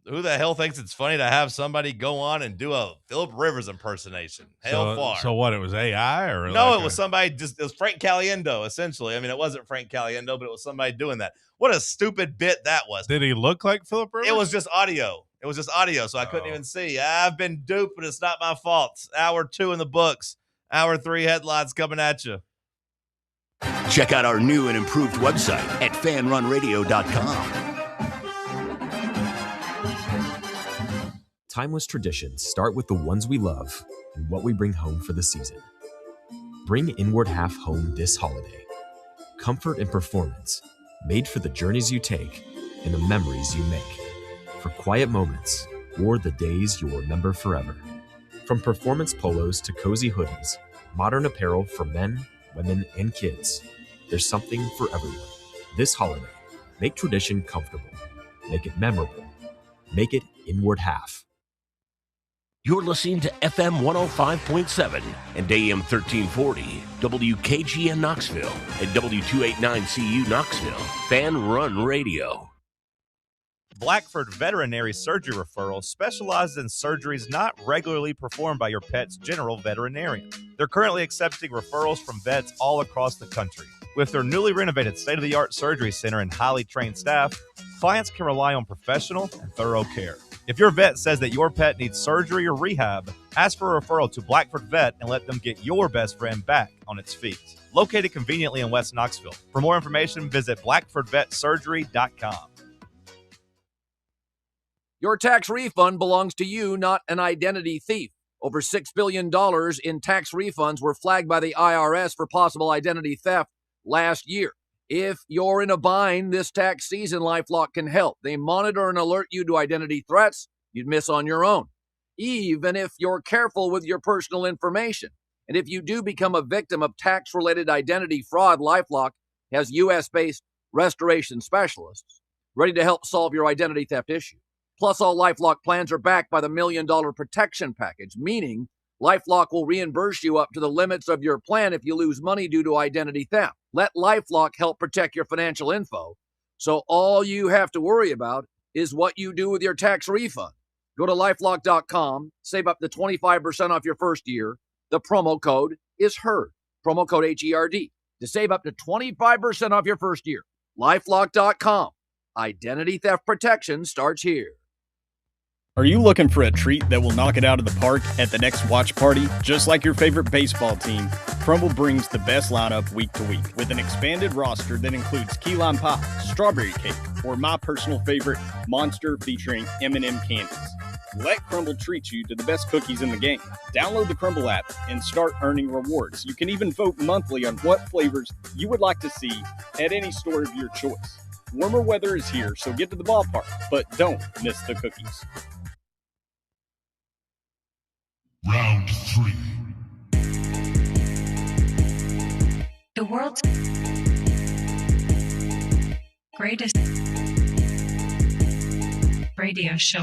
who the hell thinks it's funny to have somebody go on and do a Phillip Rivers impersonation? Hell far. So what? It was AI or No, like it was somebody it was Frank Caliendo, essentially. I mean, it wasn't Frank Caliendo, but it was somebody doing that. What a stupid bit that was. Did he look like Phillip Rivers? It was just audio. So I couldn't even see. I've been duped, but it's not my fault. Hour 2 in the books. Hour 3 headlines coming at you. Check out our new and improved website at fanrunradio.com. Timeless traditions start with the ones we love and what we bring home for the season. Bring Inward Half home this holiday. Comfort and performance, made for the journeys you take and the memories you make. For quiet moments or the days you'll remember forever. From performance polos to cozy hoodies, modern apparel for men, women, and kids, there's something for everyone. This holiday, make tradition comfortable. Make it memorable. Make it Inward Half. You're listening to FM 105.7 and AM 1340, WKGN Knoxville, and W289CU Knoxville, Fan Run Radio. Blackford Veterinary Surgery Referral specializes in surgeries not regularly performed by your pet's general veterinarian. They're currently accepting referrals from vets all across the country. With their newly renovated state-of-the-art surgery center and highly trained staff, clients can rely on professional and thorough care. If your vet says that your pet needs surgery or rehab, ask for a referral to Blackford Vet and let them get your best friend back on its feet. Located conveniently in West Knoxville. For more information, visit blackfordvetsurgery.com. Your tax refund belongs to you, not an identity thief. Over $6 billion in tax refunds were flagged by the IRS for possible identity theft last year. If you're in a bind this tax season, LifeLock can help. They monitor and alert you to identity threats you'd miss on your own, even if you're careful with your personal information. And if you do become a victim of tax-related identity fraud, LifeLock has U.S.-based restoration specialists ready to help solve your identity theft issue. Plus, all LifeLock plans are backed by the $1 Million Protection Package, meaning LifeLock will reimburse you up to the limits of your plan if you lose money due to identity theft. Let LifeLock help protect your financial info, so all you have to worry about is what you do with your tax refund. Go to LifeLock.com, save up to 25% off your first year. The promo code is HERD, promo code HERD, to save up to 25% off your first year. LifeLock.com. Identity theft protection starts here. Are you looking for a treat that will knock it out of the park at the next watch party? Just like your favorite baseball team, Crumble brings the best lineup week to week with an expanded roster that includes key lime pie, strawberry cake, or my personal favorite, Monster featuring M&M candies. Let Crumble treat you to the best cookies in the game. Download the Crumble app and start earning rewards. You can even vote monthly on what flavors you would like to see at any store of your choice. Warmer weather is here, so get to the ballpark, but don't miss the cookies. Round 3. The world's greatest radio show.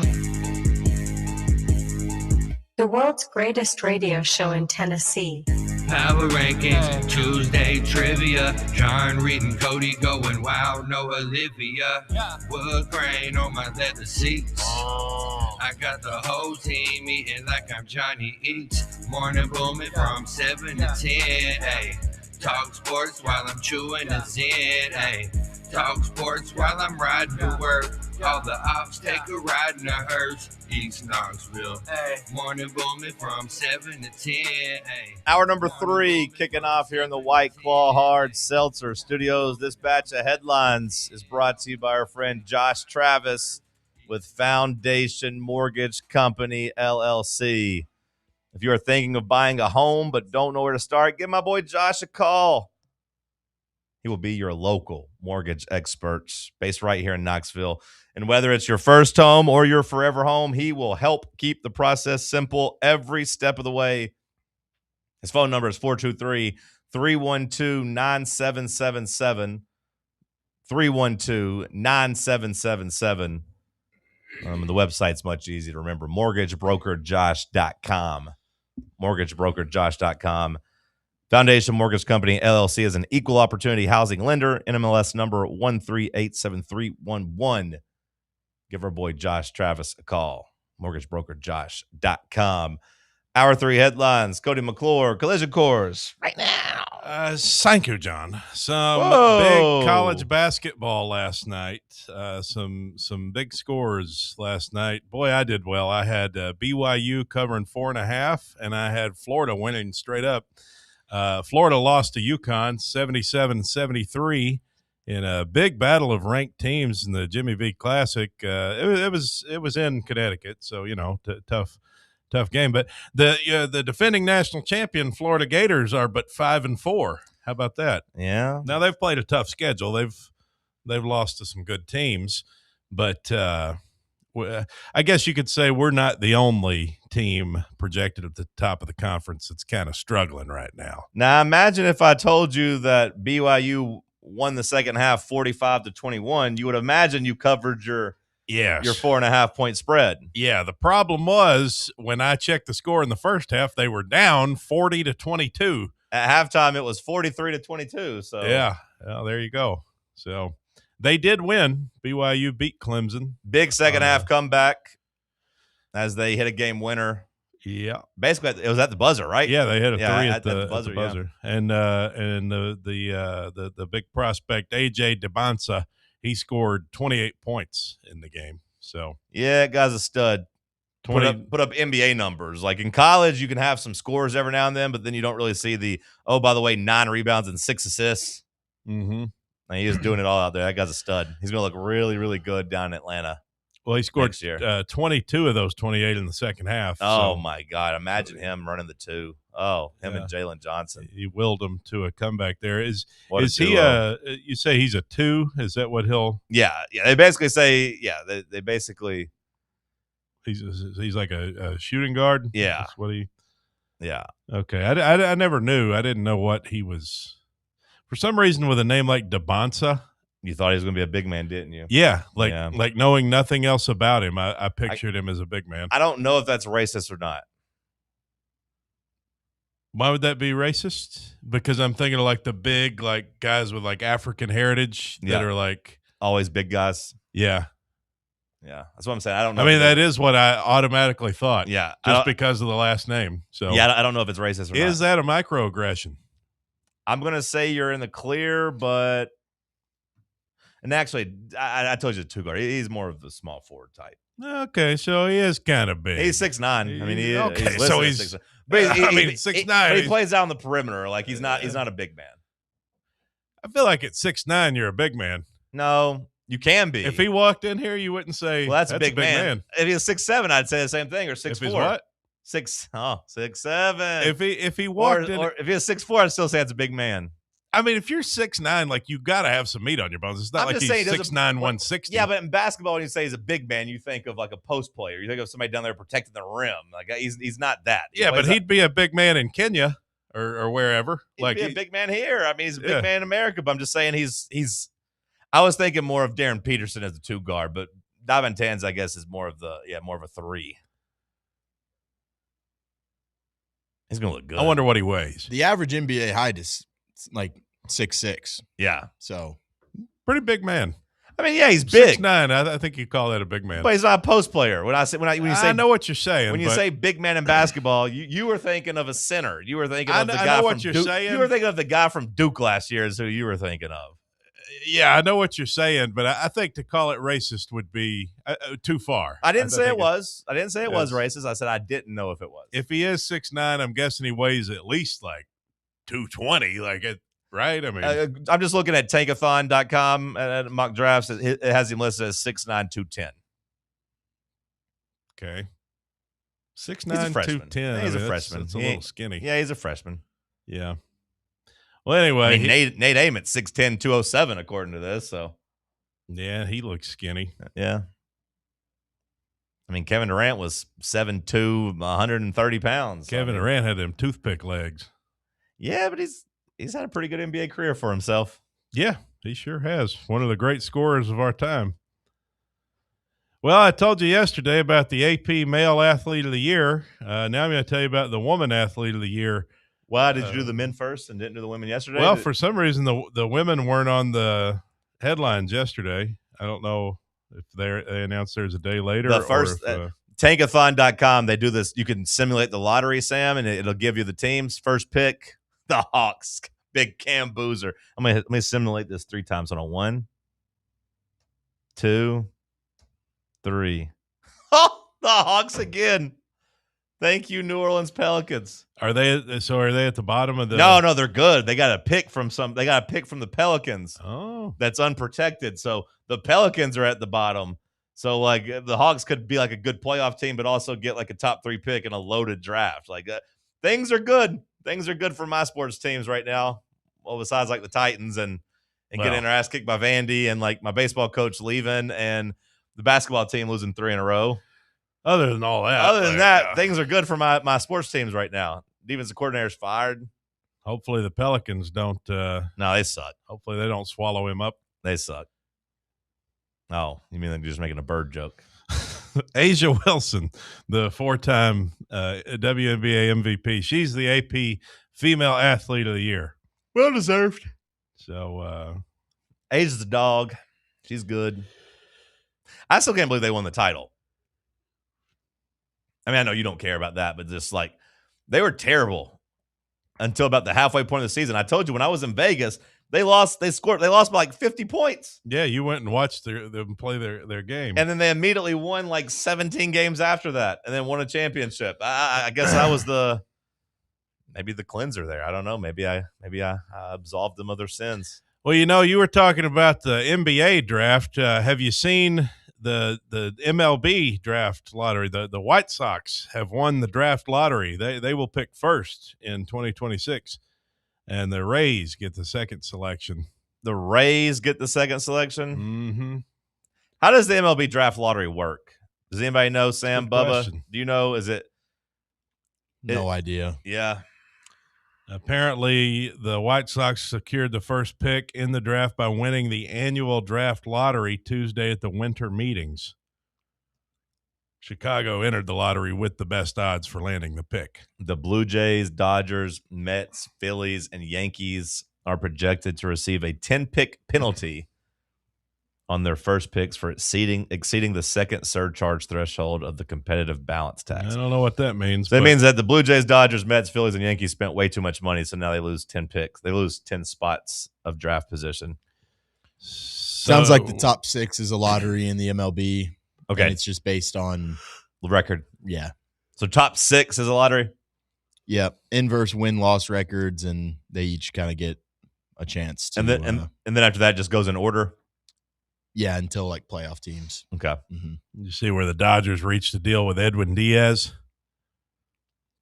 The world's greatest radio show in Tennessee. Power rankings, Tuesday trivia. John Reed and Cody going wild, no Olivia. Wood grain on my leather seats. I got the whole team eating like I'm Johnny Eats. Morning booming from 7 to 10. Ayy. Talk sports while I'm chewing a Zen. Ayy. Talk sports while I'm riding to work. All the ops take a ride in a hearse. East Knoxville. Morning booming from 7 to 10. Hour number 3 kicking off here in the White Claw Hard Seltzer Studios. This batch of headlines is brought to you by our friend Josh Travis with Foundation Mortgage Company, LLC. If you are thinking of buying a home but don't know where to start, give my boy Josh a call. He will be your local mortgage expert based right here in Knoxville. And whether it's your first home or your forever home, he will help keep the process simple every step of the way. His phone number is 423-312-9777. 312-9777. The website's much easier to remember. MortgageBrokerJosh.com. MortgageBrokerJosh.com. Foundation Mortgage Company, LLC is an equal opportunity housing lender. NMLS number 1387311. Give our boy Josh Travis a call. MortgageBrokerJosh.com. Hour 3 headlines. Cody McClure, Collision Course, right now. Thank you, John. Some big college basketball last night. Some big scores last night. Boy, I did well. I had BYU covering 4.5, and I had Florida winning straight up. Florida lost to UConn 77-73 in a big battle of ranked teams in the Jimmy V Classic. It was in Connecticut, so tough game. But the defending national champion Florida Gators are but 5-4. How about that? Yeah. Now they've played a tough schedule. They've lost to some good teams, but I guess you could say we're not the only team projected at the top of the conference that's kind of struggling right now. Now imagine if I told you that BYU won the second half 45-21. You would imagine you covered your 4.5 point spread. Yeah, the problem was when I checked the score in the first half, they were down 40-22. At halftime, it was 43-22. So yeah, well, there you go. So they did win. BYU beat Clemson. Big second half comeback as they hit a game winner. Yeah, basically it was at the buzzer, right? Yeah, they hit a 3 at the buzzer. Yeah. And the big prospect AJ DeBonsa, he scored 28 points in the game. So yeah, that guy's a stud. Put up NBA numbers. Like in college, you can have some scores every now and then, but then you don't really see the, oh, by the way, 9 rebounds and 6 assists. Mm-hmm. And he's doing it all out there. That guy's a stud. He's going to look really, really good down in Atlanta. Well, he scored 22 of those 28 in the second half. Oh, my God. Imagine him running the 2. Oh, him and Jalen Johnson. He willed him to a comeback there. Is he you say he's a 2? Is that what he'll? Yeah. They basically say, they basically. He's like a shooting guard? Yeah. That's what he. Yeah. Okay. I never knew. I didn't know what he was. For some reason, with a name like DeBonsa. You thought he was going to be a big man, didn't you? Yeah, like knowing nothing else about him, I pictured him as a big man. I don't know if that's racist or not. Why would that be racist? Because I'm thinking of like the big guys with like African heritage that are like always big guys. Yeah. Yeah, that's what I'm saying. I don't know. I mean, that is what I automatically thought. Yeah, just because of the last name. So yeah, I don't know if it's racist or not. Is that a microaggression? I'm gonna say you're in the clear, but. And actually, I told you the 2 guard. He's more of the small forward type. Okay, so he is kind of big. He's 6'9". I mean, he's 6'9". But 6'9". But he plays out on the perimeter. Like he's not a big man. I feel like at 6'9", you're a big man. No, you can be. If he walked in here, you wouldn't say, well, that's a big man. If he was 6'7", I'd say the same thing. Or 6'4". If he's what? 6'7". If he walked in, or if he was 6'4", I'd still say that's a big man. I mean, if you're 6'9", like you got to have some meat on your bones. It's not like he's 6'9", 160. Yeah, but in basketball, when you say he's a big man, you think of like a post player. You think of somebody down there protecting the rim. Like he's not that. Yeah, but he'd be a big man in Kenya or wherever. He'd be a big man here. I mean, he's a big man in America. But I'm just saying he's. I was thinking more of Darren Peterson as the 2 guard, but Davantan's, I guess, is more of a 3. He's gonna look good. I wonder what he weighs. The average NBA height is like 6'6". Yeah, so pretty big man. I mean, yeah, he's big. 6'9". I think you call that a big man. But he's not a post player. When you say, I know what you're saying. When you say big man in basketball, you were thinking of a center. You were thinking of the guy I know from what you're Duke. saying. You were thinking of the guy from Duke last year. Is who you were thinking of. Yeah, I know what you're saying, but I think to call it racist would be too far. I didn't say it was. I didn't say it was racist. I said I didn't know if it was. If he is 6'9", I'm guessing he weighs at least like 220. Like it. Right? I mean, I'm just looking at tankathon.com at mock drafts. It has him listed as 6'9", 210. Okay. 6'9", 210. Yeah, He's a freshman. It's a little skinny. Yeah, he's a freshman. Yeah. Well, anyway, I mean, Nate Amen's 6'10", 207, according to this. So, yeah, he looks skinny. Yeah. I mean, Kevin Durant was 7'2", 130 pounds. Kevin Durant had them toothpick legs. Yeah, but he's had a pretty good NBA career for himself. Yeah, he sure has. One of the great scorers of our time. Well, I told you yesterday about the AP Male Athlete of the Year. Now I'm going to tell you about the Woman Athlete of the Year. Why did you do the men first and didn't do the women yesterday? Well, for some reason, the women weren't on the headlines yesterday. I don't know if they announced theirs a day later. The first tankathon.com, they do this. You can simulate the lottery, Sam, and it'll give you the teams. First pick, the Hawks. Big Cam Boozer. Let me simulate this 3 times. On a 1, 2, 3. Oh, the Hawks again. Thank you, New Orleans Pelicans. Are they at the bottom of the? No, they're good. They got a pick from the Pelicans. Oh, that's unprotected. So the Pelicans are at the bottom. So like the Hawks could be like a good playoff team, but also get like a top 3 pick in a loaded draft. Like things are good. Things are good for my sports teams right now. Well, besides like the Titans and getting their ass kicked by Vandy and like my baseball coach leaving and the basketball team losing 3 in a row. Other than that, things are good for my sports teams right now. Defensive coordinator's fired. Hopefully the Pelicans don't. No, they suck. Hopefully they don't swallow him up. They suck. Oh, you mean they're just making a bird joke? Asia Wilson, the 4-time WNBA MVP. She's the AP Female Athlete of the Year. Well deserved. So Asia's a dog. She's good. I still can't believe they won the title. I mean, I know you don't care about that, but just like they were terrible until about the halfway point of the season. I told you when I was in Vegas, they lost by like 50 points. Yeah, you went and watched them play their game. And then they immediately won like 17 games after that and then won a championship. I guess I was maybe the cleanser there. I don't know. Maybe I absolved them of their sins. Well, you were talking about the NBA draft. Have you seen the MLB draft lottery? The White Sox have won the draft lottery. They will pick first in 2026, and the Rays get the second selection. The Rays get the second selection? Mm-hmm. How does the MLB draft lottery work? Does anybody know, Sam, Good Bubba? question. Do you know? Is it? No idea. Yeah. Apparently, the White Sox secured the first pick in the draft by winning the annual draft lottery Tuesday at the winter meetings. Chicago entered the lottery with the best odds for landing the pick. The Blue Jays, Dodgers, Mets, Phillies, and Yankees are projected to receive a 10-pick penalty on their first picks for exceeding the second surcharge threshold of the competitive balance tax. I don't know what that means. So that means that the Blue Jays, Dodgers, Mets, Phillies, and Yankees spent way too much money, so now they lose 10 picks. They lose 10 spots of draft position. Sounds like the top 6 is a lottery in the MLB. Okay. And it's just based on record. Yeah. So top 6 is a lottery? Yep. Inverse win-loss records, and they each kind of get a chance to. And then after that, it just goes in order? Yeah, until like playoff teams. Okay. Mm-hmm. You see where the Dodgers reached a deal with Edwin Diaz.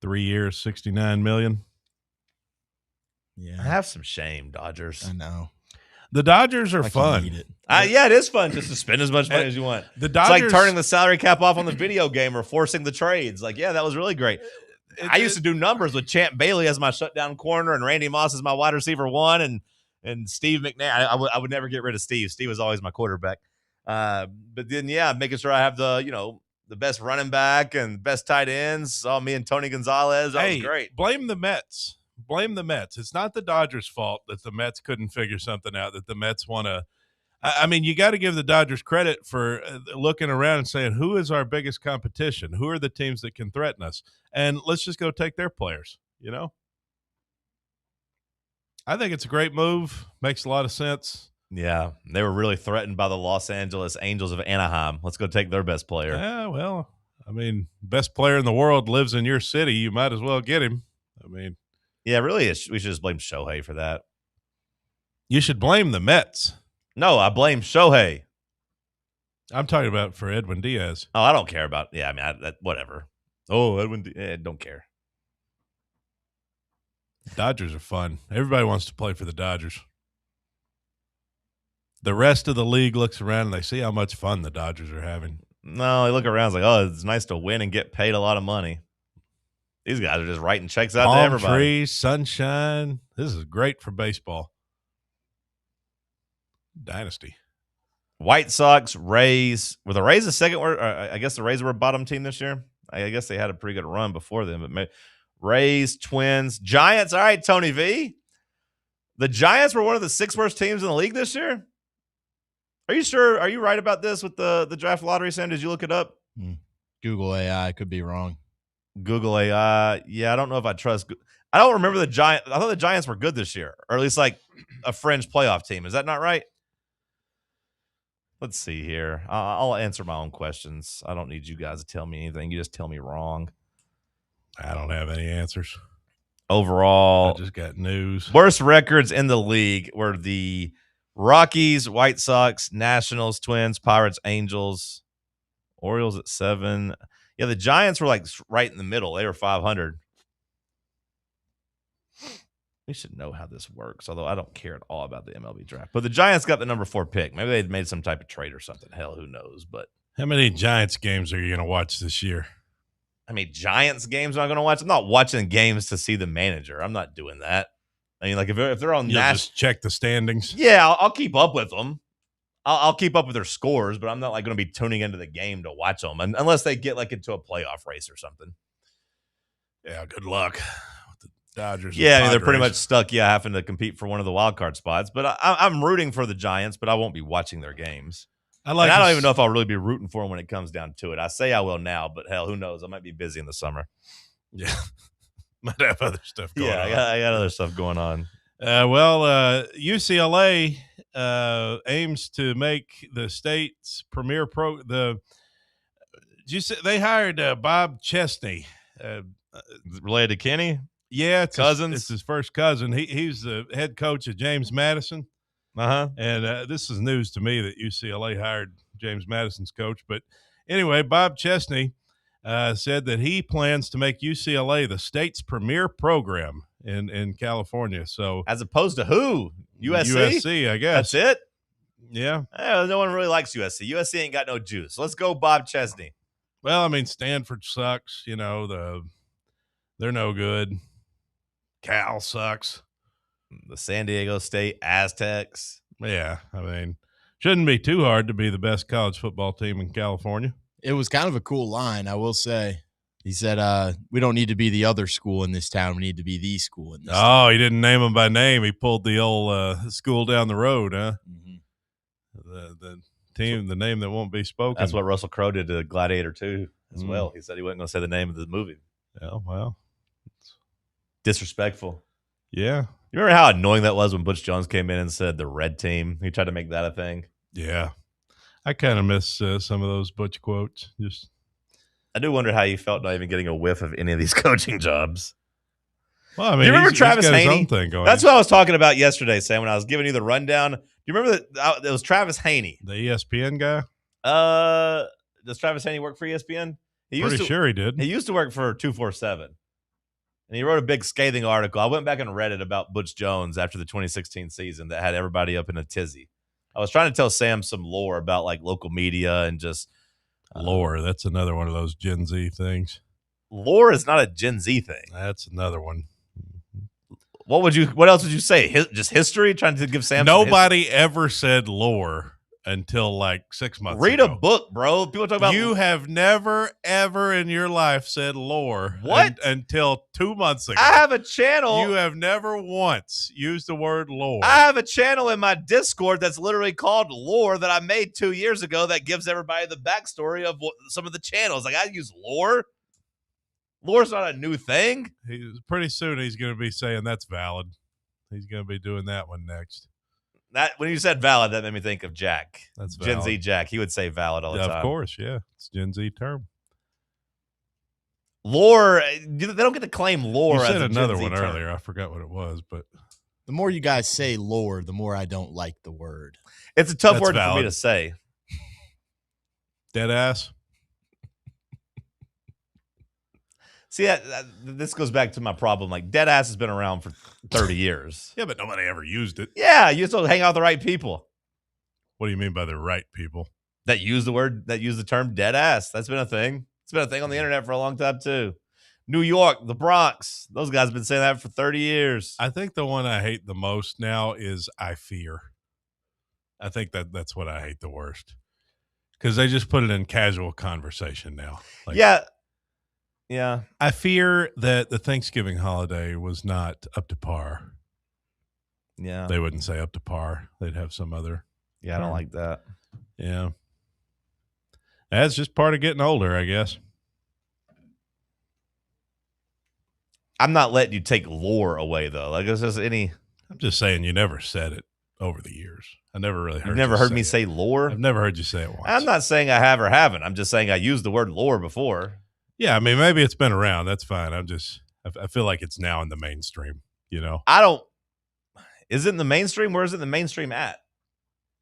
3 years, $69 million. Yeah. Have some shame, Dodgers. I know. The Dodgers are fun. Yeah, it is fun just to spend as much money as you want. The Dodgers, it's like turning the salary cap off on the video game or forcing the trades. Like, yeah, that was really great. I used to do numbers with Champ Bailey as my shutdown corner and Randy Moss as my wide receiver 1 and Steve McNair. I would never get rid of Steve. Steve was always my quarterback. But then, yeah, making sure I have the best running back and best tight ends. Me and Tony Gonzalez. That was great. Blame the Mets. Blame the Mets. It's not the Dodgers' fault that the Mets couldn't figure something out, that the Mets want to. I mean, you got to give the Dodgers credit for looking around and saying, who is our biggest competition? Who are the teams that can threaten us? And let's just go take their players, I think it's a great move. Makes a lot of sense. Yeah, they were really threatened by the Los Angeles Angels of Anaheim. Let's go take their best player. Yeah, well, I mean, best player in the world lives in your city. You might as well get him. I mean. Yeah, really, we should just blame Shohei for that. You should blame the Mets. No, I blame Shohei. I'm talking about for Edwin Diaz. Oh, I don't care about. Yeah, I mean, whatever. Oh, Edwin Diaz, don't care. Dodgers are fun. Everybody wants to play for the Dodgers. The rest of the league looks around and they see how much fun the Dodgers are having. No, they look around, it's like, oh, it's nice to win and get paid a lot of money. These guys are just writing checks out to Palm everybody. trees, sunshine. This is great for baseball. Dynasty. White Sox, Rays. Were the Rays the second? I guess the Rays were a bottom team this year. I guess they had a pretty good run before them. But Rays, Twins, Giants. All right, Tony V. The Giants were one of the 6 worst teams in the league this year. Are you sure? Are you right about this with the draft lottery, Sam? Did you look it up? Google AI. Could be wrong. Google AI. Yeah, I don't know if I trust. I don't remember the Giants. I thought the Giants were good this year, or at least like a fringe playoff team. Is that not right? Let's see here. I'll answer my own questions. I don't need you guys to tell me anything. You just tell me wrong. I don't have any answers. Overall, I just got news. Worst records in the league were the Rockies, White Sox, Nationals, Twins, Pirates, Angels, Orioles at 7. Yeah, the Giants were like right in the middle. They were 500. We should know how this works, although I don't care at all about the MLB draft. But the Giants got the number 4 pick. Maybe they'd made some type of trade or something. Hell, who knows? But how many Giants games are you going to watch this year? I mean, Giants games I'm not going to watch. I'm not watching games to see the manager. I'm not doing that. I mean, like if they're on just check the standings. Yeah, I'll keep up with them. I'll keep up with their scores, but I'm not like going to be tuning into the game to watch them unless they get like into a playoff race or something. Yeah, good luck with the Dodgers. Yeah, I mean, they're pretty much stuck, having to compete for one of the wild card spots. But I'm rooting for the Giants, but I won't be watching their games. I don't even know if I'll really be rooting for them when it comes down to it. I say I will now, but hell, who knows? I might be busy in the summer. Yeah, might have other stuff going on. I got other stuff going on. UCLA aims to make the state's premier pro. They hired Bob Chesney, related to Kenny. Yeah, it's cousins. It's his first cousin. He's the head coach of James Madison. And this is news to me that UCLA hired James Madison's coach. But anyway, Bob Chesney said that he plans to make UCLA the state's premier program in California. So as opposed to who? USC? USC, I guess. That's it? Yeah. No one really likes USC. USC ain't got no juice. Let's go Bob Chesney. Well, I mean, Stanford sucks. They're no good. Cal sucks. The San Diego State Aztecs. Yeah, I mean, shouldn't be too hard to be the best college football team in California. It was kind of a cool line, I will say. He said, we don't need to be the other school in this town. We need to be the school in this town. Oh, he didn't name them by name. He pulled the old school down the road, huh? Mm-hmm. The team, the name that won't be spoken. That's what Russell Crowe did to Gladiator 2 as well. He said he wasn't going to say the name of the movie. Yeah, well. Disrespectful. Yeah. You remember how annoying that was when Butch Jones came in and said the red team? He tried to make that a thing. Yeah. I kind of miss some of those Butch quotes. I do wonder how you felt not even getting a whiff of any of these coaching jobs. Well, I mean, do you remember Travis he's got Haney? his own thing going. That's what I was talking about yesterday, Sam, when I was giving you the rundown. Do you remember that it was Travis Haney? The ESPN guy? Does Travis Haney work for ESPN? Pretty sure he did. He used to work for 247. And he wrote a big scathing article. I went back and read it about Butch Jones after the 2016 season that had everybody up in a tizzy. I was trying to tell Sam some lore about like local media and just lore. That's another one of those Gen Z things. Lore is not a Gen Z thing. That's another one. What else would you say? Just history? Trying to give Sam nobody ever said lore until like 6 months Read ago. a book, bro. People talk about you have never ever in your life said lore. What? Until 2 months ago. I have a channel. You have never once used the word lore. I have a channel in my Discord that's literally called Lore that I made 2 years ago that gives everybody the backstory of some of the channels. Like I use lore. Lore's not a new thing. Pretty soon he's going to be saying that's valid. He's going to be doing that one next. That when you said valid, that made me think of Jack. That's Gen valid. Z Jack. He would say valid all the time. Of course, yeah. It's Gen Z term. Lore, they don't get to claim lore. You as said a another Gen Z one term. earlier. I forgot what it was, but the more you guys say lore, the more I don't like the word. It's a tough That's word for valid. me to say. Dead ass. See, this goes back to my problem. Like, dead ass has been around for 30 years. Yeah, but nobody ever used it. Yeah, you still hang out with the right people. What do you mean by the right people? That use the term dead ass. That's been a thing. It's been a thing on the internet for a long time, too. New York, the Bronx. Those guys have been saying that for 30 years. I think the one I hate the most now is I fear. I think that's what I hate the worst. Because they just put it in casual conversation now. Like, yeah. I fear that the Thanksgiving holiday was not up to par. Yeah. They wouldn't say up to par. They'd have some other. Yeah, I don't like that. Yeah. That's just part of getting older, I guess. I'm not letting you take lore away, though. Like, it's just any. I'm just saying you never said it over the years. I never really heard You've never heard me say lore? I've never heard you say it once. I'm not saying I have or haven't. I'm just saying I used the word lore before. Yeah, I mean, maybe it's been around. That's fine. I feel like it's now in the mainstream, you know? Is it in the mainstream? Where is it in the mainstream at?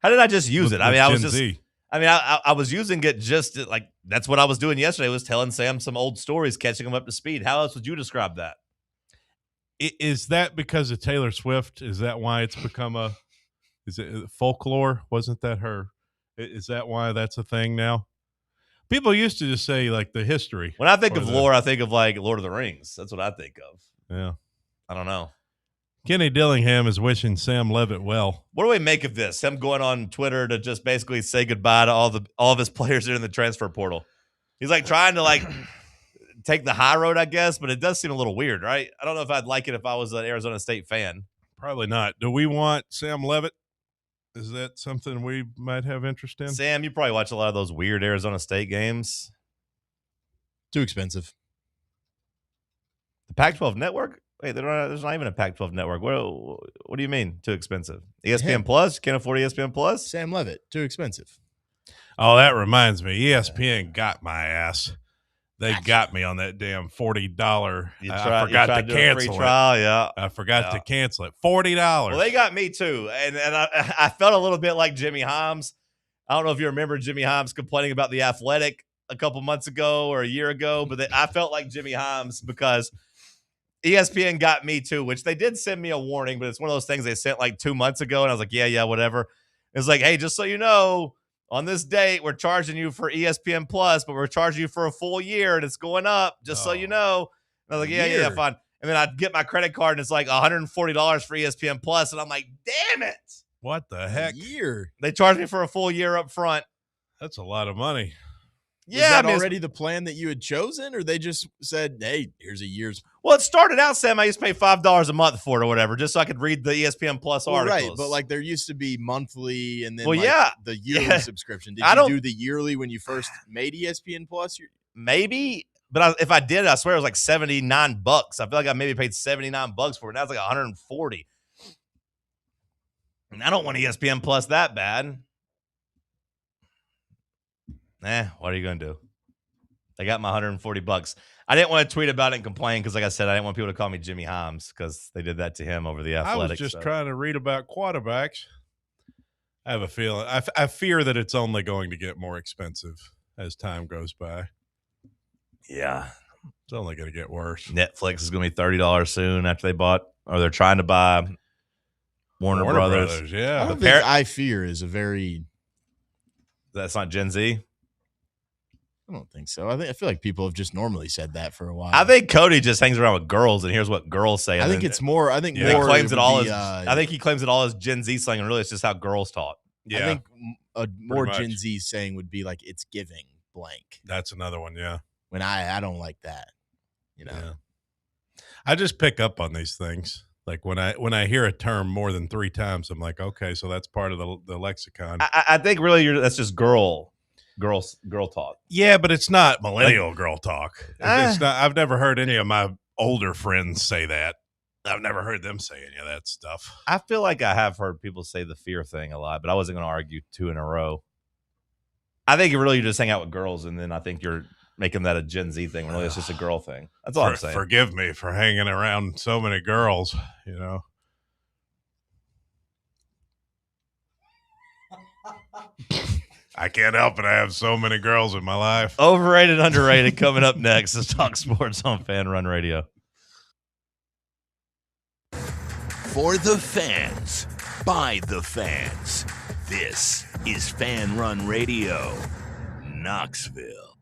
How did I just use it? I mean, I was using it just like, that's what I was doing yesterday, was telling Sam some old stories, catching him up to speed. How else would you describe that? Is that because of Taylor Swift? Is that why it's become is it folklore? Wasn't that her? Is that why that's a thing now? People used to just say like the history. When I think of lore, I think of like Lord of the Rings. That's what I think of. Yeah. I don't know. Kenny Dillingham is wishing Sam Levitt well. What do we make of this? Him going on Twitter to just basically say goodbye to all of his players that are in the transfer portal. He's like trying to like take the high road, I guess, but it does seem a little weird, right? I don't know if I'd like it if I was an Arizona State fan. Probably not. Do we want Sam Levitt? Is that something we might have interest in? Sam, you probably watch a lot of those weird Arizona State games. Too expensive. The Pac-12 network? Wait, there's not even a Pac-12 network. What do you mean too expensive? ESPN Plus? Can't afford ESPN Plus? Sam Levitt, too expensive. Oh, that reminds me. ESPN got my ass. They got me on that damn $40. I forgot to cancel it. Trial, yeah. I forgot to cancel it. $40. Well, they got me too, and I felt a little bit like Jimmy Himes. I don't know if you remember Jimmy Himes complaining about The Athletic a couple months ago or a year ago, but I felt like Jimmy Himes because ESPN got me too, which they did send me a warning, but it's one of those things they sent like 2 months ago, and I was like, yeah, whatever. It's like, hey, just so you know, on this date, we're charging you for ESPN Plus, but we're charging you for a full year, and it's going up, just so you know. And I was like, yeah, fine. And then I'd get my credit card, and it's like $140 for ESPN Plus, and I'm like, damn it. What the heck? A year. They charged me for a full year up front. That's a lot of money. Yeah, Was that already the plan that you had chosen, or they just said, hey, here's a year's? Well, it started out, Sam, I used to pay $5 a month for it or whatever, just so I could read the ESPN Plus articles. Right, but like there used to be monthly and then the yearly subscription. Did you do the yearly when you first made ESPN Plus? Maybe, but if I did, I swear it was like $79. I feel like I maybe paid $79 for it. Now it's like $140. And I don't want ESPN Plus that bad. What are you going to do? I got my $140. I didn't want to tweet about it and complain because, like I said, I didn't want people to call me Jimmy Himes because they did that to him over The Athletic. I was just trying to read about quarterbacks. I have a feeling. I fear that it's only going to get more expensive as time goes by. Yeah. It's only going to get worse. Netflix is going to be $30 soon after they're trying to buy Warner Brothers. Yeah. I don't think I fear is a very. That's not Gen Z. I don't think so. I feel like people have just normally said that for a while. I think Cody just hangs around with girls and hears what girls say. I think it's more. I think he more. Claims it all I think he claims it all as Gen Z slang, and really it's just how girls talk. Yeah. I think a more Gen Z saying would be like it's giving blank. That's another one. Yeah. When I don't like that. You know. Yeah. I just pick up on these things. Like when I hear a term more than 3 times, I'm like, okay, so that's part of the lexicon. I think really that's just girl talk. Yeah, but it's not millennial girl talk. It's not. I've never heard any of my older friends say that. I've never heard them say any of that stuff. I feel like I have heard people say the fear thing a lot, but I wasn't going to argue 2 in a row. I think really you just hang out with girls, and then I think you're making that a Gen Z thing. Really, it's just a girl thing. That's all I'm saying. Forgive me for hanging around so many girls, you know. I can't help it. I have so many girls in my life. Overrated, underrated. Coming up next is Talk Sports on Fan Run Radio. For the fans, by the fans. This is Fan Run Radio, Knoxville.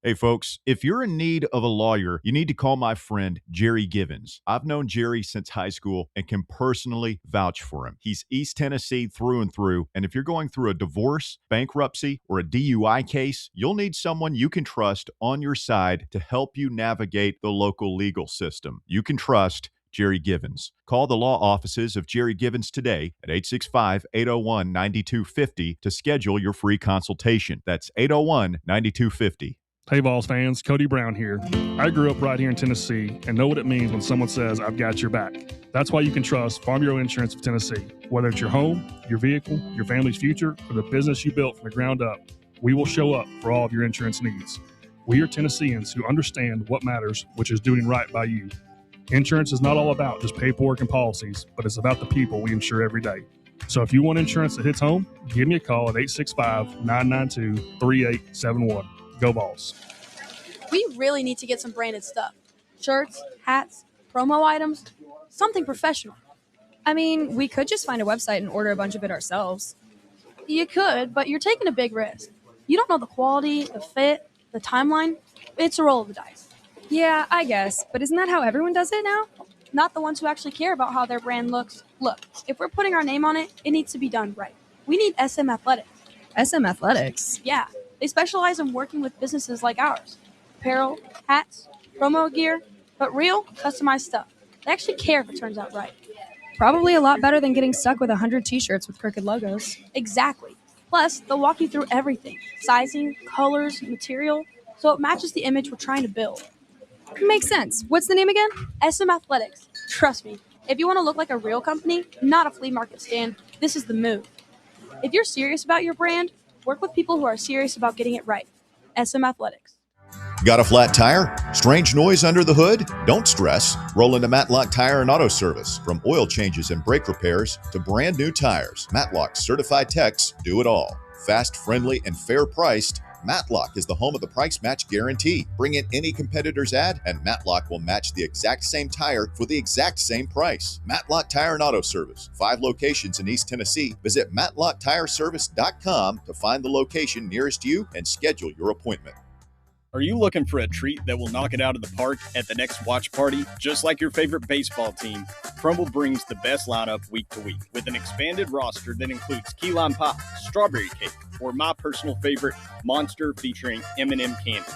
Hey, folks, if you're in need of a lawyer, you need to call my friend Jerry Givens. I've known Jerry since high school and can personally vouch for him. He's East Tennessee through and through, and if you're going through a divorce, bankruptcy, or a DUI case, you'll need someone you can trust on your side to help you navigate the local legal system. You can trust Jerry Givens. Call the law offices of Jerry Givens today at 865-801-9250 to schedule your free consultation. That's 801-9250. Hey, Vols fans, Cody Brown here. I grew up right here in Tennessee and know what it means when someone says, I've got your back. That's why you can trust Farm Bureau Insurance of Tennessee. Whether it's your home, your vehicle, your family's future, or the business you built from the ground up, we will show up for all of your insurance needs. We are Tennesseans who understand what matters, which is doing right by you. Insurance is not all about just paperwork and policies, but it's about the people we insure every day. So if you want insurance that hits home, give me a call at 865-992-3871. Go Vols. We really need to get some branded stuff. Shirts, hats, promo items, something professional. I mean, we could just find a website and order a bunch of it ourselves. You could, but you're taking a big risk. You don't know the quality, the fit, the timeline. It's a roll of the dice. Yeah, I guess. But isn't that how everyone does it now? Not the ones who actually care about how their brand looks. Look, if we're putting our name on it, it needs to be done right. We need SM Athletics. SM Athletics? Yeah. They specialize in working with businesses like ours. Apparel, hats, promo gear, but real, customized stuff. They actually care if it turns out right. Probably a lot better than getting stuck with 100 t-shirts with crooked logos. Exactly. Plus, they'll walk you through everything. Sizing, colors, material, so it matches the image we're trying to build. Makes sense. What's the name again? SM Athletics. Trust me, if you want to look like a real company, not a flea market stand, this is the move. If you're serious about your brand, work with people who are serious about getting it right. SM Athletics. Got a flat tire? Strange noise under the hood? Don't stress. Roll into Matlock Tire and Auto Service. From oil changes and brake repairs to brand new tires, Matlock's certified techs do it all. Fast, friendly, and fair priced, Matlock is the home of the price match guarantee. Bring in any competitor's ad and Matlock will match the exact same tire for the exact same price. Matlock Tire and Auto Service. 5 locations in East Tennessee. Visit matlocktireservice.com to find the location nearest you and schedule your appointment. Are you looking for a treat that will knock it out of the park at the next watch party? Just like your favorite baseball team, Crumble brings the best lineup week to week with an expanded roster that includes key lime pie, strawberry cake, or my personal favorite, Monster featuring M&M candies.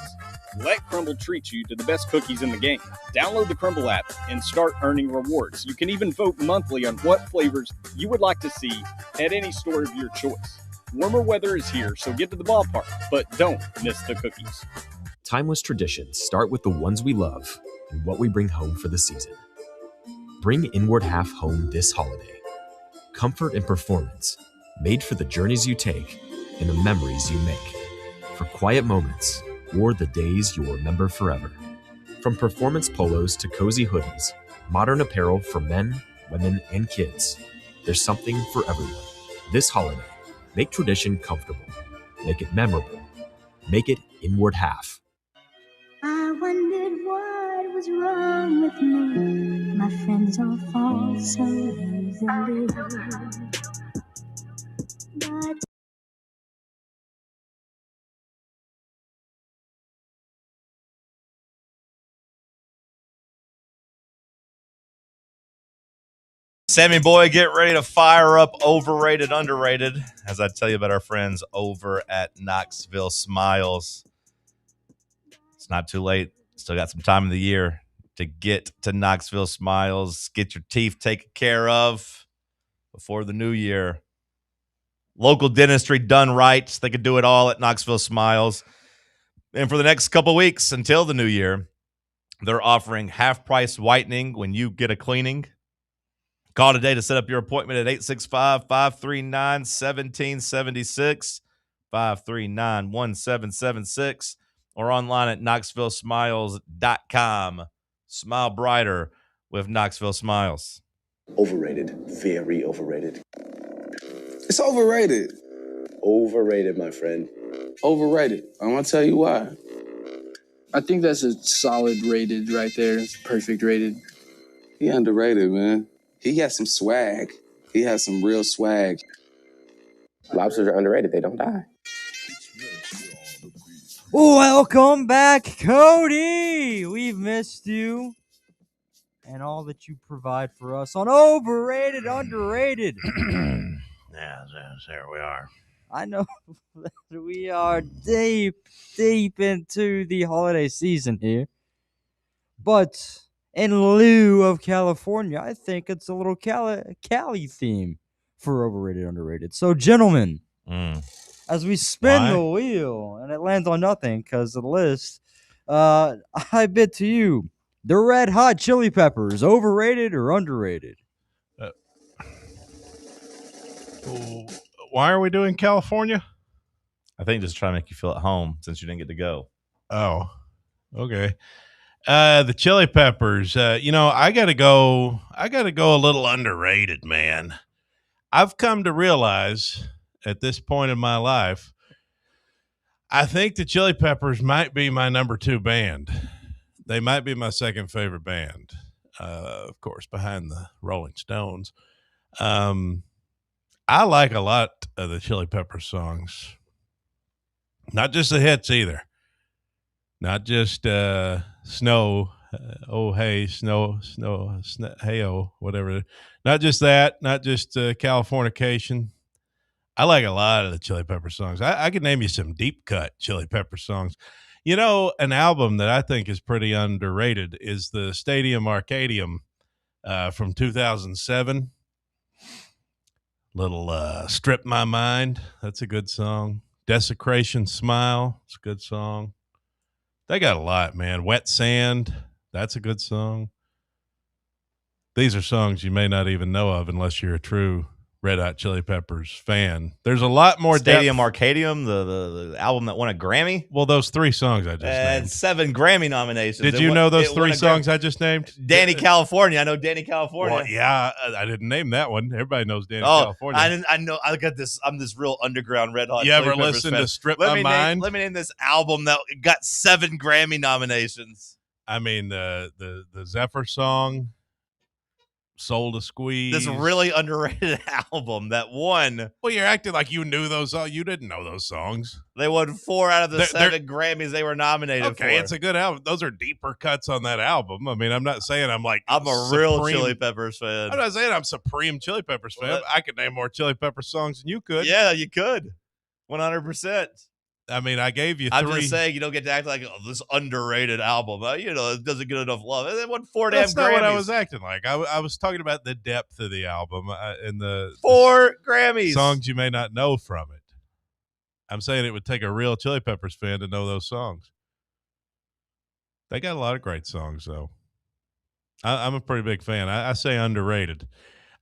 Let Crumble treat you to the best cookies in the game. Download the Crumble app and start earning rewards. You can even vote monthly on what flavors you would like to see at any store of your choice. Warmer weather is here, so get to the ballpark, but don't miss the cookies. Timeless traditions start with the ones we love and what we bring home for the season. Bring Inward Half home this holiday. Comfort and performance, made for the journeys you take and the memories you make. For quiet moments or the days you'll remember forever. From performance polos to cozy hoodies, modern apparel for men, women, and kids. There's something for everyone. This holiday, make tradition comfortable. Make it memorable. Make it Inward Half. I wondered what was wrong with me. My friends all fall so easily. But Sammy boy, get ready to fire up overrated, underrated, as I tell you about our friends over at Knoxville Smiles. It's not too late. Still got some time of the year to get to Knoxville Smiles. Get your teeth taken care of before the new year. Local dentistry done right. They could do it all at Knoxville Smiles. And for the next couple weeks until the new year, they're offering half-price whitening when you get a cleaning. Call today to set up your appointment at 865-539-1776, 539-1776, or online at knoxvillesmiles.com. Smile brighter with Knoxville Smiles. Overrated. Very overrated. It's overrated. overrated, my friend. Overrated. I'm going to tell you why. I think that's a solid rated right there. It's perfect rated. He underrated, man. He has some swag. He has some real swag. Lobsters are underrated. They don't die. Welcome back, Cody. We've missed you and all that you provide for us on Overrated, Underrated. Yeah, there we are. I know that we are deep into the holiday season here. But in lieu of California, I think it's a little Cali theme for Overrated, Underrated. So, gentlemen, as we spin the wheel and it lands on nothing because of the list, I bid to you, the Red Hot Chili Peppers, overrated or underrated? Why are we doing California? I think just trying to make you feel at home since you didn't get to go. Oh, okay. The Chili Peppers. I gotta go a little underrated, man. I've come to realize at this point in my life, I think the Chili Peppers might be my number 2 band. They might be my second favorite band, of course, behind the Rolling Stones. I like a lot of the Chili Peppers songs. Not just the hits either. Not just Snow, oh hey, snow, hey oh, whatever. Not just that. Not just Californication. I like a lot of the Chili Pepper songs. I could name you some deep cut Chili Pepper songs. You know, an album that I think is pretty underrated is the Stadium Arcadium from 2007. Little Strip My Mind. That's a good song. Desecration Smile. It's a good song. They got a lot, man. Wet Sand. That's a good song. These are songs you may not even know of unless you're a true Red Hot Chili Peppers fan. There's a lot more Stadium depth. Arcadium, the album that won a Grammy. Well, those 3 songs I just named. 7 Grammy nominations. Did you know those 3 songs I just named? Danny California. I know Danny California. Well, yeah, I didn't name that one. Everybody knows Danny California. I know. I got this. I'm this real underground Red Hot. You Chili ever Peppers listen fan. to Strip My Mind? Let me name this album that got 7 Grammy nominations. I mean, the Zephyr song, Soul to Squeeze. This really underrated album that won. Well, you're acting like you knew those. You didn't know those songs. They won 4 out of the 7 Grammys they were nominated for. Okay, it's a good album. Those are deeper cuts on that album. I mean, I'm not saying I'm a real Chili Peppers fan. I'm not saying I'm supreme Chili Peppers fan. I could name more Chili Peppers songs than you could. Yeah, you could. 100%. I mean, I gave you 3. I'm just saying you don't get to act like this underrated album. It doesn't get enough love. It won 4 damn Grammys. That's not what I was acting like. I was talking about the depth of the album and the 4 Grammys songs you may not know from it. I'm saying it would take a real Chili Peppers fan to know those songs. They got a lot of great songs, though. I'm a pretty big fan. I say underrated.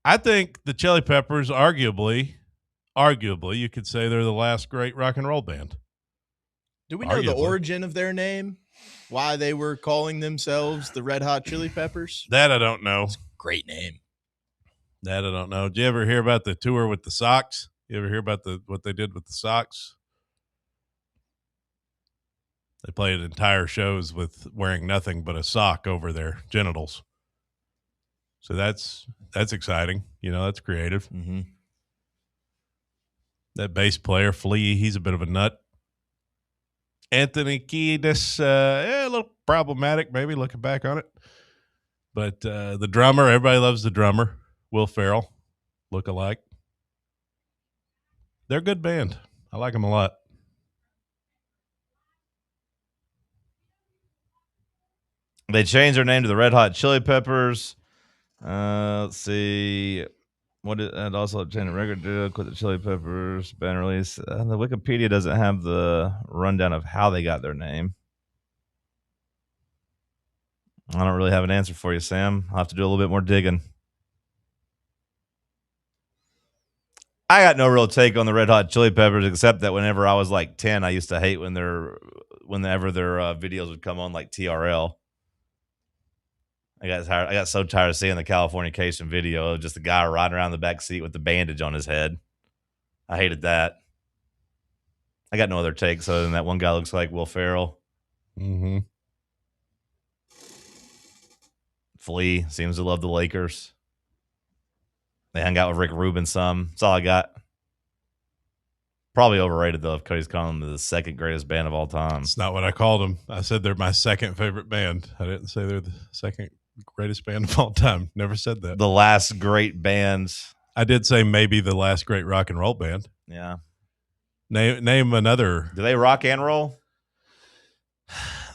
I think the Chili Peppers, arguably, you could say they're the last great rock and roll band. Do we know the origin of their name? Why they were calling themselves the Red Hot Chili Peppers? That I don't know. It's a great name. That I don't know. Did you ever hear about the tour with the Sox? You ever hear about what they did with the Sox? They played entire shows with wearing nothing but a sock over their genitals. So that's exciting. That's creative. Mm-hmm. That bass player, Flea, he's a bit of a nut. Anthony Kiedis, a little problematic maybe looking back on it. But the drummer, everybody loves the drummer. Will Ferrell, look alike. They're a good band. I like them a lot. They changed their name to the Red Hot Chili Peppers. Let's see. And also changed the record deal, quit the Chili Peppers, band release. The Wikipedia doesn't have the rundown of how they got their name. I don't really have an answer for you, Sam. I'll have to do a little bit more digging. I got no real take on the Red Hot Chili Peppers, except that whenever I was like 10, I used to hate whenever their videos would come on like TRL. I got so tired of seeing the Californication video of just a guy riding around the back seat with the bandage on his head. I hated that. I got no other takes other than that one guy looks like Will Ferrell. Mm-hmm. Flea seems to love the Lakers. They hung out with Rick Rubin some. That's all I got. Probably overrated, though, if Cody's calling them the second greatest band of all time. That's not what I called them. I said they're my second favorite band. I didn't say they're the second greatest band of all time. Never said that. The last great band. I did say maybe the last great rock and roll band. Yeah. Name another. Do they rock and roll?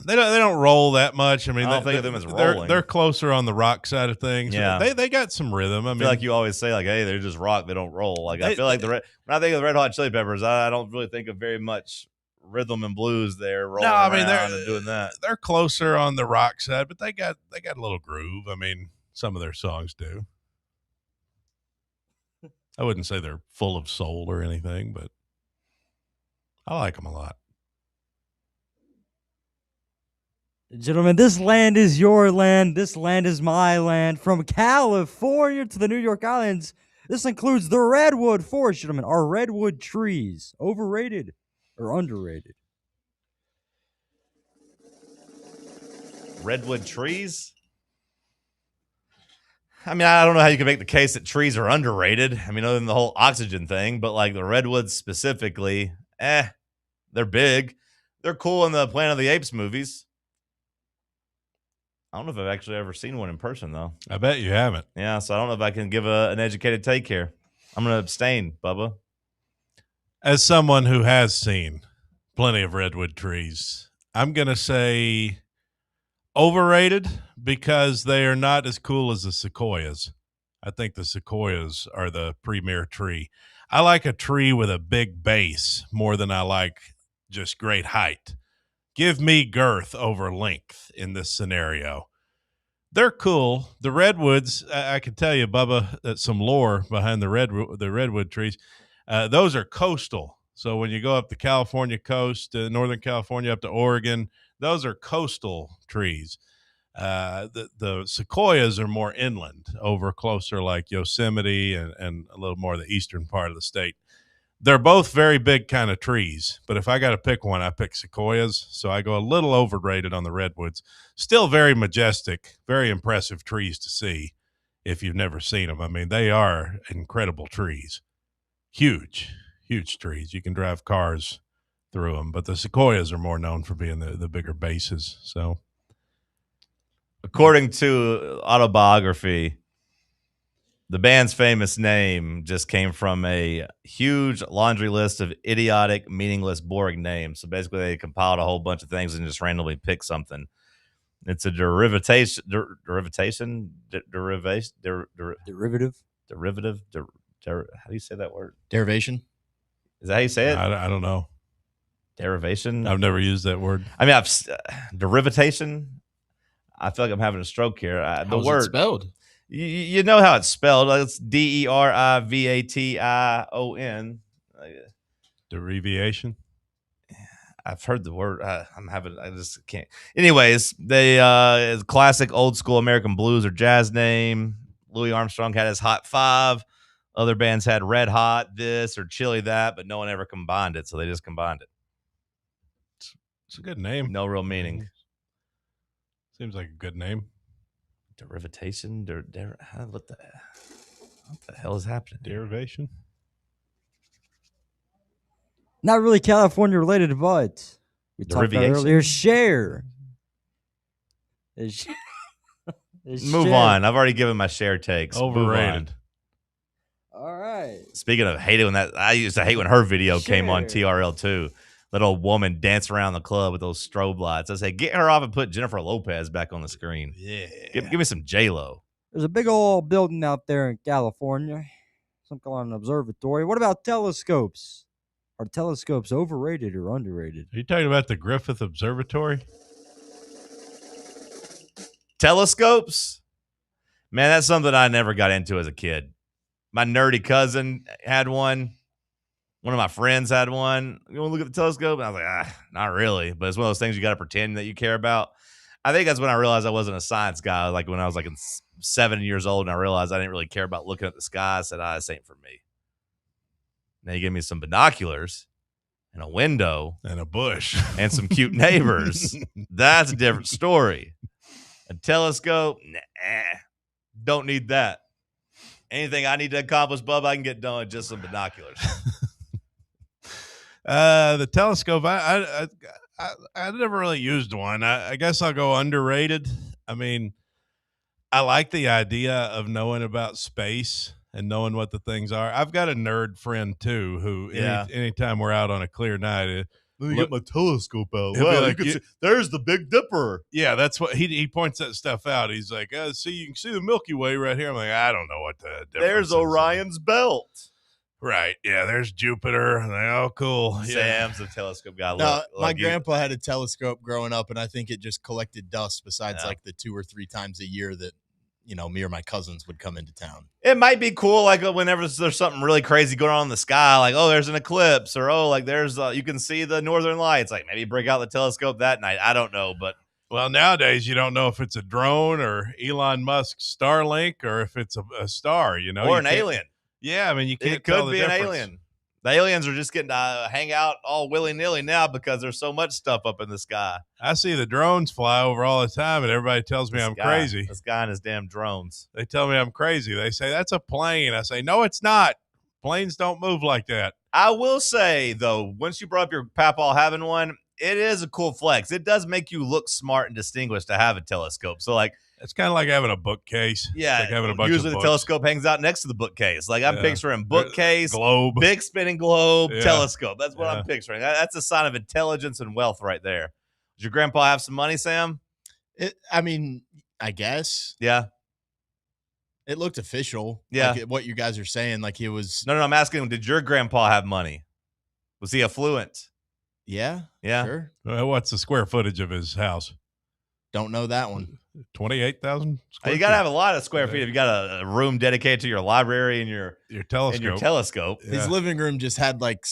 They don't roll that much. I mean, I don't think of them as rolling. They're closer on the rock side of things. Yeah, they got some rhythm. I feel like you always say, like, hey, they're just rock. They don't roll. Like I feel like when I think of the Red Hot Chili Peppers, I don't really think of very much rhythm and blues there rolling around and doing that. They're closer on the rock side, but they got a little groove. I mean, some of their songs do. I wouldn't say they're full of soul or anything, but I like them a lot. Gentlemen, this land is your land. This land is my land. From California to the New York Islands, this includes the redwood forest, gentlemen. Are redwood trees overrated or underrated? Redwood trees? I mean, I don't know how you can make the case that trees are underrated. I mean, other than the whole oxygen thing, but like the redwoods specifically, they're big. They're cool in the Planet of the Apes movies. I don't know if I've actually ever seen one in person, though. I bet you haven't. Yeah, so I don't know if I can give an educated take here. I'm going to abstain, Bubba. As someone who has seen plenty of redwood trees, I'm going to say overrated because they are not as cool as the sequoias. I think the sequoias are the premier tree. I like a tree with a big base more than I like just great height. Give me girth over length in this scenario. They're cool. The redwoods, I can tell you, Bubba, some lore behind the redwood trees. Those are coastal. So when you go up the California coast, Northern California up to Oregon, those are coastal trees. The sequoias are more inland, over closer like Yosemite and a little more the eastern part of the state. They're both very big kind of trees, but if I got to pick one, I pick sequoias. So I go a little overrated on the redwoods. Still very majestic, very impressive trees to see if you've never seen them. I mean, they are incredible trees. Huge, huge trees. You can drive cars through them, but the sequoias are more known for being the bigger bases. So, according to autobiography, the band's famous name just came from a huge laundry list of idiotic, meaningless, boring names. So basically, they compiled a whole bunch of things and just randomly picked something. It's a derivative. How do you say that word? Derivation. Is that how you say it? I don't know. Derivation. I've never used that word. I mean, derivatation. I feel like I'm having a stroke here. The word it spelled? You know how it's spelled. It's Derivatation. Derivation. I've heard the word. I just can't. Anyways, they classic old school American blues or jazz name. Louis Armstrong had his Hot Five. Other bands had Red Hot this or Chili that, but no one ever combined it, so they just combined it. It's a good name. No real meaning. Seems like a good name. Derivatation? What the hell is happening? Derivation? Not really California related, but we talked about earlier. Share. Move on. I've already given my share takes. Overrated. All right. Speaking of hating I used to hate when her video came on TRL too. That old woman dancing around the club with those strobe lights. I say, get her off and put Jennifer Lopez back on the screen. Yeah. Give me some J-Lo. There's a big old building out there in California. Some call it an observatory. What about telescopes? Are telescopes overrated or underrated? Are you talking about the Griffith Observatory? Telescopes? Man, that's something I never got into as a kid. My nerdy cousin had one. One of my friends had one. You want to look at the telescope? And I was like, not really. But it's one of those things you got to pretend that you care about. I think that's when I realized I wasn't a science guy. Like when I was like 7 years old and I realized I didn't really care about looking at the sky. I said, this ain't for me. Now you give me some binoculars and a window and a bush and some cute neighbors, that's a different story. A telescope, nah, don't need that. Anything I need to accomplish, Bub, I can get done with just some binoculars. The telescope, I never really used one. I guess I'll go underrated. I mean, I like the idea of knowing about space and knowing what the things are. I've got a nerd friend too, who anytime we're out on a clear night, let me get my telescope out. Wow, like, there's the Big Dipper. Yeah, that's what he points that stuff out. He's like, see, you can see the Milky Way right here. I'm like, I don't know what the difference There's is. Orion's belt. Right. Yeah, there's Jupiter. I'm like, oh, cool. Sam's a telescope guy. No, my grandpa had a telescope growing up, and I think it just collected dust besides like the 2 or 3 times a year that, me or my cousins would come into town. It might be cool, like whenever there's something really crazy going on in the sky, like, oh, there's an eclipse, or oh, like there's you can see the northern lights. Like maybe break out the telescope that night. I don't know, but well, nowadays you don't know if it's a drone or Elon Musk's Starlink or if it's a star. Or an alien. Yeah, I mean you can't. It tell could the be difference. an alien. The aliens are just getting to hang out all willy-nilly now because there's so much stuff up in the sky. I see the drones fly over all the time, and everybody tells me I'm crazy. This guy and his damn drones. They tell me I'm crazy. They say, that's a plane. I say, no, it's not. Planes don't move like that. I will say, though, once you brought up your papaw having one, it is a cool flex. It does make you look smart and distinguished to have a telescope. So, like, it's kind of like having a bookcase. Yeah, like having a bunch usually of the books. telescope hangs out next to the bookcase. Like I'm picturing bookcase, globe, big spinning globe, Yeah. telescope. That's what I'm picturing. That's a sign of intelligence and wealth right there. Does your grandpa have some money, Sam? I mean, I guess. Yeah. It looked official. Yeah. Like what you guys are saying, like he was. No, I'm asking him, did your grandpa have money? Was he affluent? Yeah. Yeah. Sure. What's the square footage of his house? Don't know that one. 28,000. You got to have a lot of square feet if you got a room dedicated to your library and your telescope. And your telescope. His living room just had like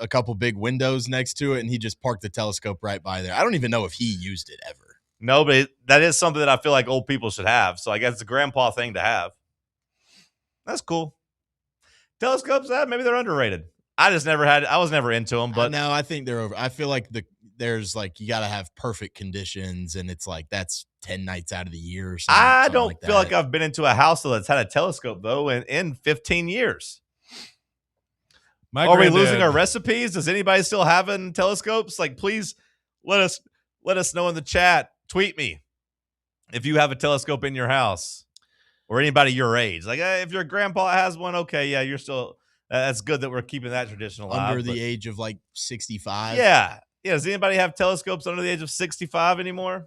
a couple big windows next to it, and he just parked the telescope right by there. I don't even know if he used it ever. No, but that is something that I feel like old people should have. So I guess it's a grandpa thing to have. That's cool. Telescopes, maybe they're underrated. I was never into them, but no, I think they're over. I feel like there's like you got to have perfect conditions, and it's like that's 10 nights out of the year or something. I don't feel like I've been into a house that's had a telescope though in 15 years. Are we losing our recipes? Does anybody still having telescopes? Like, please let us know in the chat. Tweet me if you have a telescope in your house or anybody your age. Like, if your grandpa has one, okay, yeah, you're still. That's good that we're keeping that tradition alive. Under the age of like 65. Yeah. Does anybody have telescopes under the age of 65 anymore?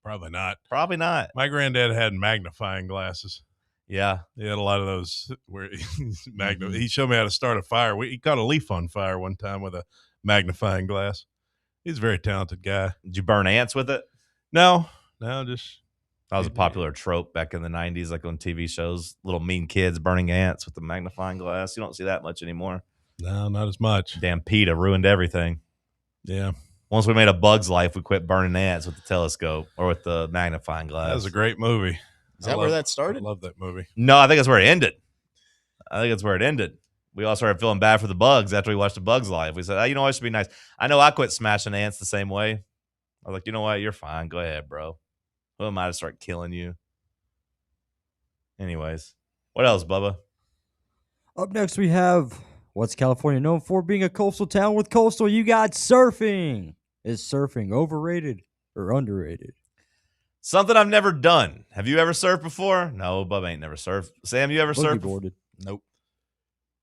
Probably not. Probably not. My granddad had magnifying glasses. Yeah. He had a lot of those where he showed me how to start a fire. He caught a leaf on fire one time with a magnifying glass. He's a very talented guy. Did you burn ants with it? No, just. That was a popular trope back in the 90s, like on TV shows. Little mean kids burning ants with the magnifying glass. You don't see that much anymore. No, not as much. Damn PETA ruined everything. Yeah. Once we made A Bug's Life, we quit burning ants with the telescope or with the magnifying glass. That was a great movie. Is that where that started? I love that movie. No, I think that's where it ended. We all started feeling bad for the bugs after we watched A Bug's Life. We said, oh, it should be nice. I know I quit smashing ants the same way. I was like, you know what? You're fine. Go ahead, bro. Who am I to start killing you? Anyways, what else, Bubba? Up next, we have what's California known for being a coastal town with coastal. You got surfing. Is surfing overrated or underrated? Something I've never done. Have you ever surfed before? No, Bubba ain't never surfed. Sam, you ever surfed? Boogie boarded. Nope.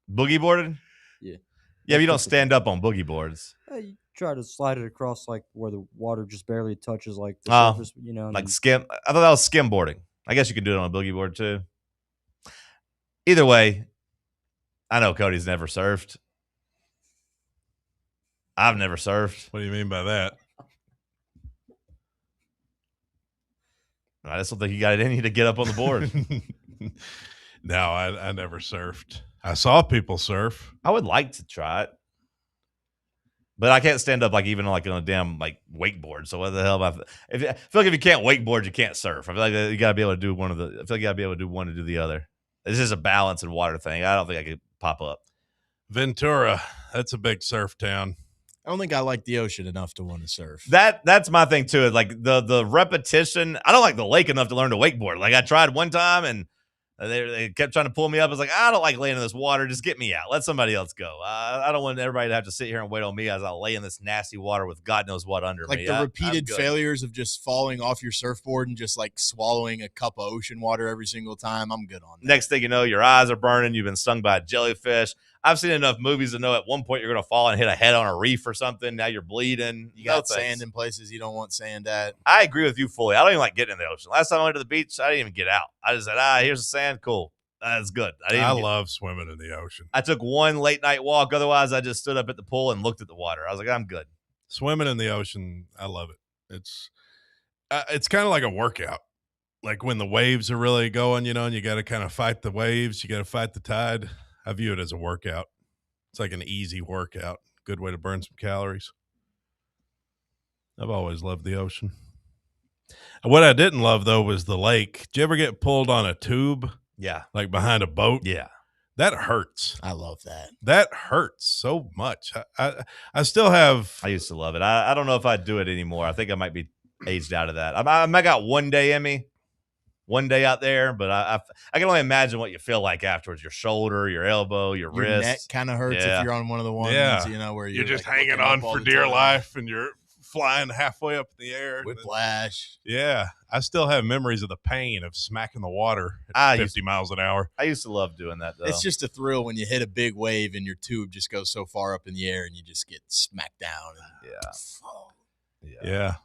Boogie boarded? Yeah. Yeah, but you don't stand up on boogie boards. You try to slide it across like where the water just barely touches like the surface, like skim. I thought that was skimboarding. I guess you could do it on a boogie board too. Either way, I know Cody's never surfed. I've never surfed. What do you mean by that? I just don't think you got it in you to get up on the board. No, I never surfed. I saw people surf. I would like to try it. But I can't stand up even on a damn wakeboard. So what the hell? I feel like if you can't wakeboard, you can't surf. I feel like you gotta be able to do one of the. I feel like you gotta be able to do one to do the other. It's just a balance and water thing. I don't think I could pop up. Ventura, that's a big surf town. I don't think I like the ocean enough to want to surf. That's my thing too. Like the repetition. I don't like the lake enough to learn to wakeboard. Like I tried one time and they kept trying to pull me up. I was like, I don't like laying in this water. Just get me out. Let somebody else go. I don't want everybody to have to sit here and wait on me as I lay in this nasty water with God knows what under like me. The repeated failures of just falling off your surfboard and just like swallowing a cup of ocean water every single time. I'm good on that. Next thing you know, your eyes are burning. You've been stung by a jellyfish. I've seen enough movies to know at one point you're going to fall and hit a head on a reef or something. Now you're bleeding. You got sand in places you don't want sand at. I agree with you fully. I don't even like getting in the ocean. Last time I went to the beach, I didn't even get out. I just said, here's the sand. Cool. That's good. I love swimming in the ocean. I took one late night walk. Otherwise, I just stood up at the pool and looked at the water. I was like, I'm good. Swimming in the ocean, I love it. It's kind of like a workout. Like when the waves are really going, and you got to kind of fight the waves. You got to fight the tide. I view it as a workout. It's like an easy workout. Good way to burn some calories. I've always loved the ocean. What I didn't love, though, was the lake. Did you ever get pulled on a tube? Yeah. Like behind a boat? Yeah. That hurts. I love that. That hurts so much. I still have. I used to love it. I don't know if I'd do it anymore. I think I might be aged out of that. I got one day in me. One day out there, but I can only imagine what you feel like afterwards. Your shoulder, your elbow, your wrist. Your neck kind of hurts if you're on one of the ones, where you're just like hanging on for dear life and you're flying halfway up in the air. Whiplash. Yeah. I still have memories of the pain of smacking the water at 50 miles an hour. I used to love doing that, though. It's just a thrill when you hit a big wave and your tube just goes so far up in the air and you just get smacked down. Yeah.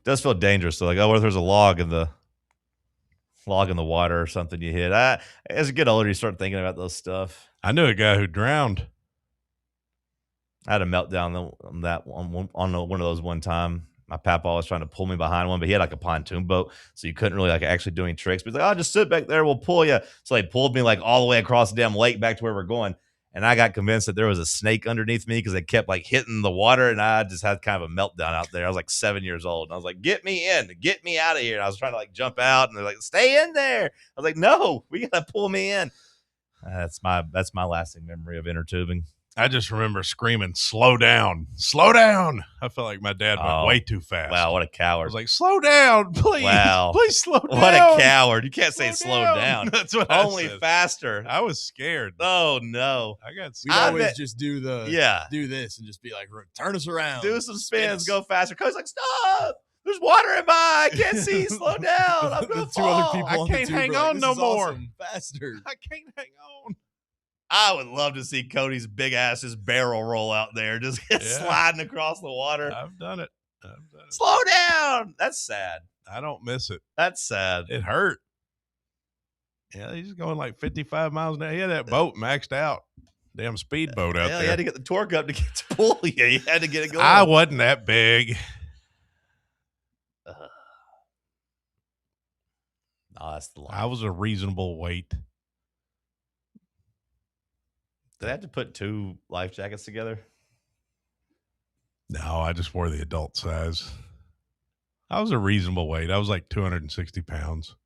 Does feel dangerous. So like, what if there's a log in the water or something you hit? As you get older, you start thinking about those stuff. I knew a guy who drowned. I had a meltdown on one of those one time. My papa was trying to pull me behind one, but he had like a pontoon boat, so you couldn't really like actually do any tricks. But he's like, just sit back there, we'll pull you. So they pulled me like all the way across the damn lake back to where we're going. And I got convinced that there was a snake underneath me because they kept like hitting the water, and I just had kind of a meltdown out there. I was like 7 years old, and I was like, "Get me in, get me out of here!" And I was trying to like jump out, and they're like, "Stay in there." I was like, "No, we gotta pull me in." That's my lasting memory of inner tubing. I just remember screaming, "Slow down, slow down!" I felt like my dad went way too fast. Wow, what a coward! I was like, "Slow down, please, please slow down." What a coward! You can't say slow down. That's what only I said. Faster. I was scared. Oh no! I got We scared. always just do this and just be like, turn us around, do some spins, go faster. Coach's like, stop! There's water in my. I can't see. Slow down. I'm gonna fall. Other people I can't hang on no more. Awesome. Faster. I can't hang on. I would love to see Cody's big ass just barrel roll out there, just sliding across the water. I've done it. Slow down. That's sad. I don't miss it. That's sad. It hurt. Yeah, he's going like 55 miles an hour. He had that boat maxed out. Damn speedboat out there. You had to get the torque up to get to pull you. You had to get it going. I wasn't that big. No, that's the line. I was a reasonable weight. Did they have to put 2 life jackets together? No, I just wore the adult size. I was a reasonable weight. I was like 260 pounds. I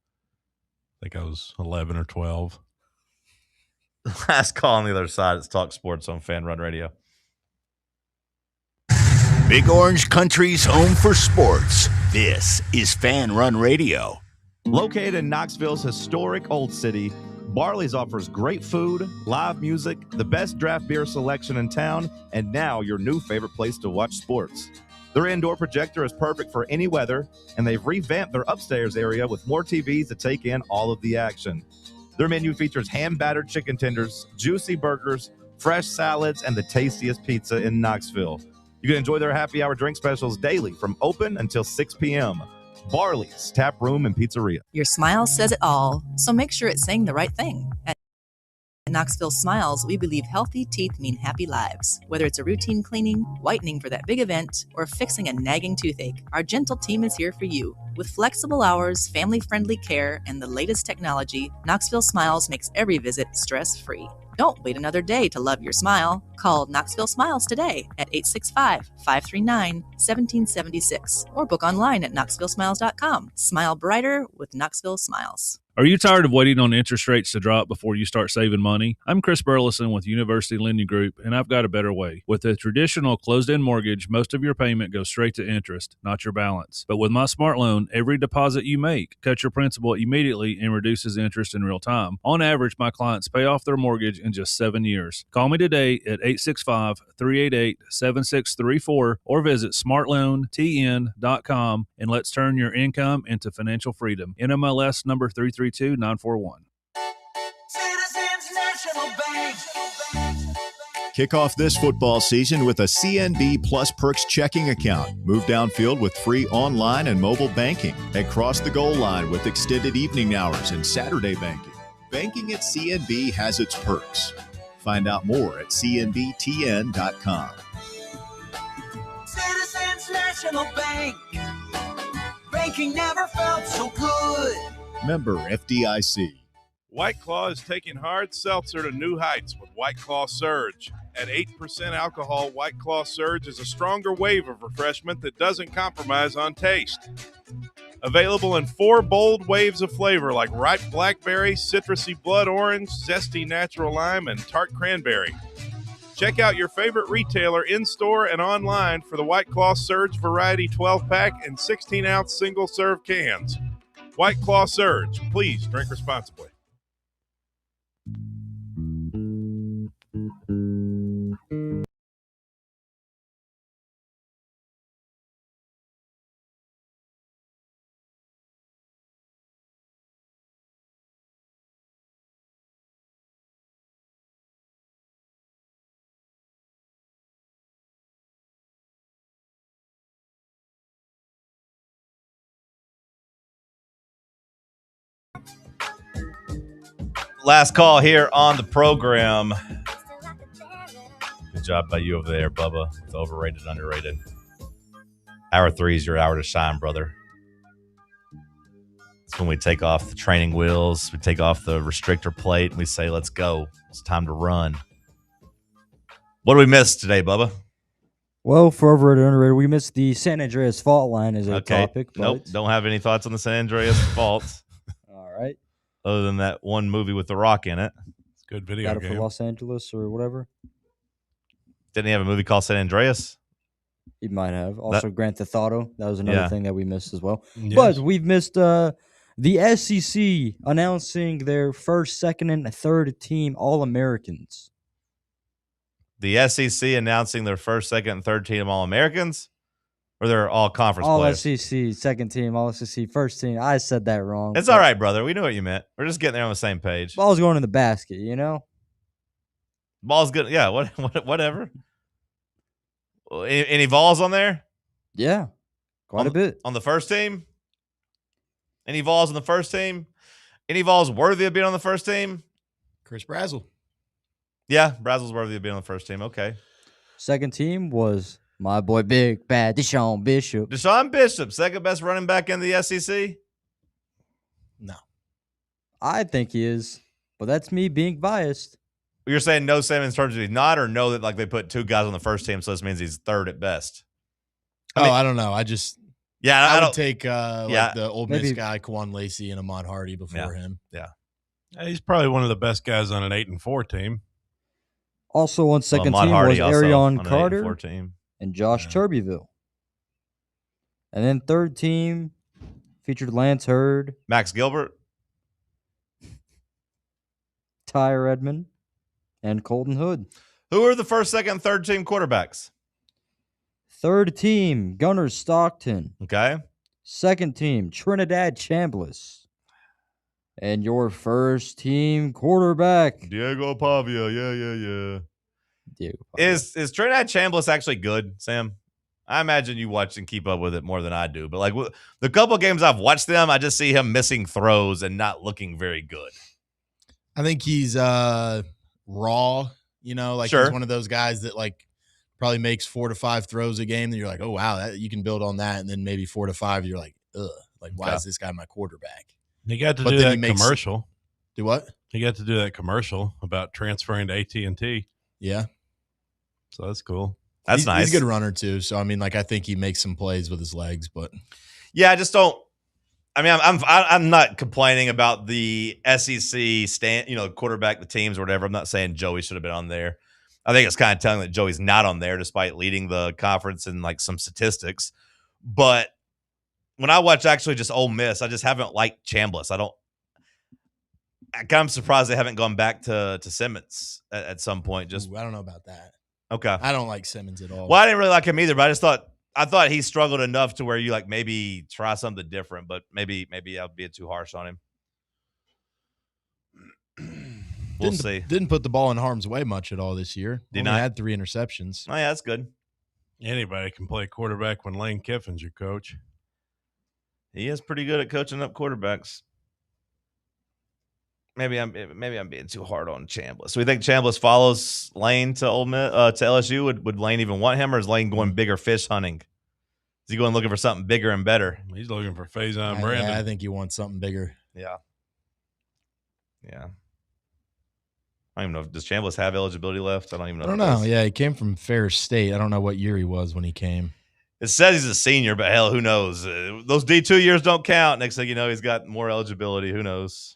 think I was 11 or 12. Last call on the other side. It's TalkSports on Fan Run Radio. Big Orange Country's home for sports. This is Fan Run Radio. Located in Knoxville's historic Old City, Barley's offers great food, live music, the best draft beer selection in town, and now your new favorite place to watch sports. Their indoor projector is perfect for any weather, and they've revamped their upstairs area with more TVs to take in all of the action. Their menu features hand-battered chicken tenders, juicy burgers, fresh salads, and the tastiest pizza in Knoxville. You can enjoy their happy hour drink specials daily from open until 6 p.m. Barley's Tap Room and Pizzeria. Your smile says it all, so make sure it's saying the right thing. At Knoxville Smiles, we believe healthy teeth mean happy lives. Whether it's a routine cleaning, whitening for that big event, or fixing a nagging toothache, our gentle team is here for you. With flexible hours, family-friendly care, and the latest technology, Knoxville Smiles makes every visit stress-free. Don't wait another day to love your smile. Call Knoxville Smiles today at 865-539-1776 or book online at knoxvillesmiles.com. Smile brighter with Knoxville Smiles. Are you tired of waiting on interest rates to drop before you start saving money? I'm Chris Burleson with University Lending Group, and I've got a better way. With a traditional closed-end mortgage, most of your payment goes straight to interest, not your balance. But with my Smart Loan, every deposit you make cuts your principal immediately and reduces interest in real time. On average, my clients pay off their mortgage in just 7 years. Call me today at 865-388-7634 or visit smartloantn.com and let's turn your income into financial freedom. NMLS number 332941. Citizens National Bank. Kick off this football season with a CNB Plus Perks checking account. Move downfield with free online and mobile banking. And cross the goal line with extended evening hours and Saturday banking. Banking at CNB has its perks. Find out more at cnbtn.com. Citizens National Bank. Banking never felt so good. Member FDIC. White Claw is taking hard seltzer to new heights with White Claw Surge. At 8% alcohol, White Claw Surge is a stronger wave of refreshment that doesn't compromise on taste. Available in 4 bold waves of flavor like ripe blackberry, citrusy blood orange, zesty natural lime, and tart cranberry. Check out your favorite retailer in-store and online for the White Claw Surge Variety 12-pack and 16-ounce single-serve cans. White Claw Surge. Please drink responsibly. Last call here on the program. Good job by you over there, Bubba, with overrated, underrated. Hour 3 is your hour to shine, brother. It's when we take off the training wheels, we take off the restrictor plate, and we say, let's go. It's time to run. What do we miss today, Bubba? Well, for overrated, underrated, we missed the San Andreas fault line as a topic. But... Nope, don't have any thoughts on the San Andreas fault. All right. Other than that one movie with The Rock in it. It's a good video Got it game. for Los Angeles or whatever. Didn't he have a movie called San Andreas? He might have. Also, Grand Theft Auto. That was another thing that we missed as well. Yes. But we've missed the SEC announcing their first, second, and third team All-Americans. The SEC announcing their first, second, and third team All-Americans? Or they're all conference players? All SEC, second team, All SEC, first team. I said that wrong. It's all right, brother. We knew what you meant. We're just getting there on the same page. Ball's going in the basket, you know? Ball's good. Yeah, whatever. Any Vols on there? Yeah, quite a bit. On the first team? Any Vols on the first team? Any Vols worthy of being on the first team? Chris Brazzell. Yeah, Brazzell's worthy of being on the first team. Okay. Second team was my boy Big Bad Deshaun Bishop. Deshaun Bishop, second best running back in the SEC? No. I think he is, but that's me being biased. You're saying no Sam in terms of he's not, or no that like they put 2 guys on the first team, so this means he's third at best? I don't know. I just I would don't take the Ole Miss guy, Kwan Lacey, and Ahmad Hardy before him. Yeah. He's probably one of the best guys on an 8-4 team. Also on second team was Arion Carter and Josh Turbeville. And then third team featured Lance Hurd, Max Gilbert, Ty Redmond, and Colton Hood. Who are the first, second, and third team quarterbacks? Third team, Gunnar Stockton. Okay. Second team, Trinidad Chambliss. And your first team quarterback, Diego Pavia. Yeah. Diego Pavia. Is Trinidad Chambliss actually good, Sam? I imagine you watch and keep up with it more than I do. But like the couple games I've watched them, I just see him missing throws and not looking very good. I think he's raw, he's one of those guys that like probably makes 4 to 5 throws a game. Then you're like, oh wow, you can build on that. And then maybe 4 to 5, you're like, ugh, like why is this guy my quarterback? He got to do that commercial. Do what? He got to do that commercial about transferring to AT&T. Yeah. So that's cool. That's nice. He's a good runner too. So I mean, like I think he makes some plays with his legs, but yeah, I just don't. I mean, I'm not complaining about the SEC quarterback, the teams or whatever. I'm not saying Joey should have been on there. I think it's kind of telling that Joey's not on there despite leading the conference in like some statistics. But when I watch actually just Ole Miss, I just haven't liked Chambliss. I'm surprised they haven't gone back to Simmons at some point. I don't know about that. Okay. I don't like Simmons at all. Well, I didn't really like him either, but I thought he struggled enough to where you like maybe try something different, but maybe I'll be too harsh on him. We'll see. Didn't put the ball in harm's way much at all this year. Did Only not? had 3 interceptions. Oh, yeah, that's good. Anybody can play quarterback when Lane Kiffin's your coach. He is pretty good at coaching up quarterbacks. Maybe I'm being too hard on Chambliss. So we think Chambliss follows Lane to Ole Miss, to LSU. Would Lane even want him, or is Lane going bigger fish hunting? Is he going looking for something bigger and better? He's looking for Faison Brandon. I think you want something bigger. Yeah. I don't even know. Does Chambliss have eligibility left? I don't even know. I don't know. Yeah, he came from Ferris State. I don't know what year he was when he came. It says he's a senior, but hell, who knows? Those D2 years don't count. Next thing you know, he's got more eligibility. Who knows?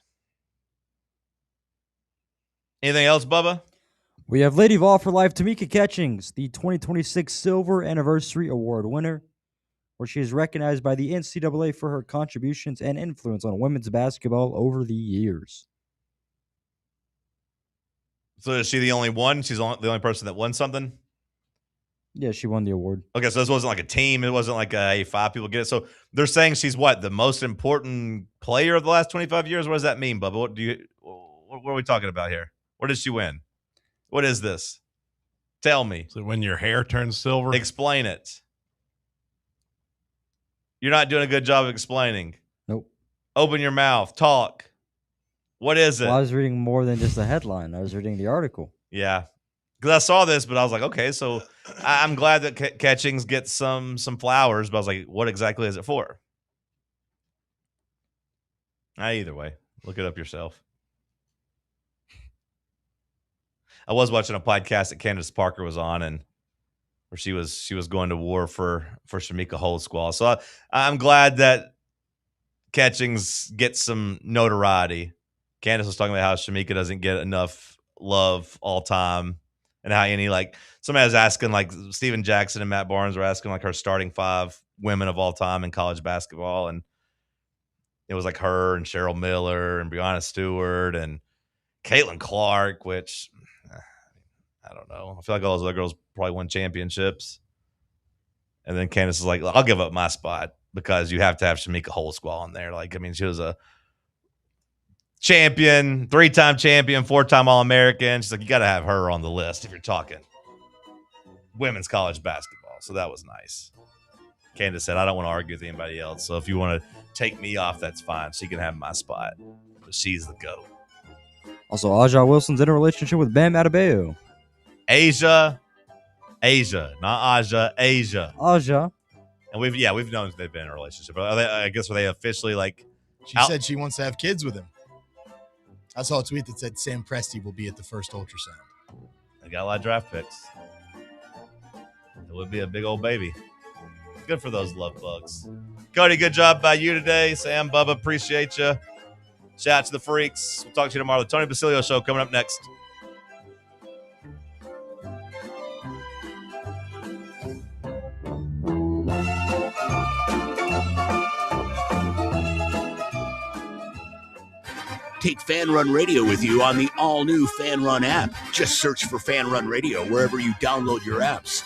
Anything else, Bubba? We have Lady Vol for Life, Tamika Catchings, the 2026 Silver Anniversary Award winner, where she is recognized by the NCAA for her contributions and influence on women's basketball over the years. So is she the only one? She's the only person that won something? Yeah, she won the award. Okay, so this wasn't like a team. It wasn't like hey, 5 people get it. So they're saying she's what, the most important player of the last 25 years? What does that mean, Bubba? What are we talking about here? Where did she win? What is this? Tell me. So when your hair turns silver? Explain it. You're not doing a good job of explaining. Nope. Open your mouth. Talk. What is it? Well, I was reading more than just the headline. I was reading the article. Yeah. Because I saw this, but I was like, okay, so I'm glad that Catchings gets some flowers, but I was like, what exactly is it for? Either way, look it up yourself. I was watching a podcast that Candace Parker was on, and where she was going to war for Shamika Holdsquall. So I'm glad that Catchings gets some notoriety. Candace was talking about how Shamika doesn't get enough love all time, and how somebody was asking, like Steven Jackson and Matt Barnes were asking like her starting 5 women of all time in college basketball, and it was like her and Cheryl Miller and Breonna Stewart and Caitlin Clark, which I don't know. I feel like all those other girls probably won championships. And then Candace is like, I'll give up my spot because you have to have Shamika Holdsquall on there. Like, I mean, she was a champion, 3-time champion, 4-time All-American. She's like, you got to have her on the list if you're talking women's college basketball. So that was nice. Candace said, I don't want to argue with anybody else. So if you want to take me off, that's fine. She can have my spot. But she's the GOAT. Also, Aja Wilson's in a relationship with Bam Adebayo. Asia, not Aja, Asia. And we've known they've been in a relationship. I guess were they officially like? She said she wants to have kids with him. I saw a tweet that said Sam Presti will be at the first ultrasound. They got a lot of draft picks. It would be a big old baby. Good for those love bugs. Cody, good job by you today. Sam, Bubba, appreciate you. Shout out to the freaks. We'll talk to you tomorrow. The Tony Basilio Show coming up next. Take Fan Run Radio with you on the all-new Fan Run app. Just search for Fan Run Radio wherever you download your apps.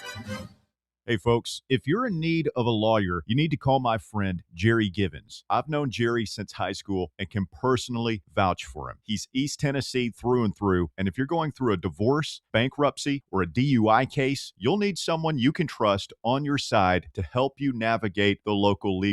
Hey, folks, if you're in need of a lawyer, you need to call my friend Jerry Givens. I've known Jerry since high school and can personally vouch for him. He's East Tennessee through and through, and if you're going through a divorce, bankruptcy, or a DUI case, you'll need someone you can trust on your side to help you navigate the local legal